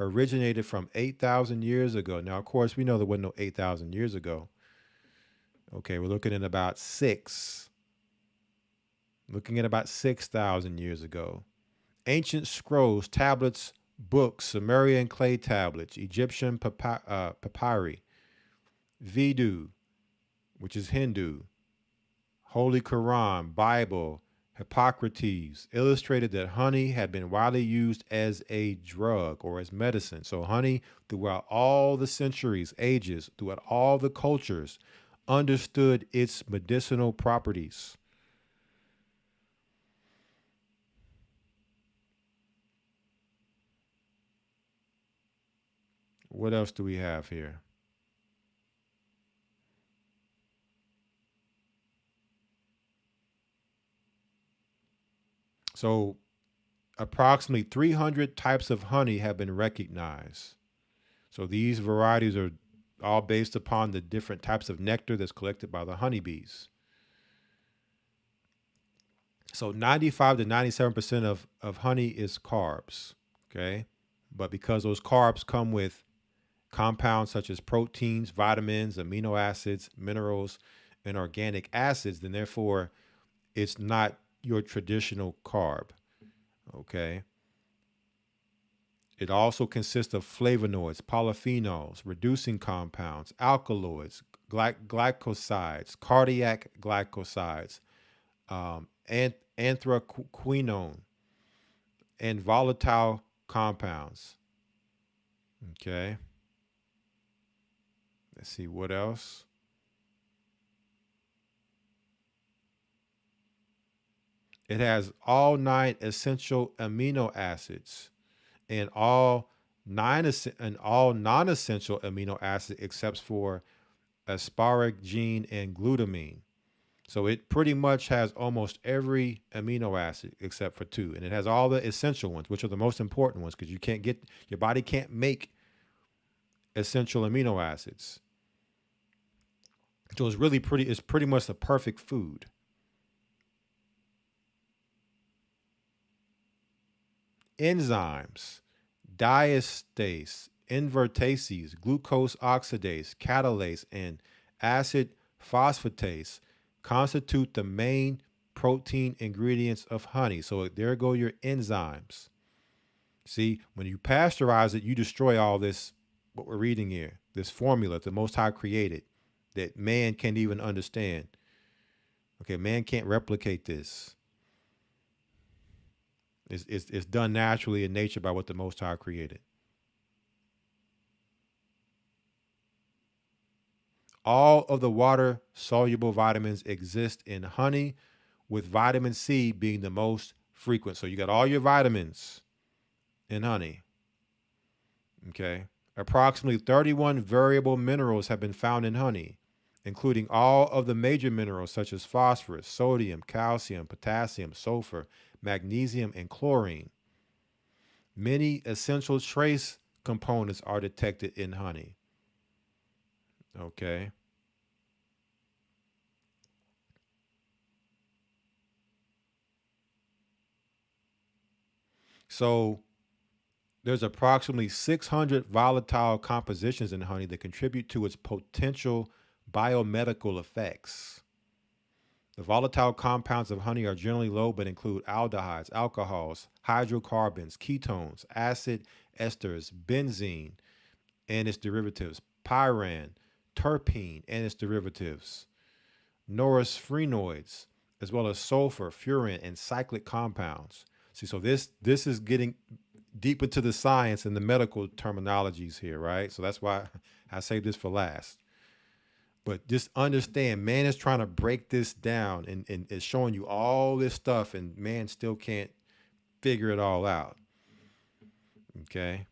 originated from 8,000 years ago. Now, of course, we know there wasn't no 8,000 years ago. Okay, we're looking at about 6,000 years ago. Ancient scrolls, tablets, books, Sumerian clay tablets, Egyptian papyri, Vidu, which is Hindu, Holy Quran, Bible, Hippocrates, illustrated that honey had been widely used as a drug or as medicine. So honey, throughout all the centuries, ages, throughout all the cultures, understood its medicinal properties. What else do we have here? So approximately 300 types of honey have been recognized. So these varieties are all based upon the different types of nectar that's collected by the honeybees. So 95 to 97% of honey is carbs, okay? But because those carbs come with compounds such as proteins, vitamins, amino acids, minerals, and organic acids, then therefore it's not your traditional carb, okay? It also consists of flavonoids, polyphenols, reducing compounds, alkaloids, glycosides, cardiac glycosides, and anthraquinone, and volatile compounds. Okay. Let's see what else. It has all 9 essential amino acids and all non-essential amino acids except for asparagine and glutamine. So it pretty much has almost every amino acid except for 2, and it has all the essential ones, which are the most important ones because your body can't make essential amino acids. So it's pretty much the perfect food. Enzymes, diastase, invertases, glucose oxidase, catalase, and acid phosphatase constitute the main protein ingredients of honey. So there go your enzymes. See, when you pasteurize it, you destroy all this, what we're reading here, this formula the Most High created that man can't even understand. Okay, man can't replicate this. It's done naturally in nature by what the Most High created. All of the water-soluble vitamins exist in honey, with vitamin C being the most frequent. So you got all your vitamins in honey. Okay. Approximately 31 variable minerals have been found in honey, including all of the major minerals such as phosphorus, sodium, calcium, potassium, sulfur, magnesium, and chlorine. Many essential trace components are detected in honey. Okay. So There's approximately 600 volatile compositions in honey that contribute to its potential biomedical effects. The volatile compounds of honey are generally low but include aldehydes, alcohols, hydrocarbons, ketones, acid esters, benzene and its derivatives, pyran, terpene and its derivatives, norephrenoids, as well as sulfur, furan, and cyclic compounds. See, so this is getting deep into the science and the medical terminologies here, right? So that's why I saved this for last. But just understand, man is trying to break this down and is showing you all this stuff, and man still can't figure it all out. Okay.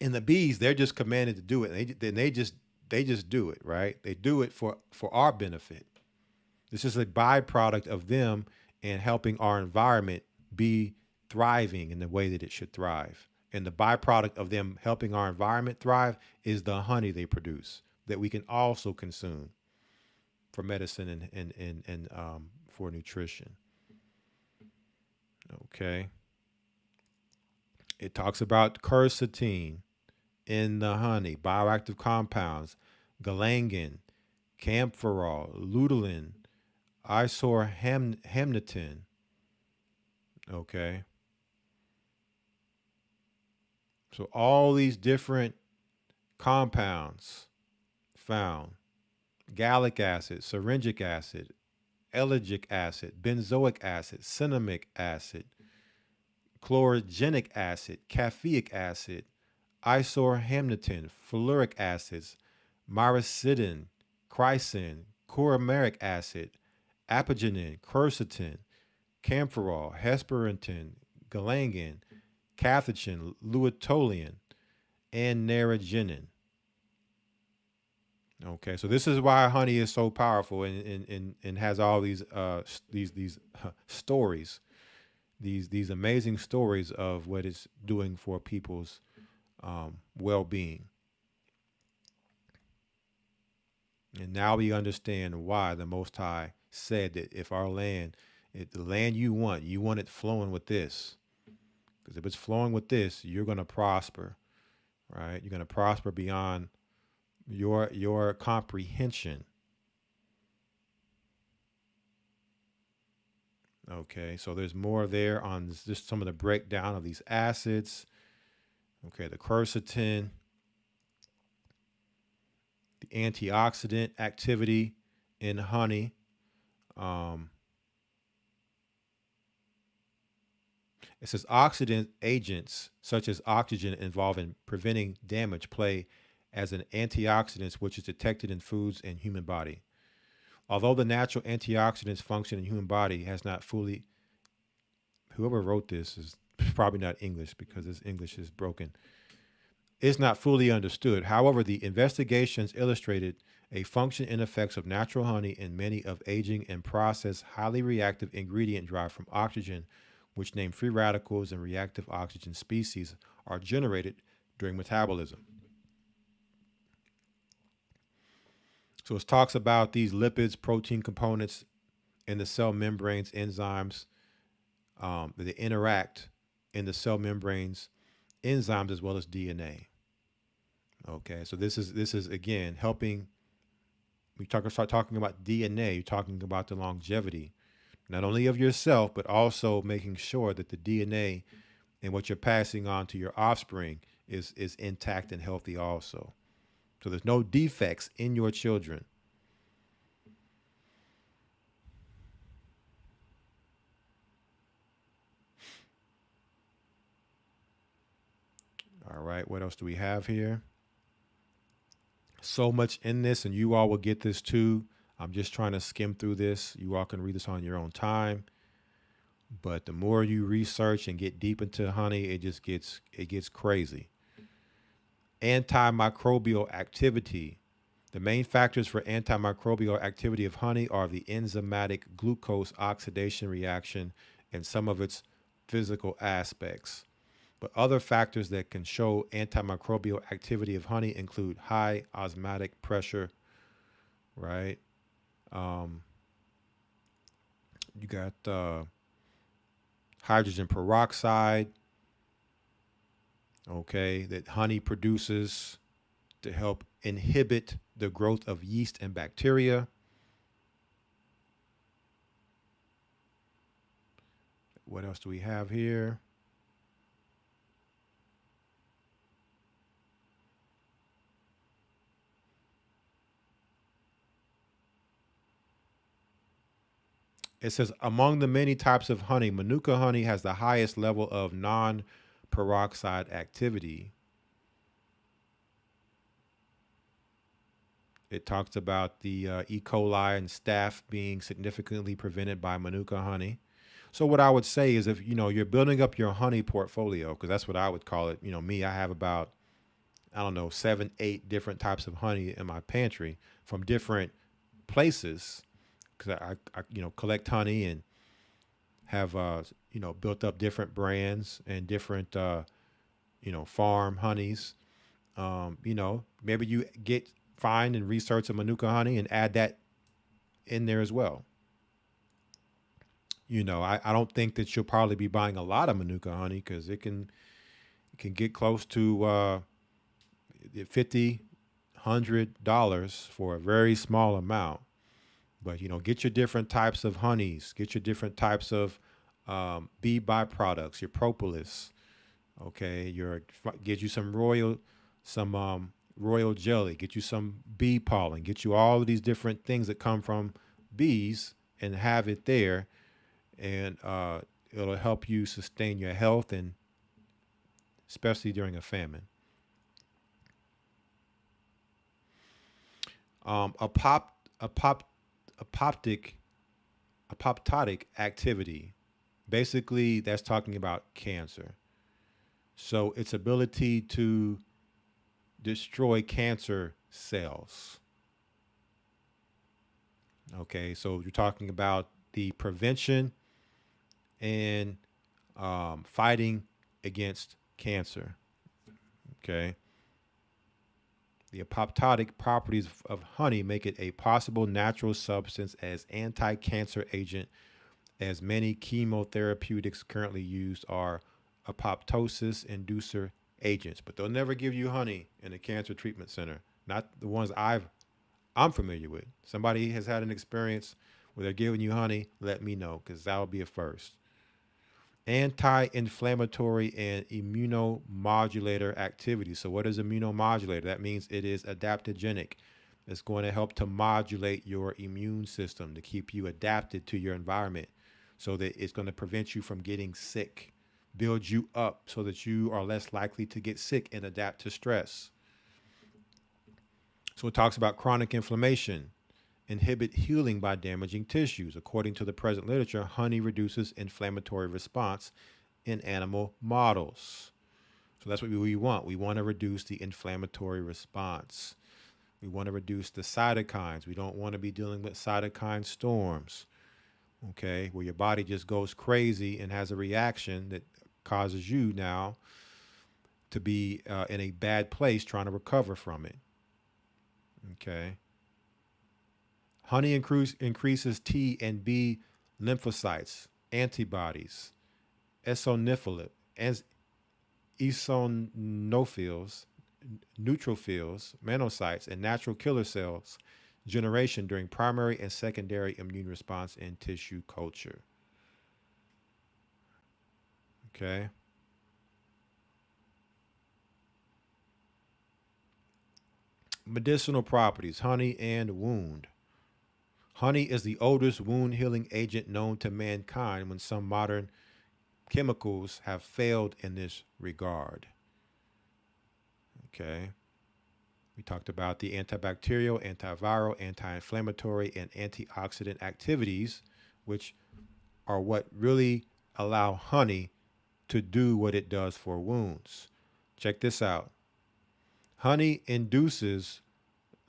And the bees, they're just commanded to do it. They just do it, right? They do it for our benefit. This is a byproduct of them and helping our environment be thriving in the way that it should thrive. And the byproduct of them helping our environment thrive is the honey they produce that we can also consume for medicine and for nutrition. Okay. It talks about quercetin in the honey, bioactive compounds, galangan, camphorol, lutein, isohamnitin. Okay. So all these different compounds found: gallic acid, syringic acid, ellagic acid, benzoic acid, cinnamic acid, chlorogenic acid, caffeic acid, isohamnitin, fuluric acids, myricidin, chrysin, couramaric acid, apigenin, quercetin, camphorol, hesperantin, galangan, catechin, luteolin, and naringenin. Okay, so this is why honey is so powerful and has all these stories, these amazing stories of what it's doing for people's well-being. And now we understand why the Most High said that if our land, if the land you want it flowing with this. Because if it's flowing with this, you're going to prosper, right? You're going to prosper beyond your comprehension. Okay, so there's more there on just some of the breakdown of these acids. Okay, the quercetin, the antioxidant activity in honey. It says oxidant agents such as oxygen involved in preventing damage play as an antioxidant which is detected in foods and human body. Although the natural antioxidants function in human body has not fully, whoever wrote this is probably not English because his English is broken. It's not fully understood. However, the investigations illustrated a function and effects of natural honey in many of aging and processed highly reactive ingredient derived from oxygen, which name free radicals and reactive oxygen species are generated during metabolism. So it talks about these lipids, protein components in the cell membranes, enzymes that interact in the cell membranes, enzymes as well as DNA. Okay, so this is again helping. Start talking about DNA. You're talking about the longevity, not only of yourself, but also making sure that the DNA and what you're passing on to your offspring is intact and healthy also. So there's no defects in your children. All right, what else do we have here? So much in this, and you all will get this too. I'm just trying to skim through this. You all can read this on your own time. But the more you research and get deep into honey, it gets crazy. Antimicrobial activity. The main factors for antimicrobial activity of honey are the enzymatic glucose oxidation reaction and some of its physical aspects. But other factors that can show antimicrobial activity of honey include high osmotic pressure, right? You got hydrogen peroxide, okay, that honey produces to help inhibit the growth of yeast and bacteria. What else do we have here? It says among the many types of honey, Manuka honey has the highest level of non-peroxide activity. It talks about the E. coli and staph being significantly prevented by Manuka honey. So what I would say is, if you're building up your honey portfolio, because that's what I would call it. Me, I have about, I don't know, 7, 8 different types of honey in my pantry from different places, because I collect honey and have built up different brands and different farm honeys. Maybe you find and research a Manuka honey and add that in there as well. I don't think that you'll probably be buying a lot of Manuka honey, because it can get close to $50-$100 for a very small amount. But get your different types of honeys, get your different types of bee byproducts, your propolis. Okay, get you some royal jelly, get you some bee pollen, get you all of these different things that come from bees, and have it there, and it'll help you sustain your health, and especially during a famine. Apoptotic activity. Basically, that's talking about cancer. So its ability to destroy cancer cells. Okay, so you're talking about the prevention and fighting against cancer. Okay. The apoptotic properties of honey make it a possible natural substance as anti-cancer agent, as many chemotherapeutics currently used are apoptosis inducer agents. But they'll never give you honey in a cancer treatment center. Not the ones I'm familiar with. Somebody has had an experience where they're giving you honey, let me know, because that will be a first. Anti-inflammatory and immunomodulator activity. So what is immunomodulator? That means it is adaptogenic. It's going to help to modulate your immune system to keep you adapted to your environment, so that it's going to prevent you from getting sick, build you up so that you are less likely to get sick and adapt to stress. So it talks about chronic inflammation, inhibit healing by damaging tissues. According to the present literature, honey reduces inflammatory response in animal models. So that's what we want. We want to reduce the inflammatory response. We want to reduce the cytokines. We don't want to be dealing with cytokine storms, okay, where your body just goes crazy and has a reaction that causes you now to be in a bad place trying to recover from it. Okay. Honey increases T and B lymphocytes, antibodies, eosinophils, neutrophils, monocytes, and natural killer cells generation during primary and secondary immune response in tissue culture. Okay. Medicinal properties, honey and wound. Honey is the oldest wound healing agent known to mankind, when some modern chemicals have failed in this regard. Okay. We talked about the antibacterial, antiviral, anti-inflammatory, and antioxidant activities, which are what really allow honey to do what it does for wounds. Check this out. Honey induces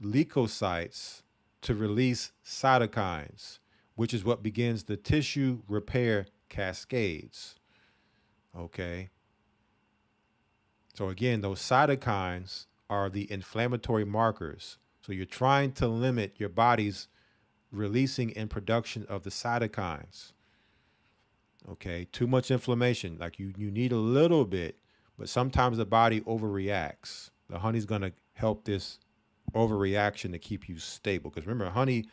leukocytes to release cytokines, which is what begins the tissue repair cascades. Okay. So again, those cytokines are the inflammatory markers. So you're trying to limit your body's releasing and production of the cytokines. Okay. Too much inflammation. Like you need a little bit, but sometimes the body overreacts. The honey's going to help this overreaction to keep you stable. Because remember, honey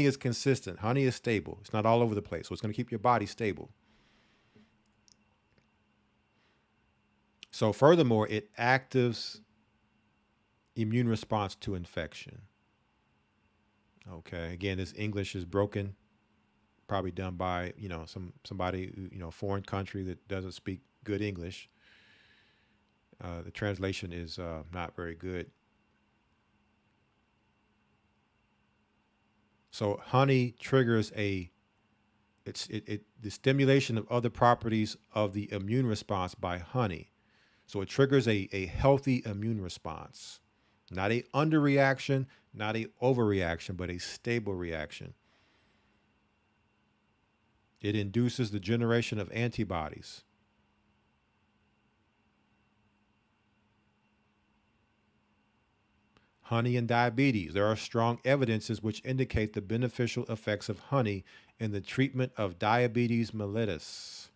is consistent. Honey is stable. It's not all over the place. So it's going to keep your body stable. So furthermore, it actives immune response to infection. Okay. Again, this English is broken, probably done by, somebody, foreign country that doesn't speak good English. The translation is not very good. So honey triggers the stimulation of other properties of the immune response by honey. So it triggers a healthy immune response, not a underreaction, not a overreaction, but a stable reaction. It induces the generation of antibodies. Honey and diabetes. There are strong evidences which indicate the beneficial effects of honey in the treatment of diabetes mellitus.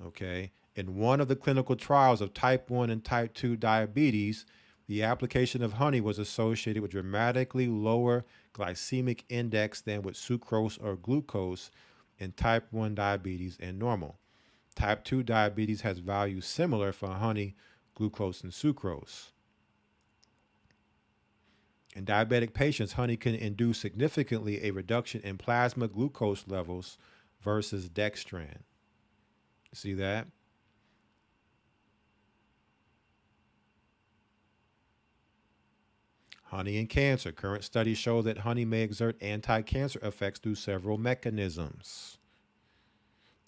Okay. In one of the clinical trials of type 1 and type 2 diabetes, the application of honey was associated with dramatically lower glycemic index than with sucrose or glucose in type 1 diabetes and normal. Type 2 diabetes has values similar for honey, glucose, and sucrose. In diabetic patients, honey can induce significantly a reduction in plasma glucose levels versus dextran. See that? Honey and cancer. Current studies show that honey may exert anti-cancer effects through several mechanisms.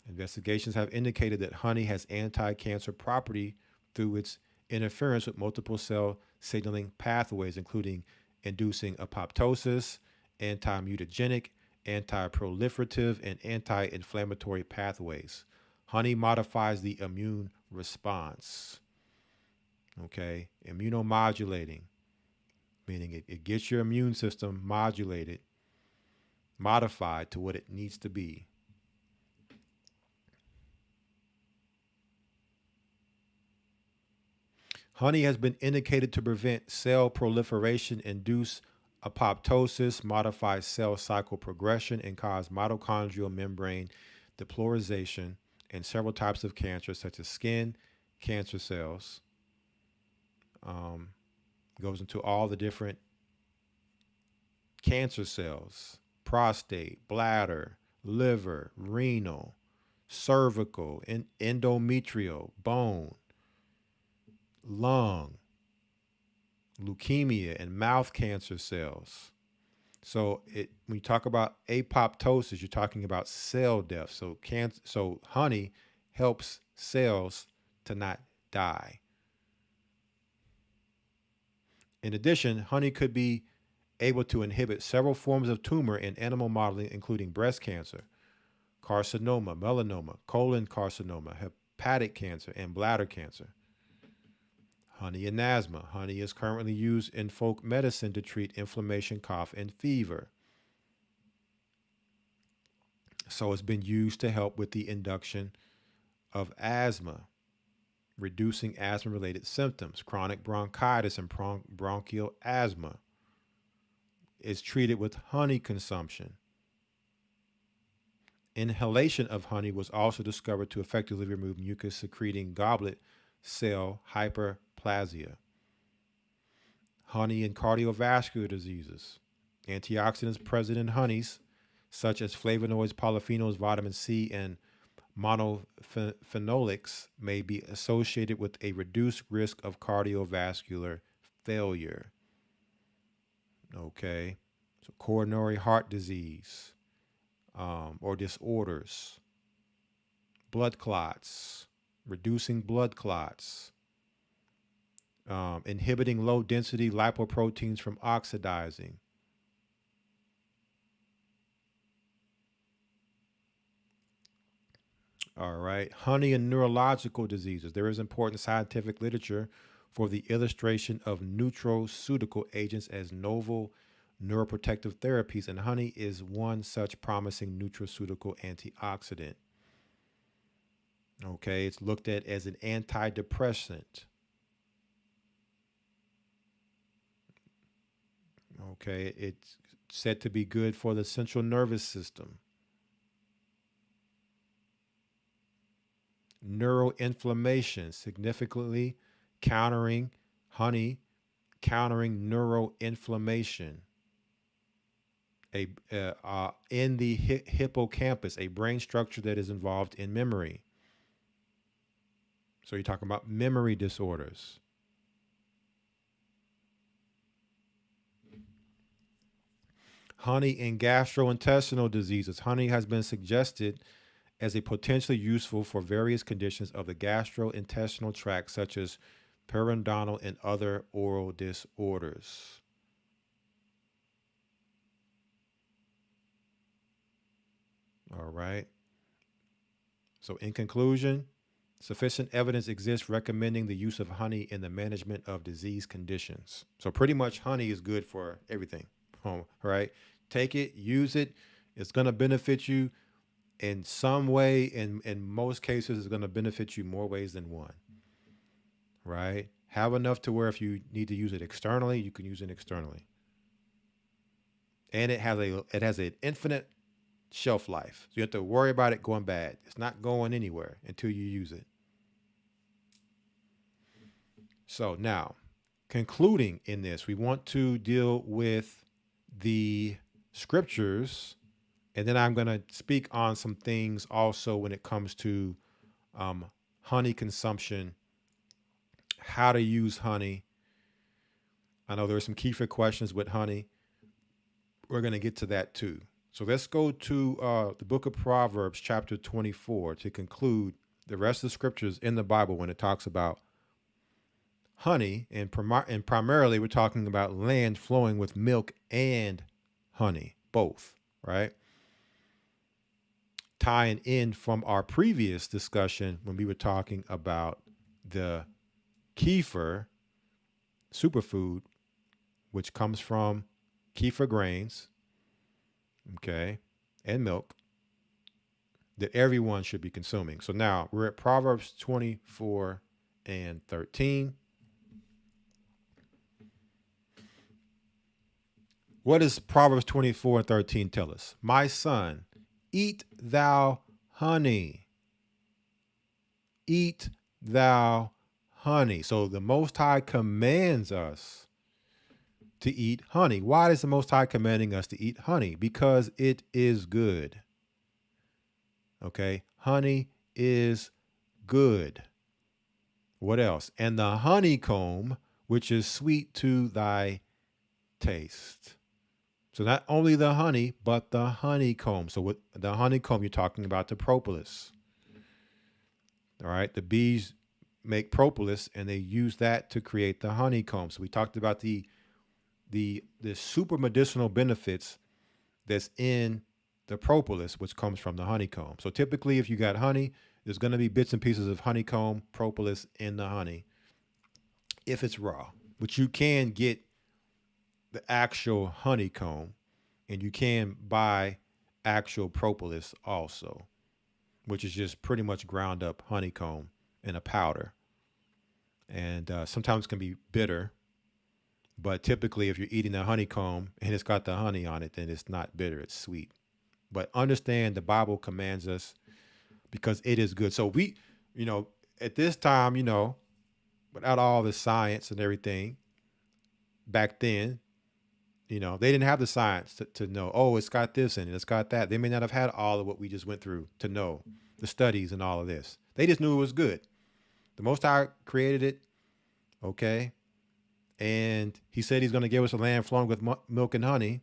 Investigations have indicated that honey has anti-cancer property through its interference with multiple cell signaling pathways, including inducing apoptosis, anti-mutagenic, anti-proliferative, and anti-inflammatory pathways. Honey modifies the immune response. Okay, immunomodulating, meaning it gets your immune system modulated, modified to what it needs to be. Honey has been indicated to prevent cell proliferation, induce apoptosis, modify cell cycle progression, and cause mitochondrial membrane depolarization in several types of cancer, such as skin cancer cells. Goes into all the different cancer cells: prostate, bladder, liver, renal, cervical, endometrial, bone, lung, leukemia, and mouth cancer cells. So when you talk about apoptosis, you're talking about cell death. So honey helps cells to not die. In addition, honey could be able to inhibit several forms of tumor in animal modeling, including breast cancer, carcinoma, melanoma, colon carcinoma, hepatic cancer, and bladder cancer. Honey and asthma. Honey is currently used in folk medicine to treat inflammation, cough, and fever. So it's been used to help with the induction of asthma, reducing asthma-related symptoms. Chronic bronchitis and bronchial asthma is treated with honey consumption. Inhalation of honey was also discovered to effectively remove mucus-secreting goblet cell hyperplasia. Honey and cardiovascular diseases. Antioxidants present in honeys, such as flavonoids, polyphenols, vitamin C, and monophenolics, may be associated with a reduced risk of cardiovascular failure. Okay, so coronary heart disease or disorders, blood clots, reducing blood clots, inhibiting low-density lipoproteins from oxidizing. All right. Honey and neurological diseases. There is important scientific literature for the illustration of nutraceutical agents as novel neuroprotective therapies, and honey is one such promising nutraceutical antioxidant. Okay, it's looked at as an antidepressant. Okay, it's said to be good for the central nervous system. Neuroinflammation, significantly countering honey, countering neuroinflammation. In the hippocampus, a brain structure that is involved in memory. So you're talking about memory disorders. Honey in gastrointestinal diseases. Honey has been suggested as a potentially useful for various conditions of the gastrointestinal tract, such as periodontal and other oral disorders. All right. So in conclusion, sufficient evidence exists recommending the use of honey in the management of disease conditions. So pretty much honey is good for everything. Right? Take it, use it. It's going to benefit you in some way. In most cases, it's going to benefit you more ways than one. Right? Have enough to where if you need to use it externally, you can use it externally. And it has an infinite shelf life. So you have to worry about it going bad. It's not going anywhere until you use it. So now, concluding in this, we want to deal with the scriptures, and then I'm going to speak on some things also when it comes to honey consumption, how to use honey. I know there are some kefir questions with honey. We're going to get to that too. So let's go to the book of Proverbs, chapter 24, to conclude the rest of the scriptures in the Bible when it talks about honey. And primarily, we're talking about land flowing with milk and honey, both, right? Tying in from our previous discussion when we were talking about the kefir superfood, which comes from kefir grains, okay, and milk, that everyone should be consuming. So now we're at Proverbs 24 and 13. What does Proverbs 24 and 13 tell us? My son, eat thou honey. Eat thou honey. So the Most High commands us to eat honey. Why is the Most High commanding us to eat honey? Because it is good. Okay, honey is good. What else? And the honeycomb, which is sweet to thy taste. So not only the honey, but the honeycomb. So with the honeycomb, you're talking about the propolis. All right, the bees make propolis, and they use that to create the honeycomb. So we talked about the super medicinal benefits that's in the propolis, which comes from the honeycomb. So typically, if you got honey, there's going to be bits and pieces of honeycomb, propolis in the honey, if it's raw. But you can get the actual honeycomb, and you can buy actual propolis also, which is just pretty much ground up honeycomb in a powder. And sometimes it can be bitter. But typically, if you're eating the honeycomb and it's got the honey on it, then it's not bitter, it's sweet. But understand the Bible commands us because it is good. So we, at this time, without all the science and everything, back then, they didn't have the science to know, oh, it's got this in it, it's got that. They may not have had all of what we just went through to know the studies and all of this. They just knew it was good. The Most High created it, okay? And he said he's going to give us a land flowing with milk and honey.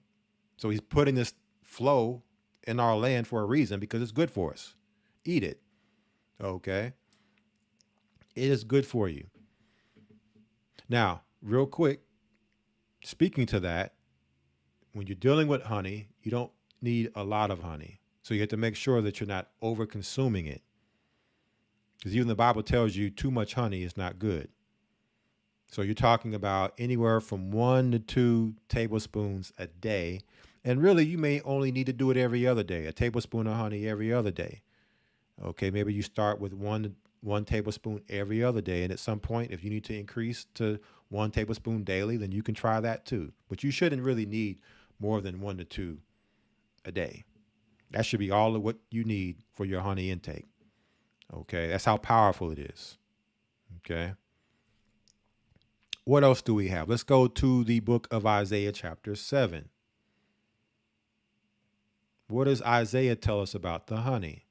So he's putting this flow in our land for a reason, because it's good for us. Eat it. Okay. It is good for you. Now, real quick, speaking to that, when you're dealing with honey, you don't need a lot of honey. So you have to make sure that you're not over consuming it. Because even the Bible tells you too much honey is not good. So you're talking about anywhere from 1 to 2 tablespoons a day. And really, you may only need to do it every other day, a tablespoon of honey every other day. Okay, maybe you start with one tablespoon every other day, and at some point, if you need to increase to 1 tablespoon daily, then you can try that too. But you shouldn't really need more than 1 to 2 a day. That should be all of what you need for your honey intake. Okay, that's how powerful it is. Okay. What else do we have? Let's go to the book of Isaiah, chapter 7. What does Isaiah tell us about the honey?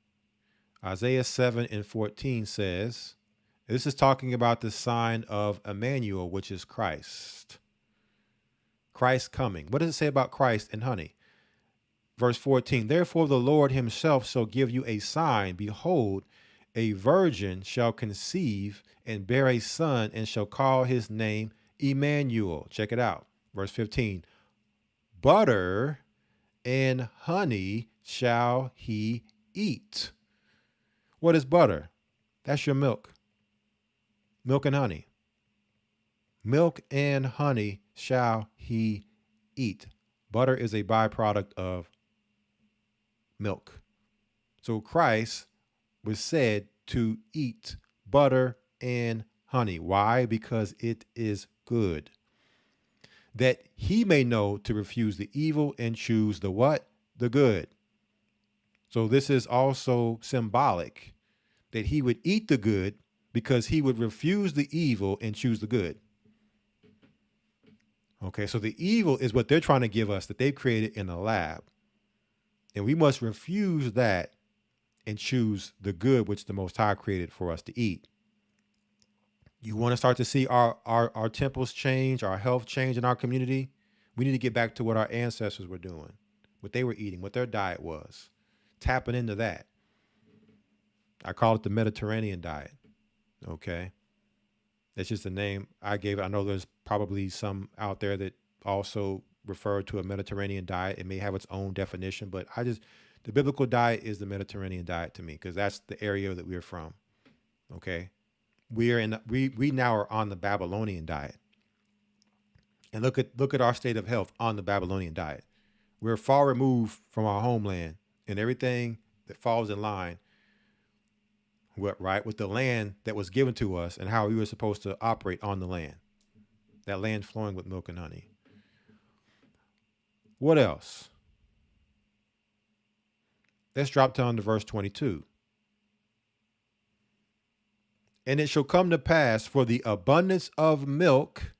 Isaiah 7:14 says, this is talking about the sign of Emmanuel, which is Christ. Christ coming. What does it say about Christ and honey? Verse 14, therefore the Lord himself shall give you a sign. Behold, a virgin shall conceive and bear a son and shall call his name Emmanuel. Check it out. Verse 15, butter and honey shall he eat. What is butter? That's your milk. Milk and honey. Milk and honey shall he eat. Butter is a byproduct of milk. So Christ was said to eat butter and honey. Why? Because it is good. That he may know to refuse the evil and choose the what? The good. So this is also symbolic that he would eat the good because he would refuse the evil and choose the good. Okay, so the evil is what they're trying to give us that they've created in a lab. And we must refuse that and choose the good which the Most High created for us to eat. You want to start to see our temples change, our health change in our community? We need to get back to what our ancestors were doing, what they were eating, what their diet was. Tapping into that. I call it the Mediterranean diet. Okay. That's just the name I gave it. I know there's probably some out there that also refer to a Mediterranean diet. It may have its own definition, but the biblical diet is the Mediterranean diet to me because that's the area that we're from. Okay. We now are on the Babylonian diet. And look at our state of health on the Babylonian diet. We're far removed from our homeland and everything that falls in line with the land that was given to us and how we were supposed to operate on the land. That land flowing with milk and honey. What else? Let's drop down to verse 22. And it shall come to pass for the abundance of milk,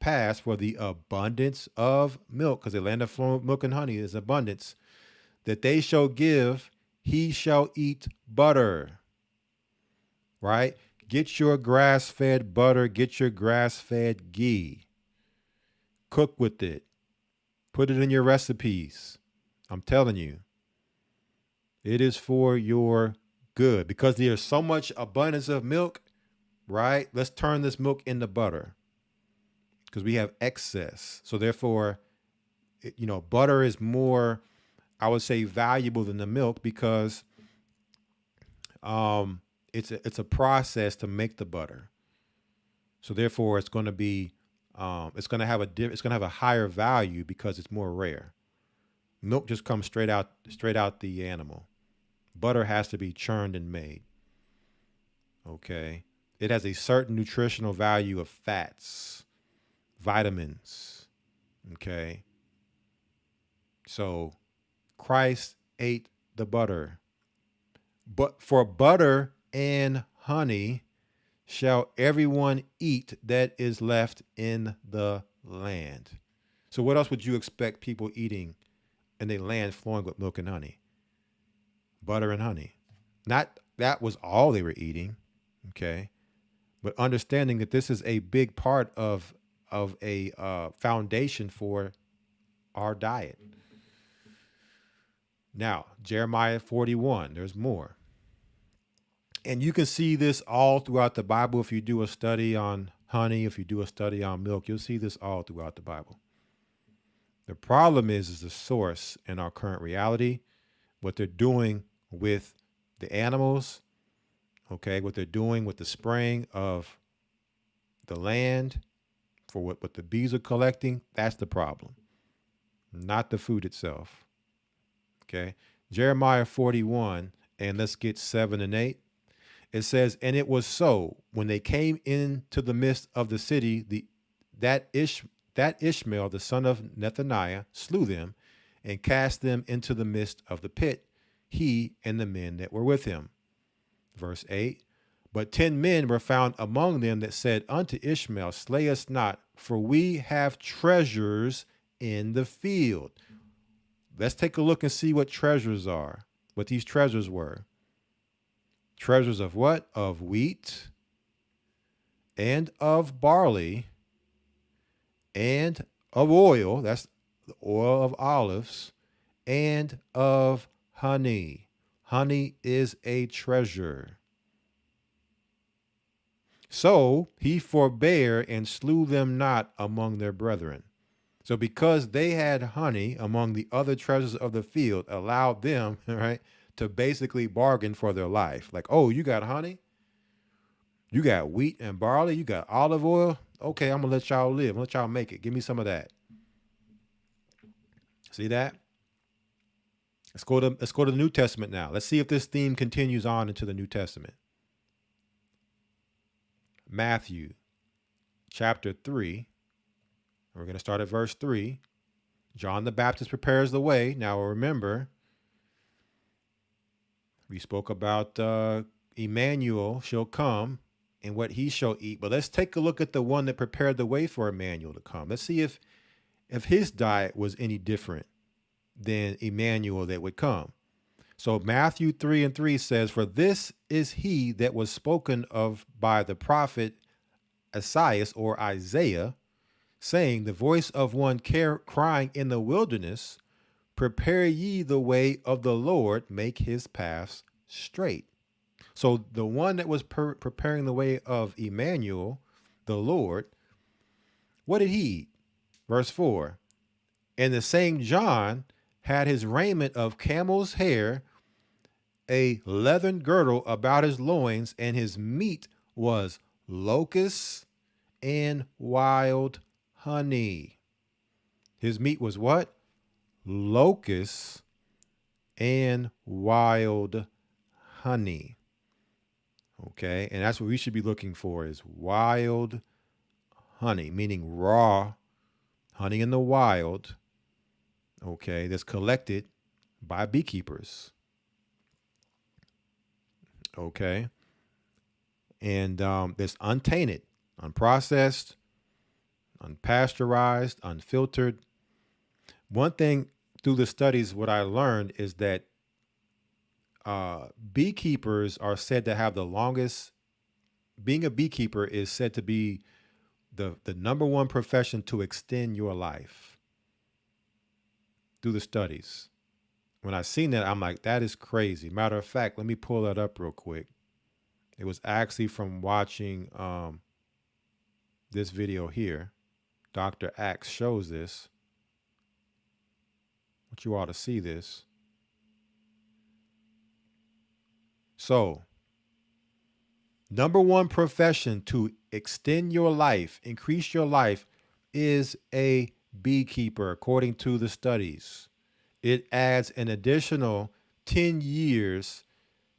pass for the abundance of milk, because the land of flowing with milk and honey is abundance, that they shall give, he shall eat butter. Right? Get your grass-fed butter, get your grass-fed ghee. Cook with it. Put it in your recipes. I'm telling you, it is for your good because there's so much abundance of milk, right? Let's turn this milk into butter because we have excess. So therefore, butter is more, I would say, valuable than the milk because it's a process to make the butter. So therefore, it's going to be it's going to have a higher value because it's more rare. Milk just comes straight out the animal. Butter has to be churned and made. Okay. It has a certain nutritional value of fats, vitamins. Okay. So Christ ate the butter. But for butter and honey shall everyone eat that is left in the land. So what else would you expect people eating in a land flowing with milk and honey? Butter and honey. Not that was all they were eating, okay? But understanding that this is a big part of a foundation for our diet. Now, Jeremiah 41, there's more. And you can see this all throughout the Bible. If you do a study on honey, if you do a study on milk, you'll see this all throughout the Bible. The problem is the source in our current reality, what they're doing with the animals, okay, what they're doing with the spraying of the land for what the bees are collecting, that's the problem, not the food itself, okay? Jeremiah 41, and let's get 7 and 8. It says, and it was so when they came into the midst of the city, that Ishmael, the son of Nethaniah, slew them and cast them into the midst of the pit, he and the men that were with him. Verse 8. But 10 men were found among them that said unto Ishmael, slay us not, for we have treasures in the field. Let's take a look and see what treasures are, what these treasures were. Treasures of what? Of wheat and of barley and of oil. That's the oil of olives and of honey. Honey is a treasure. So he forbare and slew them not among their brethren. So because they had honey among the other treasures of the field, allowed them, right, to basically bargain for their life. Like, oh, you got honey? You got wheat and barley? You got olive oil? Okay, I'm going to let y'all live. I'm going to let y'all make it. Give me some of that. See that? Let's go to the New Testament now. Let's see if this theme continues on into the New Testament. Matthew chapter 3. We're going to start at verse 3. John the Baptist prepares the way. Now remember, we spoke about Emmanuel shall come and what he shall eat. But let's take a look at the one that prepared the way for Emmanuel to come. Let's see if his diet was any different than Emmanuel that would come. So Matthew 3 and 3 says, for this is he that was spoken of by the prophet Esaias or Isaiah, saying, the voice of one crying in the wilderness, prepare ye the way of the Lord, make his paths straight. So the one that was preparing the way of Emmanuel, the Lord, what did he eat? Verse 4, and the same John had his raiment of camel's hair, a leathern girdle about his loins, and his meat was locusts and wild honey. His meat was what? Locusts and wild honey. Okay, and that's what we should be looking for, is wild honey, meaning raw honey in the wild. Okay, that's collected by beekeepers. Okay, and that's untainted, unprocessed, unpasteurized, unfiltered. One thing through the studies, what I learned is that beekeepers are said to have the longest. Being a beekeeper is said to be the number one profession to extend your life. Through the studies, when I seen that, I'm like, that is crazy. Matter of fact, let me pull that up real quick. It was actually from watching this video here. Dr. Axe shows this. I want you all to see this. So, number one profession to extend your life, increase your life, is a beekeeper, according to the studies. It adds an additional 10 years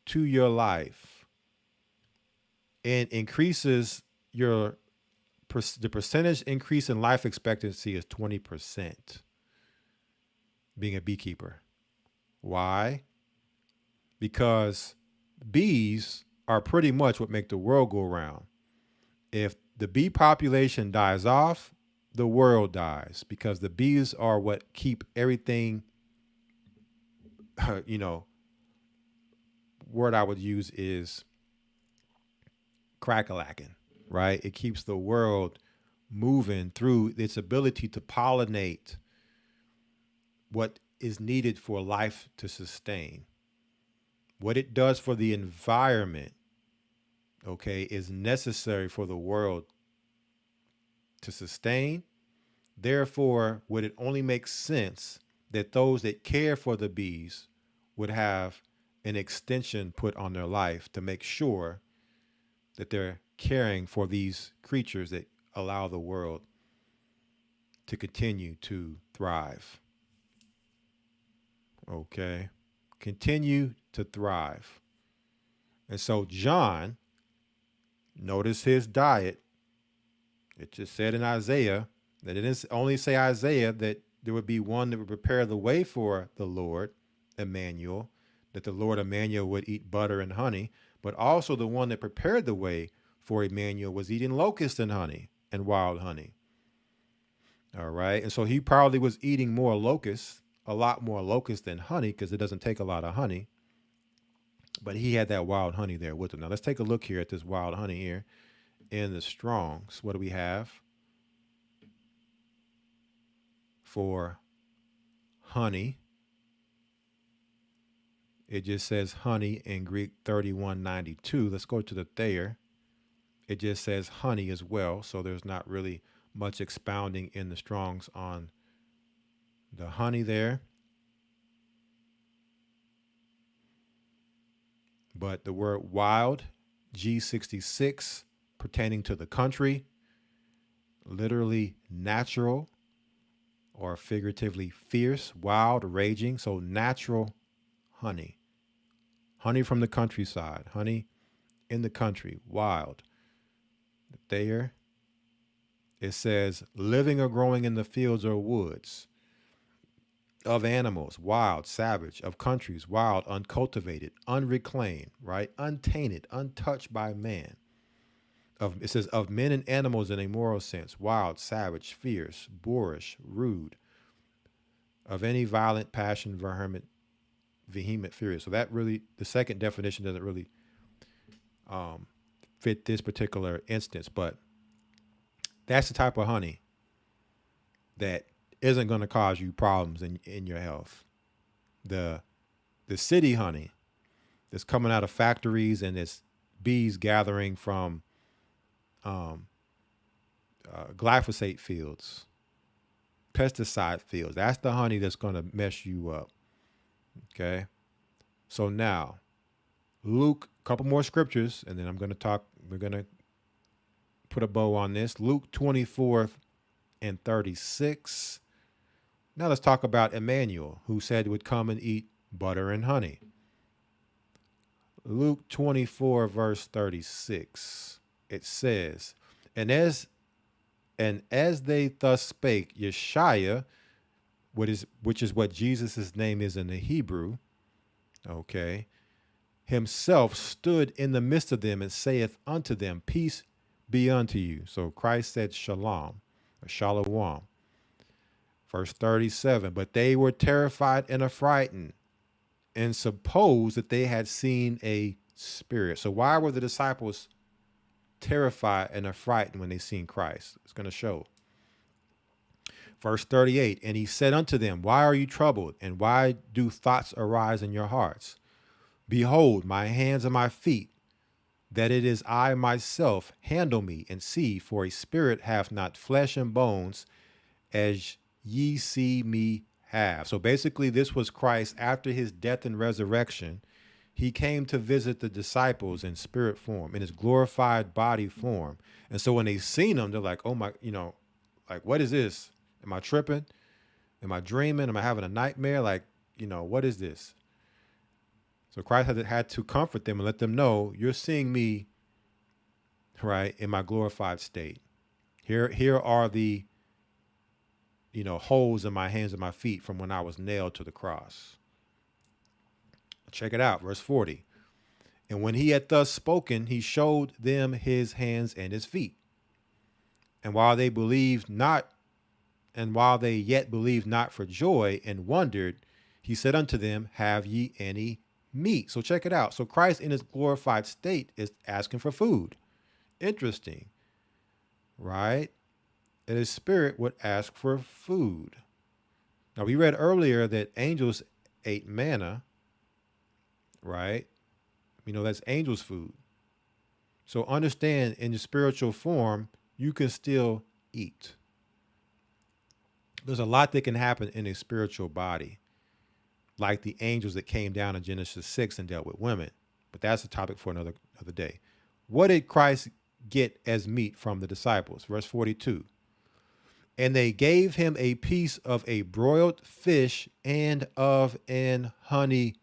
to your life and increases the percentage increase in life expectancy is 20%. Being a beekeeper. Why? Because bees are pretty much what make the world go round. If the bee population dies off, the world dies, because the bees are what keep everything, word I would use is crack-a-lacking, right? It keeps the world moving through its ability to pollinate what is needed for life to sustain. What it does for the environment, okay, is necessary for the world to sustain. Therefore, would it only make sense that those that care for the bees would have an extension put on their life to make sure that they're caring for these creatures that allow the world to continue to thrive. Okay. continue to thrive. And so John, notice his diet. It just said in Isaiah that it didn't only say Isaiah that there would be one that would prepare the way for the Lord, Emmanuel, that the Lord Emmanuel would eat butter and honey, but also the one that prepared the way for Emmanuel was eating locusts and honey and wild honey. All right. And so he probably was eating more locusts, a lot more locusts than honey, because it doesn't take a lot of honey. But he had that wild honey there with him. Now let's take a look here at this wild honey here in the Strongs. What do we have for honey? It just says honey in Greek 3192. Let's go to the Thayer. It just says honey as well. So there's not really much expounding in the Strongs on the honey there. But the word wild, G.O.C.C, pertaining to the country, literally natural or figuratively fierce, wild, raging. So natural honey. Honey from the countryside. Honey in the country. Wild. There. It says living or growing in the fields or woods. Of animals, wild, savage. Of countries, wild, uncultivated, unreclaimed, right? Untainted, untouched by man. It says of men and animals in a moral sense. Wild, savage, fierce, boorish, rude. Of any violent passion, vehement, furious. So that really, the second definition doesn't really fit this particular instance, but that's the type of honey that isn't going to cause you problems in your health. The city honey that's coming out of factories and it's bees gathering from glyphosate fields, pesticide fields. That's the honey that's going to mess you up. Okay. So now Luke, a couple more scriptures, and then we're going to put a bow on this. Luke 24 and 36. Now let's talk about Emmanuel, who said he would come and eat butter and honey. Luke 24 verse 36. It says, and as they thus spake, Yeshua, which is what Jesus' name is in the Hebrew, okay, himself stood in the midst of them and saith unto them, peace be unto you. So Christ said shalom, or shalom. Verse 37, but they were terrified and affrighted and supposed that they had seen a spirit. So why were the disciples terrified and affrighted when they seen Christ? It's going to show. Verse 38, and he said unto them, why are you troubled? And why do thoughts arise in your hearts? Behold, my hands and my feet, that it is I myself. Handle me and see, for a spirit hath not flesh and bones, as ye see me have. So basically, this was Christ after his death and resurrection. He came to visit the disciples in spirit form, in his glorified body form. And so when they seen him, they're like, oh my, like, what is this? Am I tripping? Am I dreaming? Am I having a nightmare? Like, what is this? So Christ had to comfort them and let them know, you're seeing me, right, in my glorified state. Here are the, holes in my hands and my feet from when I was nailed to the cross. Check it out, verse 40. And when he had thus spoken, he showed them his hands and his feet. And while they yet believed not for joy and wondered, he said unto them, have ye any meat? So check it out. So Christ in his glorified state is asking for food. Interesting, right? That his spirit would ask for food. Now we read earlier that angels ate manna, right? That's angels' food. So understand, in the spiritual form, you can still eat. There's a lot that can happen in a spiritual body, like the angels that came down in Genesis 6 and dealt with women. But that's a topic for another day. What did Christ get as meat from the disciples? Verse 42. And they gave him a piece of a broiled fish and of an honeycomb.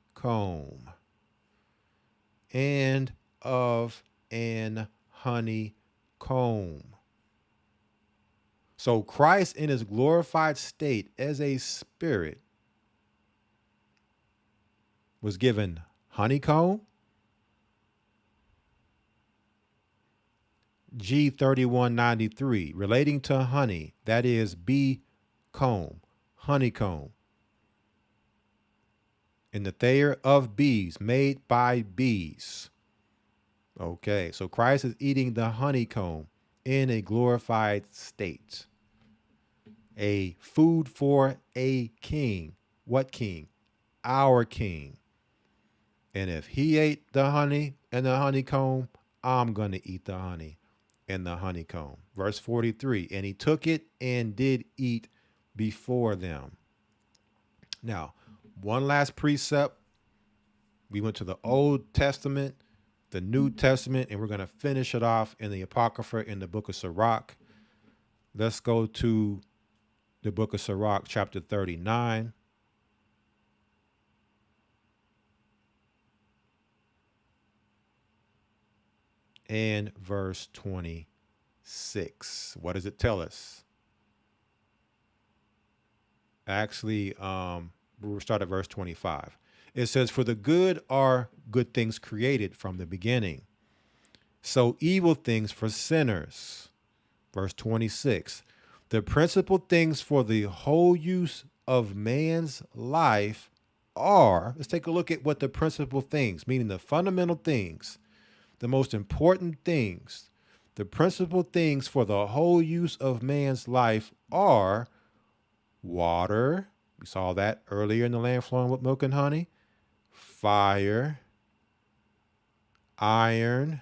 and of an honeycomb. So Christ in his glorified state as a spirit was given honeycomb, G3193, relating to honey, that is bee comb, honeycomb. In the Thayer of bees, made by bees. Okay, so Christ is eating the honeycomb in a glorified state. A food for a king. What king? Our king. And if he ate the honey and the honeycomb, I'm going to eat the honey and the honeycomb. Verse 43, and he took it and did eat before them. Now, one last precept. We went to the Old Testament, the New Testament, and we're going to finish it off in the Apocrypha in the book of Sirach. Let's go to the book of Sirach, chapter 39. And verse 26. What does it tell us? Actually, we'll start at verse 25. It says, for the good are good things created from the beginning, so evil things for sinners. Verse 26. The principal things for the whole use of man's life are, let's take a look at what the principal things, meaning the fundamental things, the most important things, the principal things for the whole use of man's life are water. We saw that earlier in the land flowing with milk and honey. Fire, iron,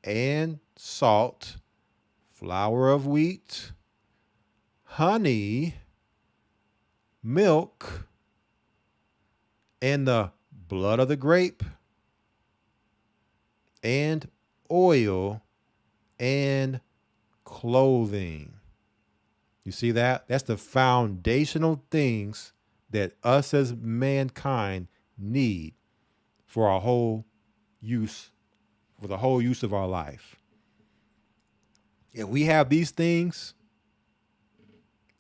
and salt, flour of wheat, honey, milk, and the blood of the grape, and oil, and clothing. You see that? That's the foundational things that us as mankind need for our whole use, for the whole use of our life. If we have these things,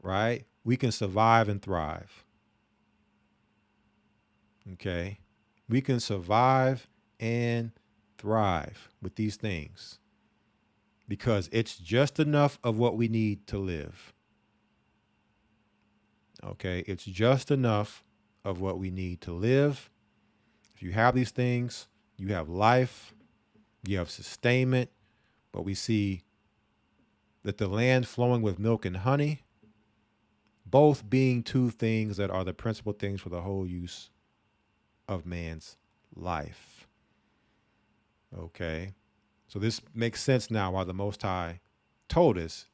right, we can survive and thrive. Okay? We can survive and thrive with these things because it's just enough of what we need to live. Okay? It's just enough of what we need to live. If you have these things, you have life, you have sustainment, but we see that the land flowing with milk and honey, both being two things that are the principal things for the whole use of man's life. Okay, so this makes sense now why the Most High told us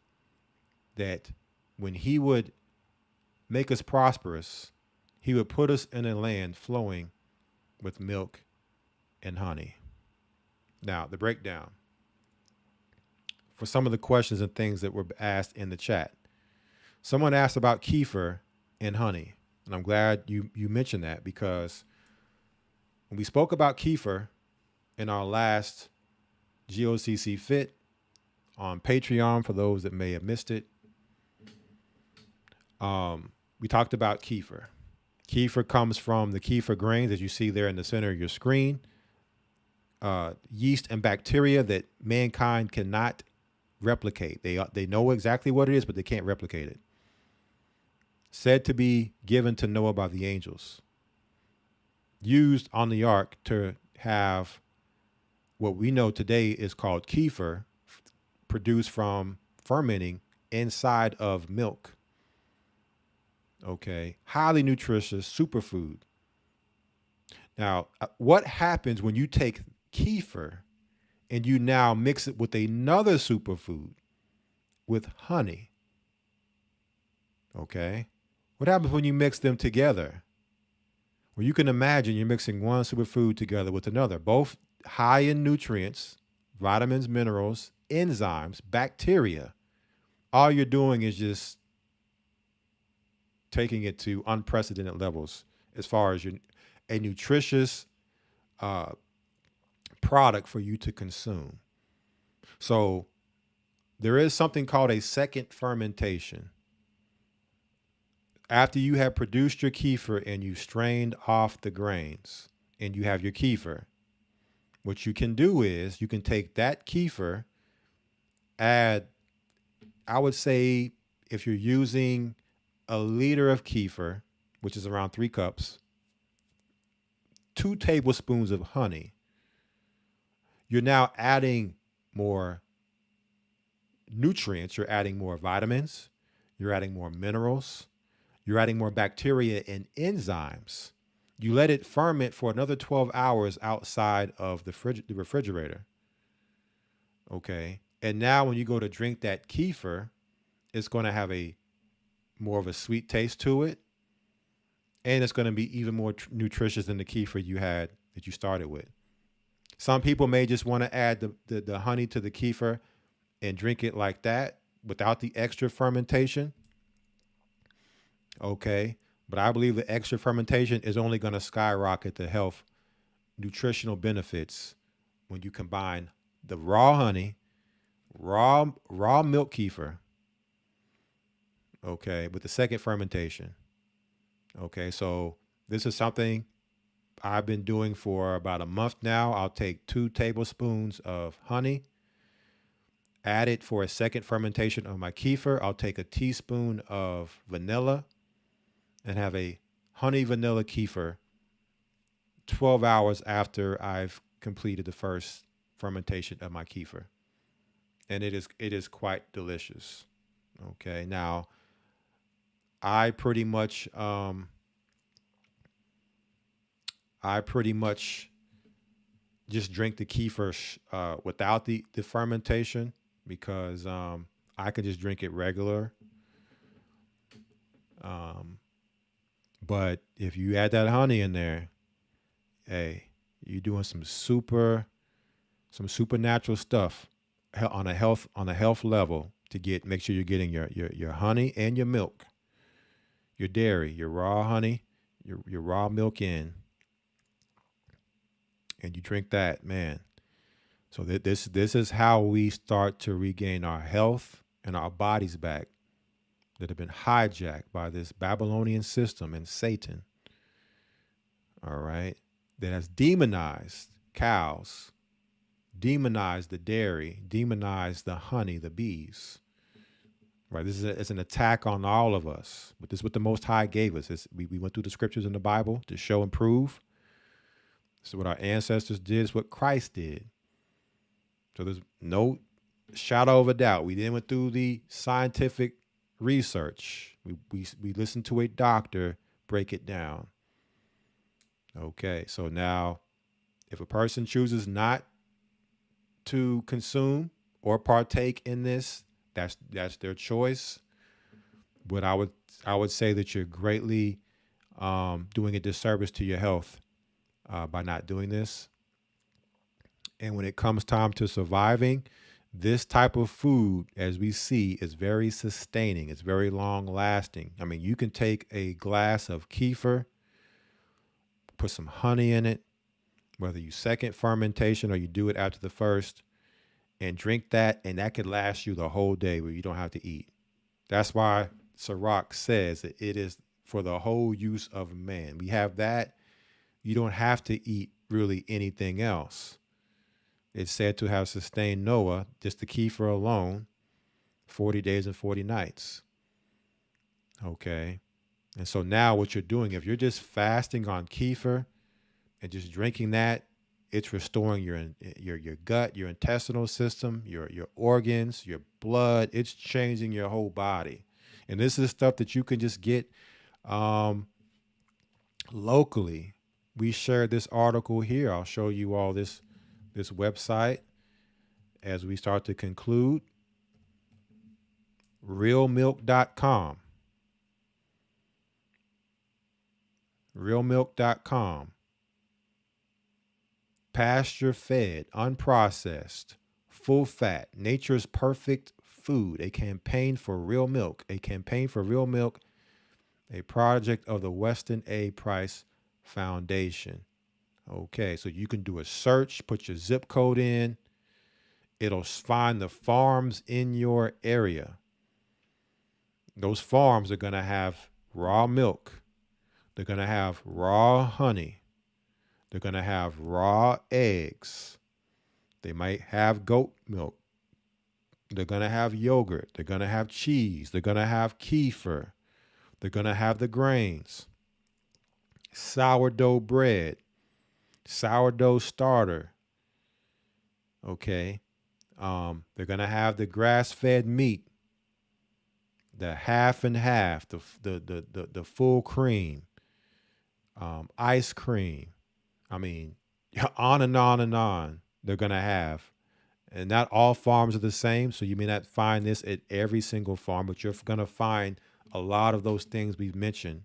that when he would make us prosperous, he would put us in a land flowing with milk and honey. Now, the breakdown for some of the questions and things that were asked in the chat. Someone asked about kefir and honey, and I'm glad you mentioned that, because when we spoke about kefir in our last G.O.C.C. Fit on Patreon, for those that may have missed it, we talked about kefir. Kefir comes from the kefir grains, as you see there in the center of your screen. Yeast and bacteria that mankind cannot replicate. They know exactly what it is, but they can't replicate it. Said to be given to Noah by the angels. Used on the ark to have what we know today is called kefir, produced from fermenting inside of milk. Okay, highly nutritious superfood. Now, what happens when you take kefir and you now mix it with another superfood, with honey? Okay, what happens when you mix them together? Well, you can imagine you're mixing one superfood together with another, both high in nutrients, vitamins, minerals, enzymes, bacteria. All you're doing is just taking it to unprecedented levels as far as a nutritious product for you to consume. So there is something called a second fermentation. After you have produced your kefir and you strained off the grains and you have your kefir, what you can do is you can take that kefir, add, I would say, if you're using a liter of kefir, which is around 3 cups, 2 tablespoons of honey. You're now adding more nutrients. You're adding more vitamins. You're adding more minerals. You're adding more bacteria and enzymes. You let it ferment for another 12 hours outside of the refrigerator. Okay. And now when you go to drink that kefir, it's going to have a more of a sweet taste to it. And it's going to be even more nutritious than the kefir you had that you started with. Some people may just want to add the honey to the kefir and drink it like that without the extra fermentation. Okay. But I believe the extra fermentation is only going to skyrocket the health, nutritional benefits when you combine the raw honey, raw milk kefir, okay, with the second fermentation. Okay, so this is something I've been doing for about a month now. I'll take 2 tablespoons of honey, add it for a second fermentation of my kefir. I'll take a teaspoon of vanilla and have a honey vanilla kefir 12 hours after I've completed the first fermentation of my kefir. And it is quite delicious. Okay, now I pretty much just drink the kefir without the fermentation because I can just drink it regular. But if you add that honey in there, hey, you're doing some supernatural stuff on a health level to make sure you're getting your honey and your milk, your dairy, your raw honey, your raw milk in, and you drink that, man. So this is how we start to regain our health and our bodies back that have been hijacked by this Babylonian system and Satan. All right, that has demonized cows, demonized the dairy, demonized the honey, the bees. Right, it's an attack on all of us. But this is what the Most High gave us. We went through the scriptures in the Bible to show and prove. This is what our ancestors did. It's what Christ did. So there's no shadow of a doubt. We then went through the scientific research. We listened to a doctor break it down. Okay, so now if a person chooses not to consume or partake in this, that's their choice. But I would say that you're greatly doing a disservice to your health by not doing this. And when it comes time to surviving, this type of food, as we see, is very sustaining. It's very long lasting. I mean, you can take a glass of kefir, put some honey in it, whether you second fermentation or you do it after the first, and drink that, and that could last you the whole day where you don't have to eat. That's why Sirach says that it is for the whole use of man. We have that. You don't have to eat really anything else. It's said to have sustained Noah, just the kefir alone, 40 days and 40 nights. Okay. And so now what you're doing, if you're just fasting on kefir and just drinking that, it's restoring your gut, your intestinal system, your organs, your blood. It's changing your whole body. And this is stuff that you can just get locally. We shared this article here. I'll show you all this website as we start to conclude. Realmilk.com. Realmilk.com. Pasture fed, unprocessed, full fat, nature's perfect food. A campaign for real milk. A campaign for real milk. A project of the Weston A. Price foundation. Okay, so you can do a search, put your zip code in. It'll find the farms in your area. Those farms are going to have raw milk. They're going to have raw honey. They're going to have raw eggs. They might have goat milk. They're going to have yogurt. They're going to have cheese. They're going to have kefir. They're going to have the grains. Sourdough bread. Sourdough starter. Okay. They're going to have the grass-fed meat. The half and half. The full cream. Ice cream. I mean, on and on and on. They're going to have. And not all farms are the same, so you may not find this at every single farm, but you're going to find a lot of those things we've mentioned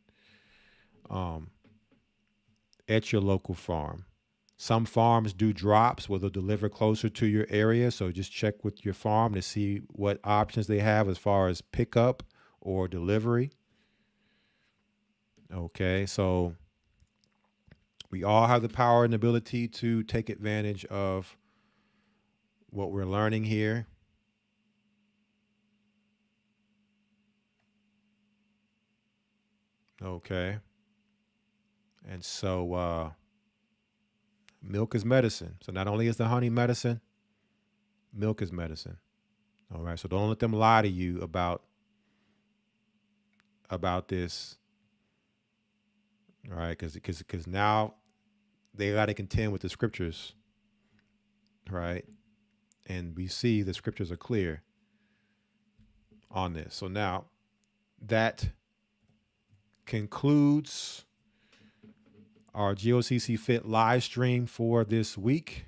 at your local farm. Some farms do drops where they'll deliver closer to your area, so just check with your farm to see what options they have as far as pickup or delivery. Okay, so we all have the power and ability to take advantage of what we're learning here. Okay. And so milk is medicine. So not only is the honey medicine, milk is medicine. All right. So don't let them lie to you about this. All right. Because now they got to contend with the scriptures. Right. And we see the scriptures are clear on this. So now that concludes our G.O.C.C. Fit live stream for this week.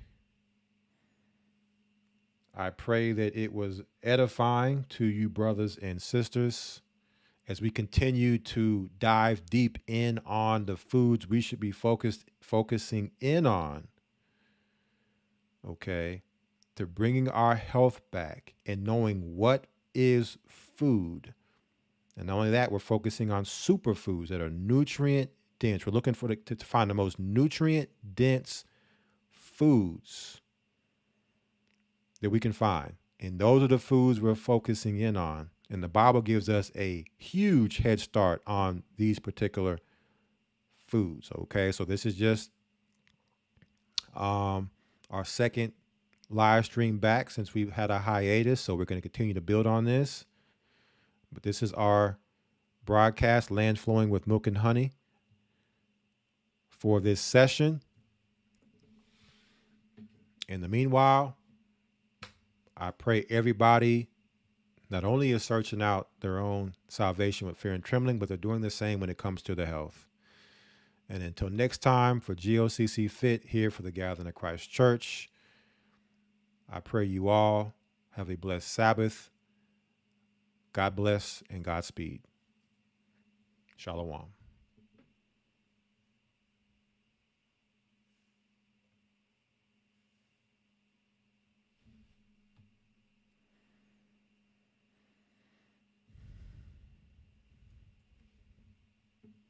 I pray that it was edifying to you, brothers and sisters, as we continue to dive deep in on the foods we should be focusing in on. Okay. To bringing our health back and knowing what is food. And not only that, we're focusing on superfoods that are nutrient dense. We're looking for to find the most nutrient dense foods that we can find. And those are the foods we're focusing in on. And the Bible gives us a huge head start on these particular foods. Okay, so this is just our second live stream back since we've had a hiatus, so we're going to continue to build on this. But this is our broadcast, Land Flowing with Milk and Honey, for this session. In the meanwhile, I pray everybody not only is searching out their own salvation with fear and trembling, but they're doing the same when it comes to their health. And until next time, for G.O.C.C. Fit here for the Gathering of Christ Church, I pray you all have a blessed Sabbath. God bless and Godspeed. Shalom.